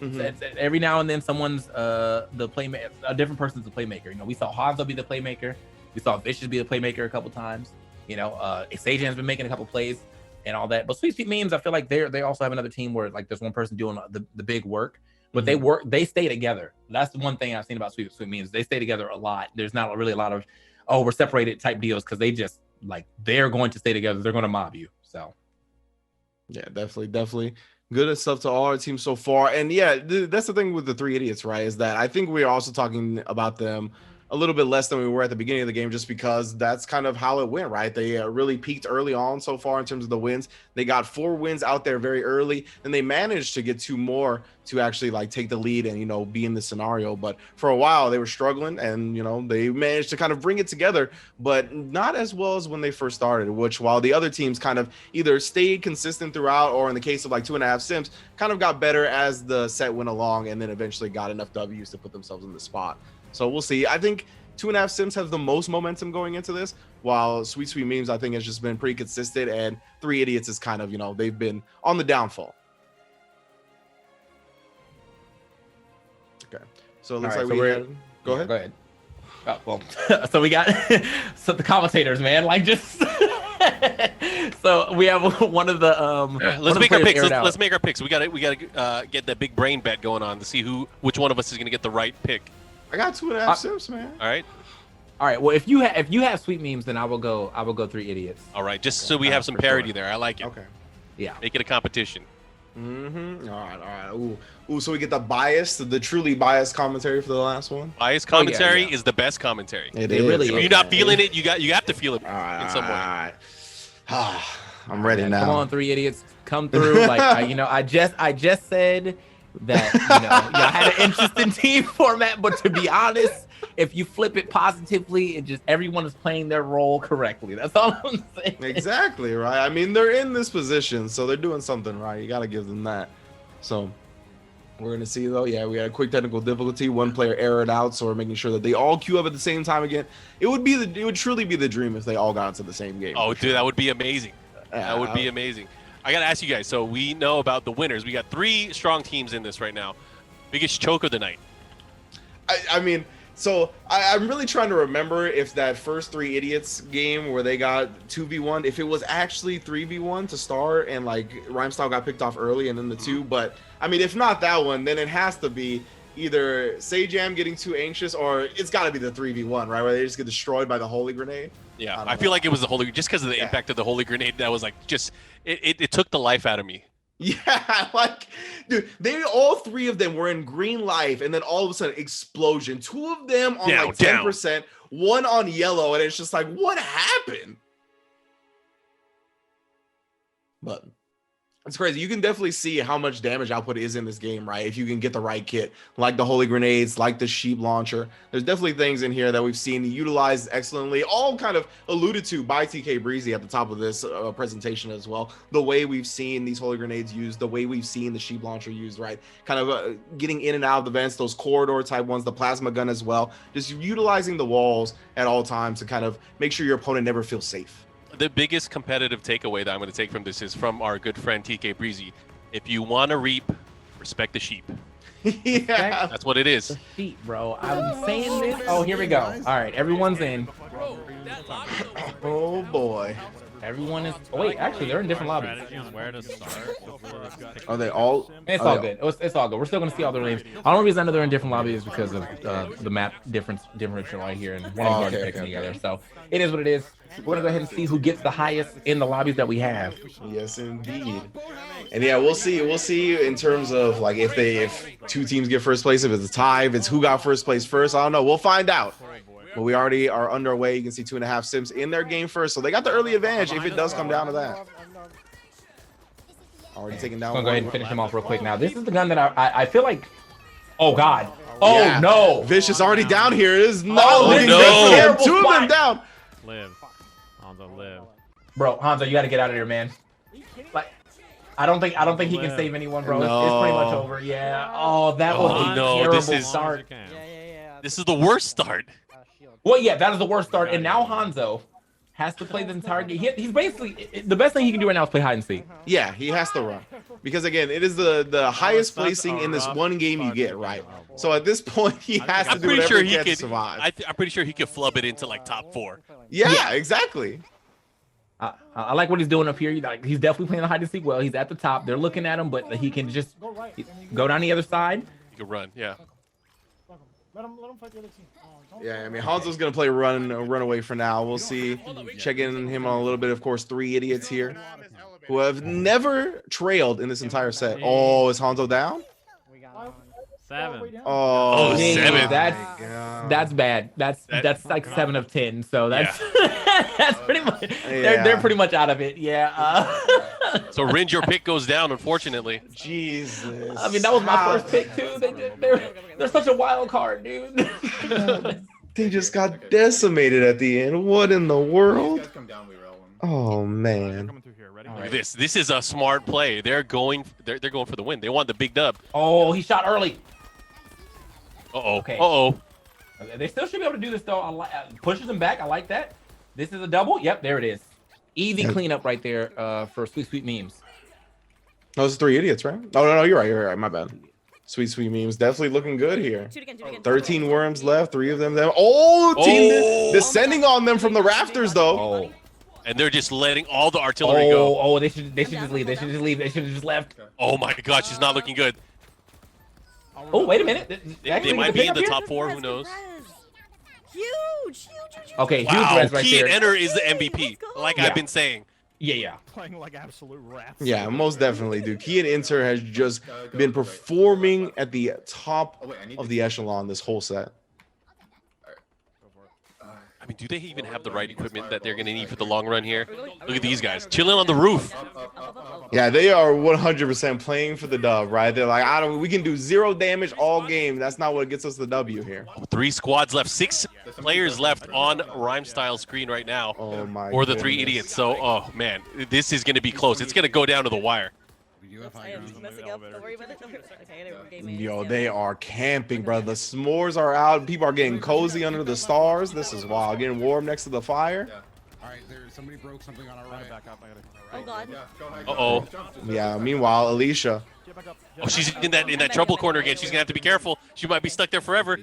every now and then someone's the playmaker, a different person's the playmaker. You know, we saw Hanzo be the playmaker. We saw Vicious be the playmaker a couple times. You know, Sajan's been making a couple plays and all that. But Sweet Sweet Memes, I feel like they also have another team where, like, there's one person doing the big work, but they stay together. That's the one thing I've seen about Sweet Sweet Memes. They stay together a lot. There's not really a lot of, oh, we're separated type deals, because they just, like, they're going to stay together. They're going to mob you. So yeah, definitely good stuff to all our teams so far. And yeah, that's the thing with the 3 Idiots, right? Is that I think we're also talking about them a little bit less than we were at the beginning of the game, just because that's kind of how it went, right? They really peaked early on so far in terms of the wins. They got 4 wins out there very early, and they managed to get 2 more to actually, like, take the lead and, you know, be in the scenario. But for a while they were struggling, and, you know, they managed to kind of bring it together, but not as well as when they first started, which, while the other teams kind of either stayed consistent throughout, or in the case of like 2.5 Simps, kind of got better as the set went along, and then eventually got enough W's to put themselves in the spot. So we'll see. I think 2.5 Simps has the most momentum going into this, while Sweet Sweet Memes, I think, has just been pretty consistent, and 3 Idiots is kind of, you know, they've been on the downfall. Okay, so it looks like go ahead. Oh, well, so we got the commentators, man, like, just so we have one of the let's make our picks. Let's make our picks. We gotta get that big brain bet going on to see which one of us is gonna get the right pick. I got 2.5 Simps, man. All right. Well, if you have Sweet Memes, then I will go 3 Idiots. All right, just so we have some parity there. I like it. Okay. Yeah. Make it a competition. All right. Ooh, so we get the truly biased commentary for the last one. Biased commentary is the best commentary. It really is. If you're not feeling it, you have to feel it in some way. All right. I'm ready now. Come on, 3 Idiots, come through. Like, I just said that, you know, y'all had an interesting team format, but to be honest, if you flip it positively, and just everyone is playing their role correctly. That's all I'm saying. Exactly, right? I mean, they're in this position, so they're doing something right. You got to give them that. So we're going to see, though. Yeah, we had a quick technical difficulty. One player errored out, so we're making sure that they all queue up at the same time again. It would truly be the dream if they all got into the same game. Oh, dude, that would be amazing. That would be amazing. I got to ask you guys, so we know about the winners. We got 3 strong teams in this right now. Biggest choke of the night. I mean, so I'm really trying to remember if that first 3 Idiots game where they got 2v1, if it was actually 3v1 to start, and, like, Rhymestyle got picked off early and then the 2. But, I mean, if not that one, then it has to be either Sajam getting too anxious, or it's got to be the 3v1, right, where they just get destroyed by the Holy Grenade. Yeah, I feel like it was the Holy, just because of the impact of the Holy Grenade. That was like, just it took the life out of me. Yeah, like, dude, all 3 of them were in green life, and then all of a sudden explosion. 2 of them on like 10%, 1 on yellow, and it's just like, what happened? But it's crazy. You can definitely see how much damage output is in this game, right? If you can get the right kit, like the Holy Grenades, like the Sheep Launcher. There's definitely things in here that we've seen utilized excellently, all kind of alluded to by TK Breezy at the top of this presentation as well. The way we've seen these Holy Grenades used, the way we've seen the Sheep Launcher used, right? Kind of getting in and out of the vents, those corridor type ones, the plasma gun as well. Just utilizing the walls at all times to kind of make sure your opponent never feels safe. The biggest competitive takeaway that I'm going to take from this is from our good friend TK Breezy. If you want to reap, respect the sheep. Yeah, that's what it is. The sheep, bro. I'm saying this. Oh, here we go. All right, everyone's in. Oh boy. Everyone is. Oh, wait, actually, they're in different lobbies. Strategy on where to start. Are they all? It's all good. It's all good. We're still gonna see all their names. The only reason I know they're in different lobbies is because of the map differential right here, and one of them already picking together. So it is what it is. We're gonna go ahead and see who gets the highest in the lobbies that we have. Yes, indeed. And yeah, we'll see. We'll see in terms of like if two teams get first place, if it's a tie, if it's who got first place first. I don't know. We'll find out. But we already are underway. You can see 2.5 Simps in their game first, so they got the early advantage if it does come down to that. Already taking down. I'm gonna go ahead and finish him off real quick. Now, this is the gun that I feel like. Oh God. Oh yeah. no. Vicious already down here. It is not Oh, looking no. good for him. Two of them down. Live. Hanzo, live. Bro, Hanzo, you got to get out of here, man. Like, I don't think he can save anyone, bro. No. It's pretty much over. Yeah. Oh, that was a terrible start. This is the worst start. Well, yeah, that is the worst start. And now Hanzo has to play the entire game. He's basically the best thing he can do right now is play hide and seek. Yeah, he has to run because again, it is the highest placing in this one game you get, right? So at this point, he has to do whatever he can to survive. I'm pretty sure he could flub it into like top 4. Yeah, exactly. I like what he's doing up here. He's definitely playing the hide and seek well. He's at the top. They're looking at him, but he can just go down the other side. He can run, yeah. Let him fight the other team. Yeah, I mean, Hanzo's going to play run away for now. We'll see. Check in him on a little bit. Of course, 3 idiots here who have never trailed in this entire set. Oh, is Hanzo down? 7. Oh, Dang, 7. That's bad. That's like 7 of 10. So that's that's pretty much they're pretty much out of it. Yeah. So Ringe, your pick goes down, unfortunately. Jesus. I mean, that was my first pick too. They're such a wild card, dude. They just got decimated at the end. What in the world? Oh man. Look at this. This is a smart play. They're going for the win. They want the big dub. Oh, he shot early. Uh-oh. Okay. Uh-oh. They still should be able to do this though. Pushes them back. I like that. This is a double. Yep, there it is. Easy cleanup right there for sweet memes. Those are 3 idiots, right? Oh no, you're right. My bad. Sweet memes definitely looking good here. 13 worms left. 3 of them. Oh, team descending on them from the rafters though. Oh. And they're just letting all the artillery go. Oh, they should just leave. They should just leave. They should have just left. Oh my gosh, she's not looking good. Oh, wait a minute. They might be in the top 4. Who knows? Huge. Okay, huge Wow, res right Key there. and Enter is the MVP, like I've been saying. Yeah. Playing like absolute rats. Yeah, most definitely, dude. Key and Inter has just been performing at the top of the echelon this whole set. I mean, do they even have the right equipment that they're going to need for the long run here? Look at these guys chilling on the roof. Yeah, they are 100% playing for the dub, right? They're like, we can do 0 damage all game. That's not what gets us the W here. 3 squads left, 6 players left on Rhyme Style screen right now. Oh my. Or the 3 idiots. So, oh man, this is going to be close. It's going to go down to the wire. Yo, they are camping, bro. The s'mores are out. People are getting cozy under the stars. This is wild. Getting warm next to the fire. All right, somebody broke something on our right. Oh god. Uh-oh. Yeah, meanwhile, Alicia. Oh, she's in that trouble corner again. She's going to have to be careful. She might be stuck there forever.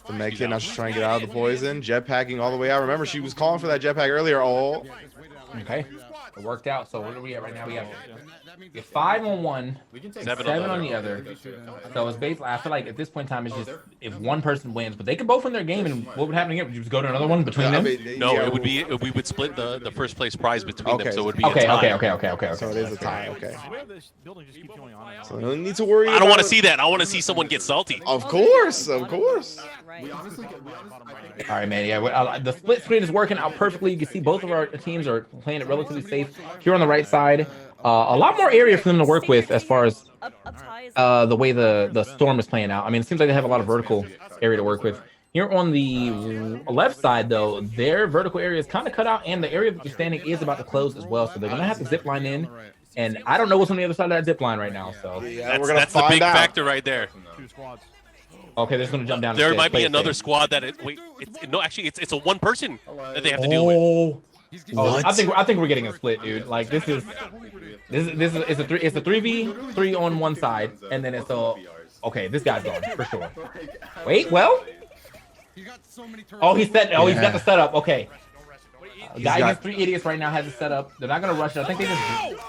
The med kit now she's trying to get out of the poison. Jetpacking all the way out. Remember, she was calling for that jetpack earlier. Oh. Okay. It worked out. So what are we at right now? We have 5 on one, 7 on the other. So it's basically, I feel like at this point in time, it's just if one person wins, but they could both win their game, and what would happen here? Would you just go to another one between them? No, it would be we would split the first place prize between them, so it would be okay. a tie. Okay. So it is a tie. Okay. So no need to worry. I don't want to see that. I want to see someone get salty. Of course. All right, man. Yeah, the split screen is working out perfectly. You can see both of our teams are playing it relatively safe. Here on the right side, a lot more area for them to work with as far as the way the storm is playing out. I mean, it seems like they have a lot of vertical area to work with. Here on the left side, though, their vertical area is kind of cut out, and the area that they're standing is about to close as well. So they're going to have to zip line in. And I don't know what's on the other side of that zip line right now. So yeah, that's the big factor right there. Okay, they're going to jump down. There might be another squad that it's a one person that they have to deal with. What? I think we're getting a split, dude. Like this is it's a 3v3 on one side, and then it's okay. This guy's gone for sure. Wait, well. Oh, he's got the setup. Okay. Guy against 3 idiots right now has it set up. They're not gonna rush it. I think they just.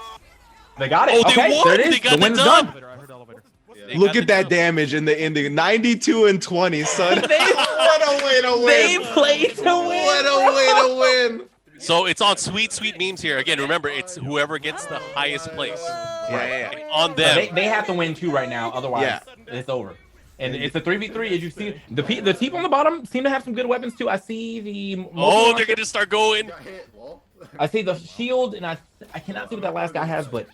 They got it. Oh, they okay, won. there it is. They got the win it is done. done. I heard elevator. They Look got at that the- damage in the 92 and 20, son. What a way to win. They played to win. What a way to win. So it's on sweet memes here. Again, remember, it's whoever gets the highest place. Yeah. On them. They have to win too right now, otherwise it's over. And it's a 3v3. As you see, the team on the bottom seem to have some good weapons too. I see the. Oh, they're gonna start going. Got hit, lol. I see the shield, and I cannot see what that last guy has, but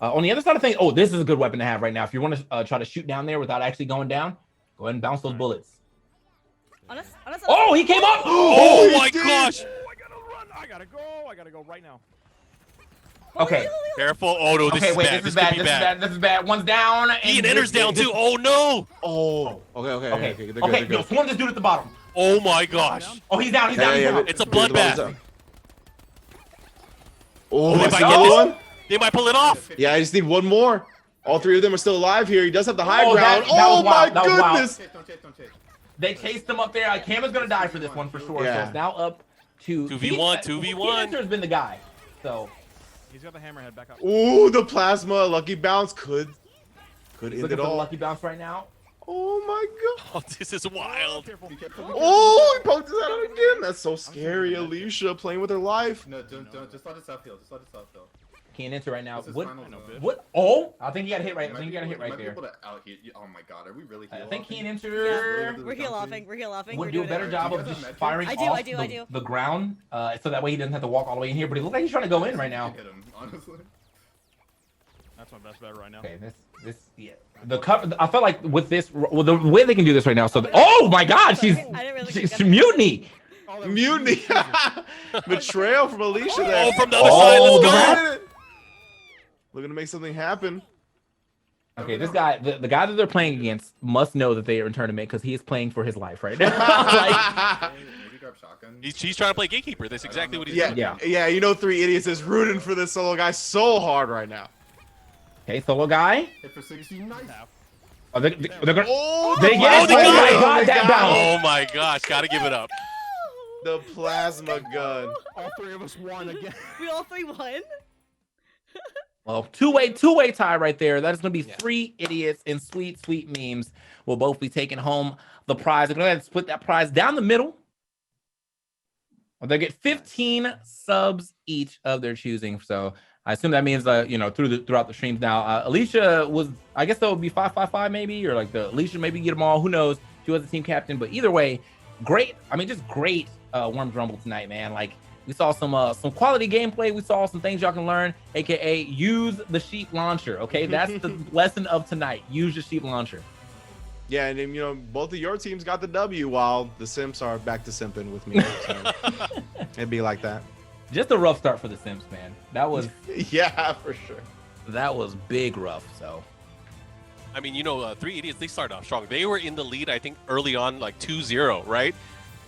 on the other side of things, oh, this is a good weapon to have right now. If you want to try to shoot down there without actually going down, go ahead and bounce those bullets. Oh, he came up! Oh my gosh! I gotta run. I gotta go right now. Okay. Careful. Oh no, this Okay, is wait, bad. this is could bad. be This is bad. This is bad. One's down. Ian enters down too. Oh no! Oh. Okay. Okay. They're good. Yo, swarm this dude at the bottom. Oh my gosh! Oh, he's down. He's down. He's down. It's a bloodbath. Oh, They that's might another get one. this. They might pull it off. Yeah, I just need one more. All 3 of them are still alive here. He does have the high Oh, ground. that was Oh my wild. That was wild. goodness. Don't chase. They chased him up there. Cam is gonna die for this one for sure. So Yeah. it's now up to 2v1, 2v1. Has been the guy. So He's got the hammerhead back up. Ooh, the plasma lucky bounce could he's end looking it for the all. lucky bounce right now. Oh my god. Oh, this is wild. Careful. Be careful. Oh, he poked his head out again. That's so scary. Alicia playing with her life. No, don't. Just let it self-heal. Just let it self-heal. Can't enter right now. This is What? final zone. What? Oh, I think he got hit right. I Might think he be got hit able- right might be there. able to out-heal you. Oh my god, are we really I heal think offing? can't enter. We're heel offing. We're heel offing. Would We're do a doing better it. job Do you of guys just have metrics? firing I off do. the ground, so that way he doesn't have to walk all the way in here. But he looks like he's trying to go in right now. Hit him, honestly. That's my best bet right now. Okay, yeah. The cover. I felt like with this, well, the way they can do this right now. So, oh my God, she's I didn't really she's mutiny. Oh, that was Mutiny. Betrayal from Alicia there. Oh, from the other side. Let's the go. ref. Looking to make something happen. Okay, this guy, the guy that they're playing against, must know that they are in tournament because he is playing for his life right now. Like, Maybe grab shotgun. He's trying to play gatekeeper. That's exactly what he's Yeah, doing. Yeah. You know, 3 idiots is rooting for this solo guy so hard right now. okay, solo guy. Hit for 60. Nice. Oh, they're gonna. Oh, They get it. they Oh got my it. God, that bounce. Oh my gosh, gotta give it up. the plasma gun. all 3 of us won again. We all 3 won. Well, two-way tie right there. That is going to be 3 idiots and sweet memes will both be taking home the prize. They're going to split that prize down the middle. They'll get 15 subs each of their choosing. So I assume that means throughout the streams now. Alicia was, I guess that would be 5-5-5 maybe, or like the Alicia maybe get them all. Who knows? She was the team captain, but either way, great. I mean, just great Worms Rumble tonight, man. Like, we saw some quality gameplay. We saw some things y'all can learn, aka use the sheep launcher. Okay, that's the lesson of tonight. Use your sheep launcher. Yeah, and you know, both of your teams got the W while the Simps are back to simping with me. So it'd be like that. Just a rough start for the Simps, man. That was Yeah, for sure. big rough. So I mean, 3 idiots, they started off strong. They were in the lead, I think, early on, like 2-0, right?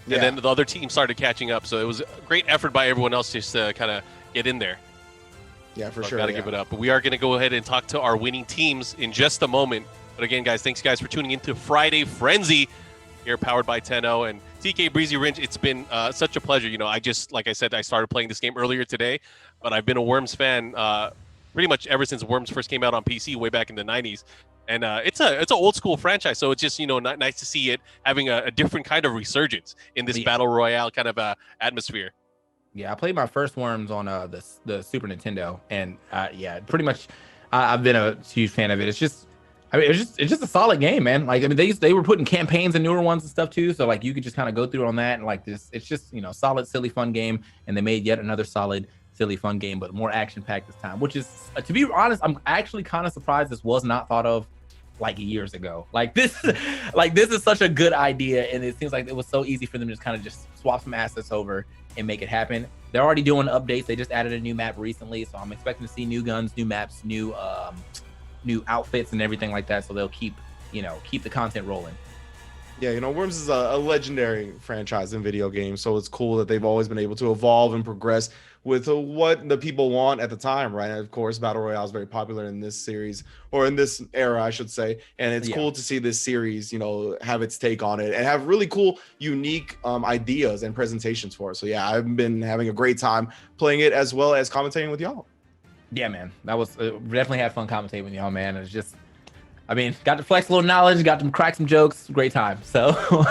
And Yeah. then the other team started catching up. So it was a great effort by everyone else just to kind of get in there. Yeah, for So sure. Gotta yeah. give it up. But we are going to go ahead and talk to our winning teams in just a moment. But again, guys, thanks guys for tuning into Friday Frenzy here, powered by 10-0 and TK Breezy Ringe. It's been such a pleasure. Like I said, I started playing this game earlier today, but I've been a Worms fan pretty much ever since Worms first came out on PC way back in the 90s. And it's an old school franchise, so it's just nice to see it having a different kind of resurgence in this battle royale kind of atmosphere. yeah, I played my first Worms on the Super Nintendo, and pretty much I've been a huge fan of it. It's just a solid game, man. Like, I mean, they were putting campaigns and newer ones and stuff too, so like you could just kind of go through on that and like this. It's just solid, silly, fun game, and they made yet another solid, silly, fun game, but more action packed this time. Which is, to be honest, I'm actually kind of surprised this was not thought of like years ago. Like this is such a good idea, and it seems like it was so easy for them to just kind of just swap some assets over and make it happen. They're already doing updates. They just added a new map recently, so I'm expecting to see new guns, new maps, new outfits and everything like that. So they'll keep the content rolling. Yeah, you know, Worms is a legendary franchise in video games, so it's cool that they've always been able to evolve and progress with what the people want at the time, right? And of course, Battle Royale is very popular in this series, or in this era, I should say. And it's cool to see this series, you know, have its take on it and have really cool, unique ideas and presentations for it. So yeah, I've been having a great time playing it as well as commentating with y'all. Yeah, man, that was definitely had fun commentating with y'all, man. It's just, I mean, got to flex a little knowledge, got to crack some jokes, great time. So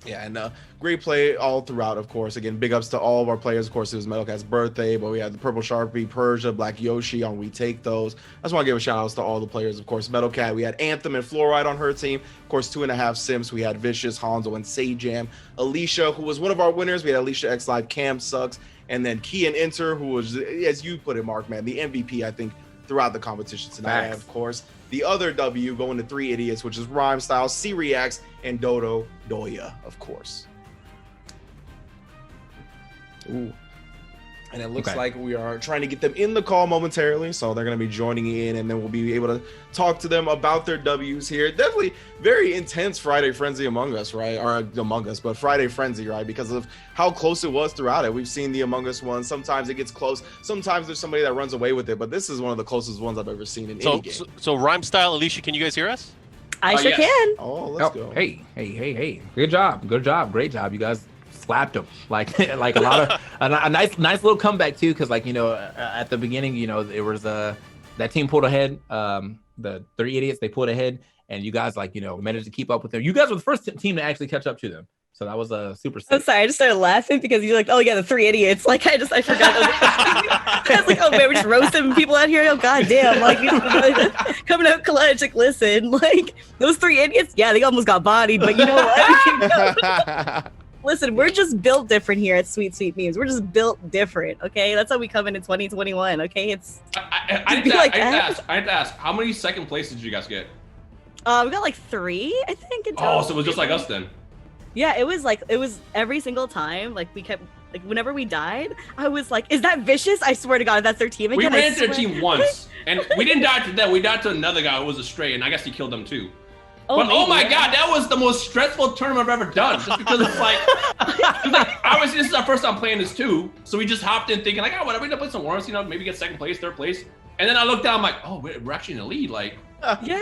yeah, and great play all throughout, of course. Again, big ups to all of our players. Of course, it was Metalcat's birthday, but we had the Purple Sharpie, Persia, Black Yoshi on We Take Those. I just want to give a shout outs to all the players. Of course, Metalcat, we had Anthem and Fluoride on her team. Of course, 2.5 Simps, we had Vicious, Hanzo, and Sajam. Alicia, who was one of our winners, we had Alicia X Live, Cam Sucks, and then Key and Enter, who was, as you put it, Mark, man, the MVP, I think, throughout the competition tonight. And of course, the other W going to 3 idiots, which is Rhyme Style, C Reacts, and Dodo Doya, of course. Ooh. And it looks like we are trying to get them in the call momentarily, so they're going to be joining in, and then we'll be able to talk to them about their W's here. Definitely very intense Friday Frenzy Among Us, right? Or Among Us, but Friday Frenzy, right? Because of how close it was throughout it. We've seen the Among Us one. Sometimes it gets close. Sometimes there's somebody that runs away with it, but this is one of the closest ones I've ever seen in any game. So Rhyme Style, Alicia, can you guys hear us? I sure can. Oh, let's go. Hey. Good job. Great job. You guys slapped them like a lot of a nice little comeback too, because like, you know, at the beginning, you know, it was that team pulled ahead, the 3 idiots, they pulled ahead, and you guys, like, you know, managed to keep up with them. You guys were the first team to actually catch up to them, so that was a super sick. I'm sorry, I just started laughing because you're like, oh yeah, the 3 idiots. Like I forgot. I was like, oh man, we're just roasting people out here. Oh god damn, like coming out clutch. Like listen, like those 3 idiots, yeah, they almost got bodied, but you know what? Listen, we're just built different here at Sweet Sweet Memes. We're just built different, okay? That's how we come in 2021, okay? It's I have to ask, how many second places did you guys get? We got like 3, I think. Oh, so it was just like us then. Yeah, it was every single time. Like we kept, like whenever we died, I was like, is that Vicious? I swear to God, that's their team again. We ran into their team once, and we didn't die to them. We died to another guy who was a stray, and I guess he killed them too. But oh my god, that was the most stressful tournament I've ever done. Just because it's like, obviously this is our first time playing this too, so we just hopped in thinking like, oh, whatever, we're gonna play some Worms, you know, maybe get 2nd place, 3rd place, and then I looked down, I'm like, oh, we're actually in the lead, like. Yeah.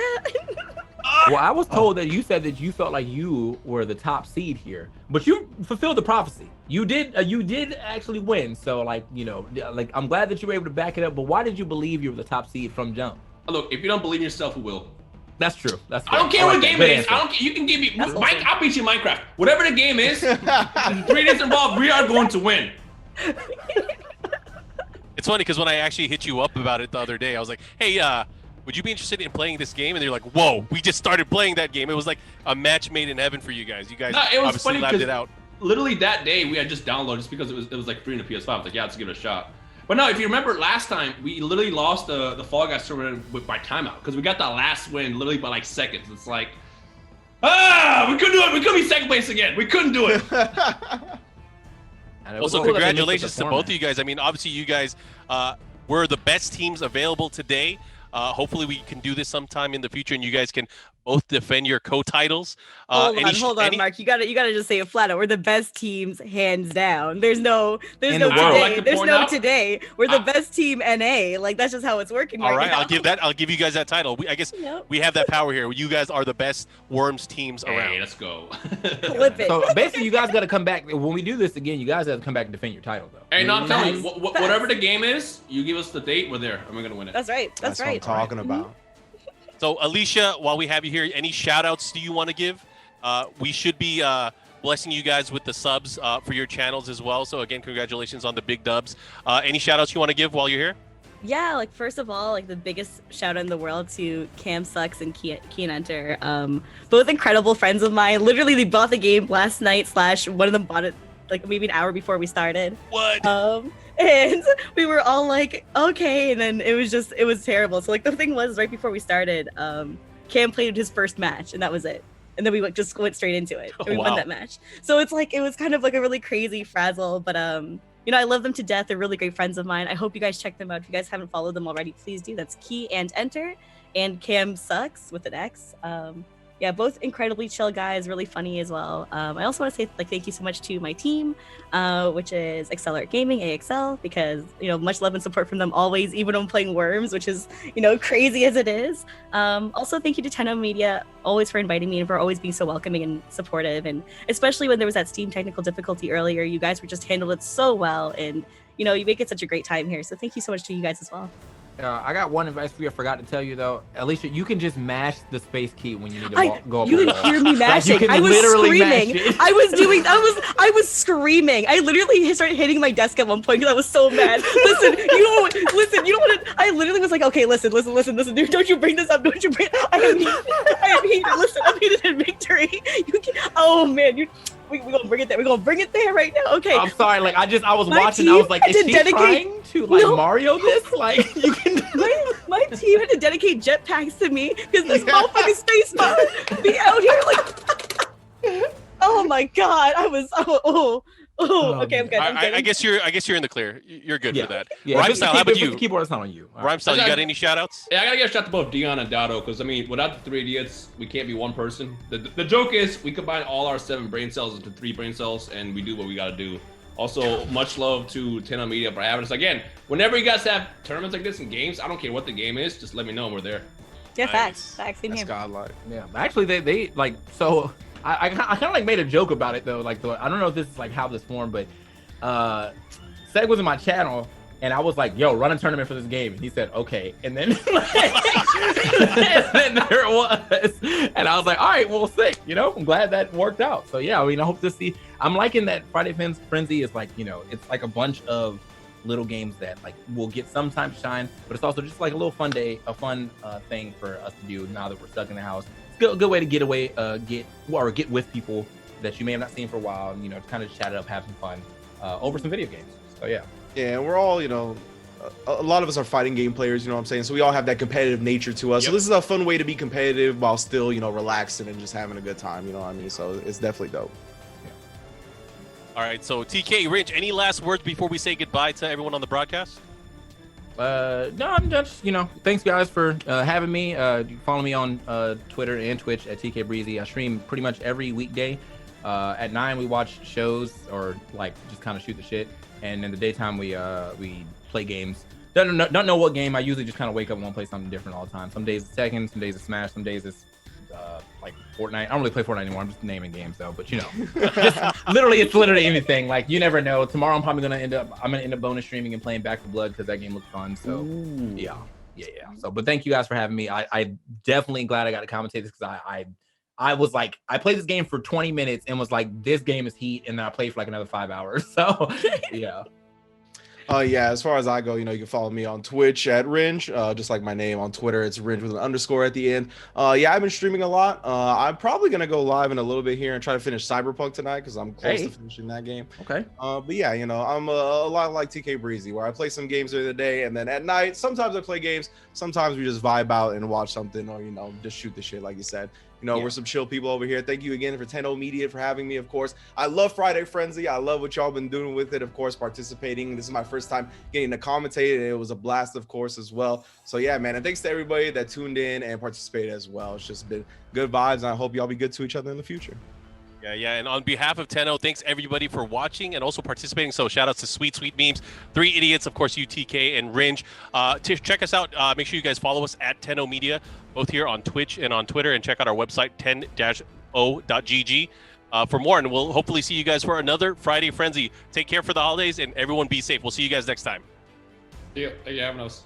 Well, I was told that you said that you felt like you were the top seed here, but you fulfilled the prophecy. You did actually win, so like, you know, like I'm glad that you were able to back it up. But why did you believe you were the top seed from jump? Look, if you don't believe in yourself, who will? That's true. I don't care what game it is. I don't care. You can give me Mike. I'll beat you in Minecraft. Whatever the game is, 3 days involved, we are going to win. It's funny because when I actually hit you up about it the other day, I was like, hey, would you be interested in playing this game? And they're like, whoa, we just started playing that game. It was like a match made in heaven for you guys. You guys obviously labbed it out. Literally that day we had just downloaded just because it was like free in the PS5. I was like, yeah, let's give it a shot. But no, if you remember last time, we literally lost the Fall Guys tournament by timeout because we got that last win literally by like seconds. It's like, we couldn't do it. We couldn't be 2nd place again. We couldn't do it. Also, congratulations to both of you guys. I mean, obviously you guys were the best teams available today. Hopefully we can do this sometime in the future, and you guys can both defend your co-titles. Hold on, Mark. You gotta just say it flat out. We're the best teams, hands down. There's no today. Today. We're the best team, NA. Like that's just how it's working. All right, now. I'll give you guys that title. I guess we have that power here. You guys are the best Worms teams around. Hey, let's go. Flip it. So basically, you guys got to come back when we do this again. You guys have to come back and defend your title, though. Hey, no, I'm telling you, whatever the game is, you give us the date. We're there, and we're gonna win it. That's right. That's right. What I'm talking about. So, Alicia, while we have you here, any shout-outs do you want to give? We should be blessing you guys with the subs for your channels as well. So, again, congratulations on the big dubs. Any shout-outs you want to give while you're here? Yeah, like, first of all, like, the biggest shout-out in the world to Cam Sucks and Keen Enter. Both incredible friends of mine. Literally, they bought the game last night / one of them bought it, like, maybe an hour before we started. What? And we were all like, okay, and then it was terrible. So like the thing was, right before we started, Cam played his first match, and that was it. And then we just went straight into it, and we won that match. So it's like, it was kind of like a really crazy frazzle, but you know, I love them to death. They're really great friends of mine. I hope you guys check them out. If you guys haven't followed them already, please do. That's Key and Enter, and Cam Sucks with an X. yeah, both incredibly chill guys, really funny as well. I also want to say thank you so much to my team, which is Accelerate Gaming, AXL, because much love and support from them always, even when playing Worms, which is crazy as it is. Also, thank you to Tenno Media, always for inviting me and for always being so welcoming and supportive, and especially when there was that Steam technical difficulty earlier, you guys were just handled it so well, and you make it such a great time here. So thank you so much to you guys as well. I got one advice for you. I forgot to tell you though. Alicia, you can just mash the space key when you need to go up. You didn't hear me mashing. I was screaming. I was screaming. I literally started hitting my desk at one point because I was so mad. Listen, you don't want to. I literally was like, okay, listen, dude, don't you bring this up? Don't you bring? I am heated. Listen, I'm heated in victory. Oh man, we're gonna bring it there. We're gonna bring it there right now. Okay. I'm sorry. Like I was watching. I was like, is she trying to Mario this? Like you can. My team had to dedicate jetpacks to me because this motherfucking space mod be out here like. Oh my god! I was okay. I'm good. I guess you're in the clear. You're good for that. Yeah. Rhyme Style, how about you? Keyboard's not on you. Rhyme Style, you got any shout outs? Yeah, I gotta give a shout to both Dion and Dado, because I mean, without the 3 idiots, we can't be one person. The joke is we combine all our 7 brain cells into 3 brain cells, and we do what we gotta do. Also, much love to Tenno Media for having us. Again, whenever you guys have tournaments like this in games, I don't care what the game is, just let me know and we're there. Yeah, facts. Same here. Godlike. Yeah, actually, they like so. I kind of like made a joke about it though. Like, I don't know if this is like how this formed, but Seg was in my channel, and I was like, "Yo, run a tournament for this game," and he said, "Okay," and then and then there it was, and I was like, "All right, well, sick." I'm glad that worked out. So yeah, I mean, I hope to see. I'm liking that Friday Frenzy is like, it's like a bunch of little games that like will get some time to shine, but it's also just like a little fun day, a fun thing for us to do now that we're stuck in the house. It's a good way to get away, get with people that you may have not seen for a while, and to kind of chat it up, have some fun over some video games. So yeah. Yeah, and we're all, a lot of us are fighting game players, you know what I'm saying? So we all have that competitive nature to us. Yep. So this is a fun way to be competitive while still, relaxing and just having a good time, you know what I mean? So it's definitely dope. All right, so TK, Rich, any last words before we say goodbye to everyone on the broadcast? No, I'm just, thanks guys for having me. You can follow me on Twitter and Twitch at TK Breezy. I stream pretty much every weekday. At 9 we watch shows or like just kind of shoot the shit, and in the daytime we play games. Don't know what game. I usually just kind of wake up and want to play something different all the time. Some days it's Tekken, some days it's Smash, some days it's like Fortnite. I don't really play Fortnite anymore. I'm just naming games though, but it's literally anything. Like you never know. Tomorrow I'm probably gonna end up bonus streaming and playing Back 4 Blood because that game looks fun. So yeah. So, but thank you guys for having me. I definitely glad I got to commentate this because I was like, I played this game for 20 minutes and was like, this game is heat, and then I played for like another 5 hours. So yeah. Yeah, as far as I go, you can follow me on Twitch at Ringe, just like my name. On Twitter, it's Ringe with an underscore at the end. Yeah, I've been streaming a lot. I'm probably going to go live in a little bit here and try to finish Cyberpunk tonight because I'm close to finishing that game. Okay. But yeah, I'm a lot like TK Breezy, where I play some games during the day, and then at night, sometimes I play games. Sometimes we just vibe out and watch something, or, just shoot the shit, like you said. We're some chill people over here. Thank you again for Tenno Media for having me, of course. I love Friday Frenzy. I love what y'all been doing with it, of course, participating. This is my first time getting to commentate, and it was a blast, of course, as well. So yeah, man, and thanks to everybody that tuned in and participated as well. It's just been good vibes, and I hope y'all be good to each other in the future. Yeah, and on behalf of Tenno, thanks everybody for watching and also participating. So shout outs to Sweet Memes, 3 Idiots, of course, UTK and Ringe. Check us out. Make sure you guys follow us at Tenno Media, both here on Twitch and on Twitter, and check out our website, 10-o.gg for more. And we'll hopefully see you guys for another Friday Frenzy. Take care for the holidays, and everyone be safe. We'll see you guys next time. Yeah, thank you for having us.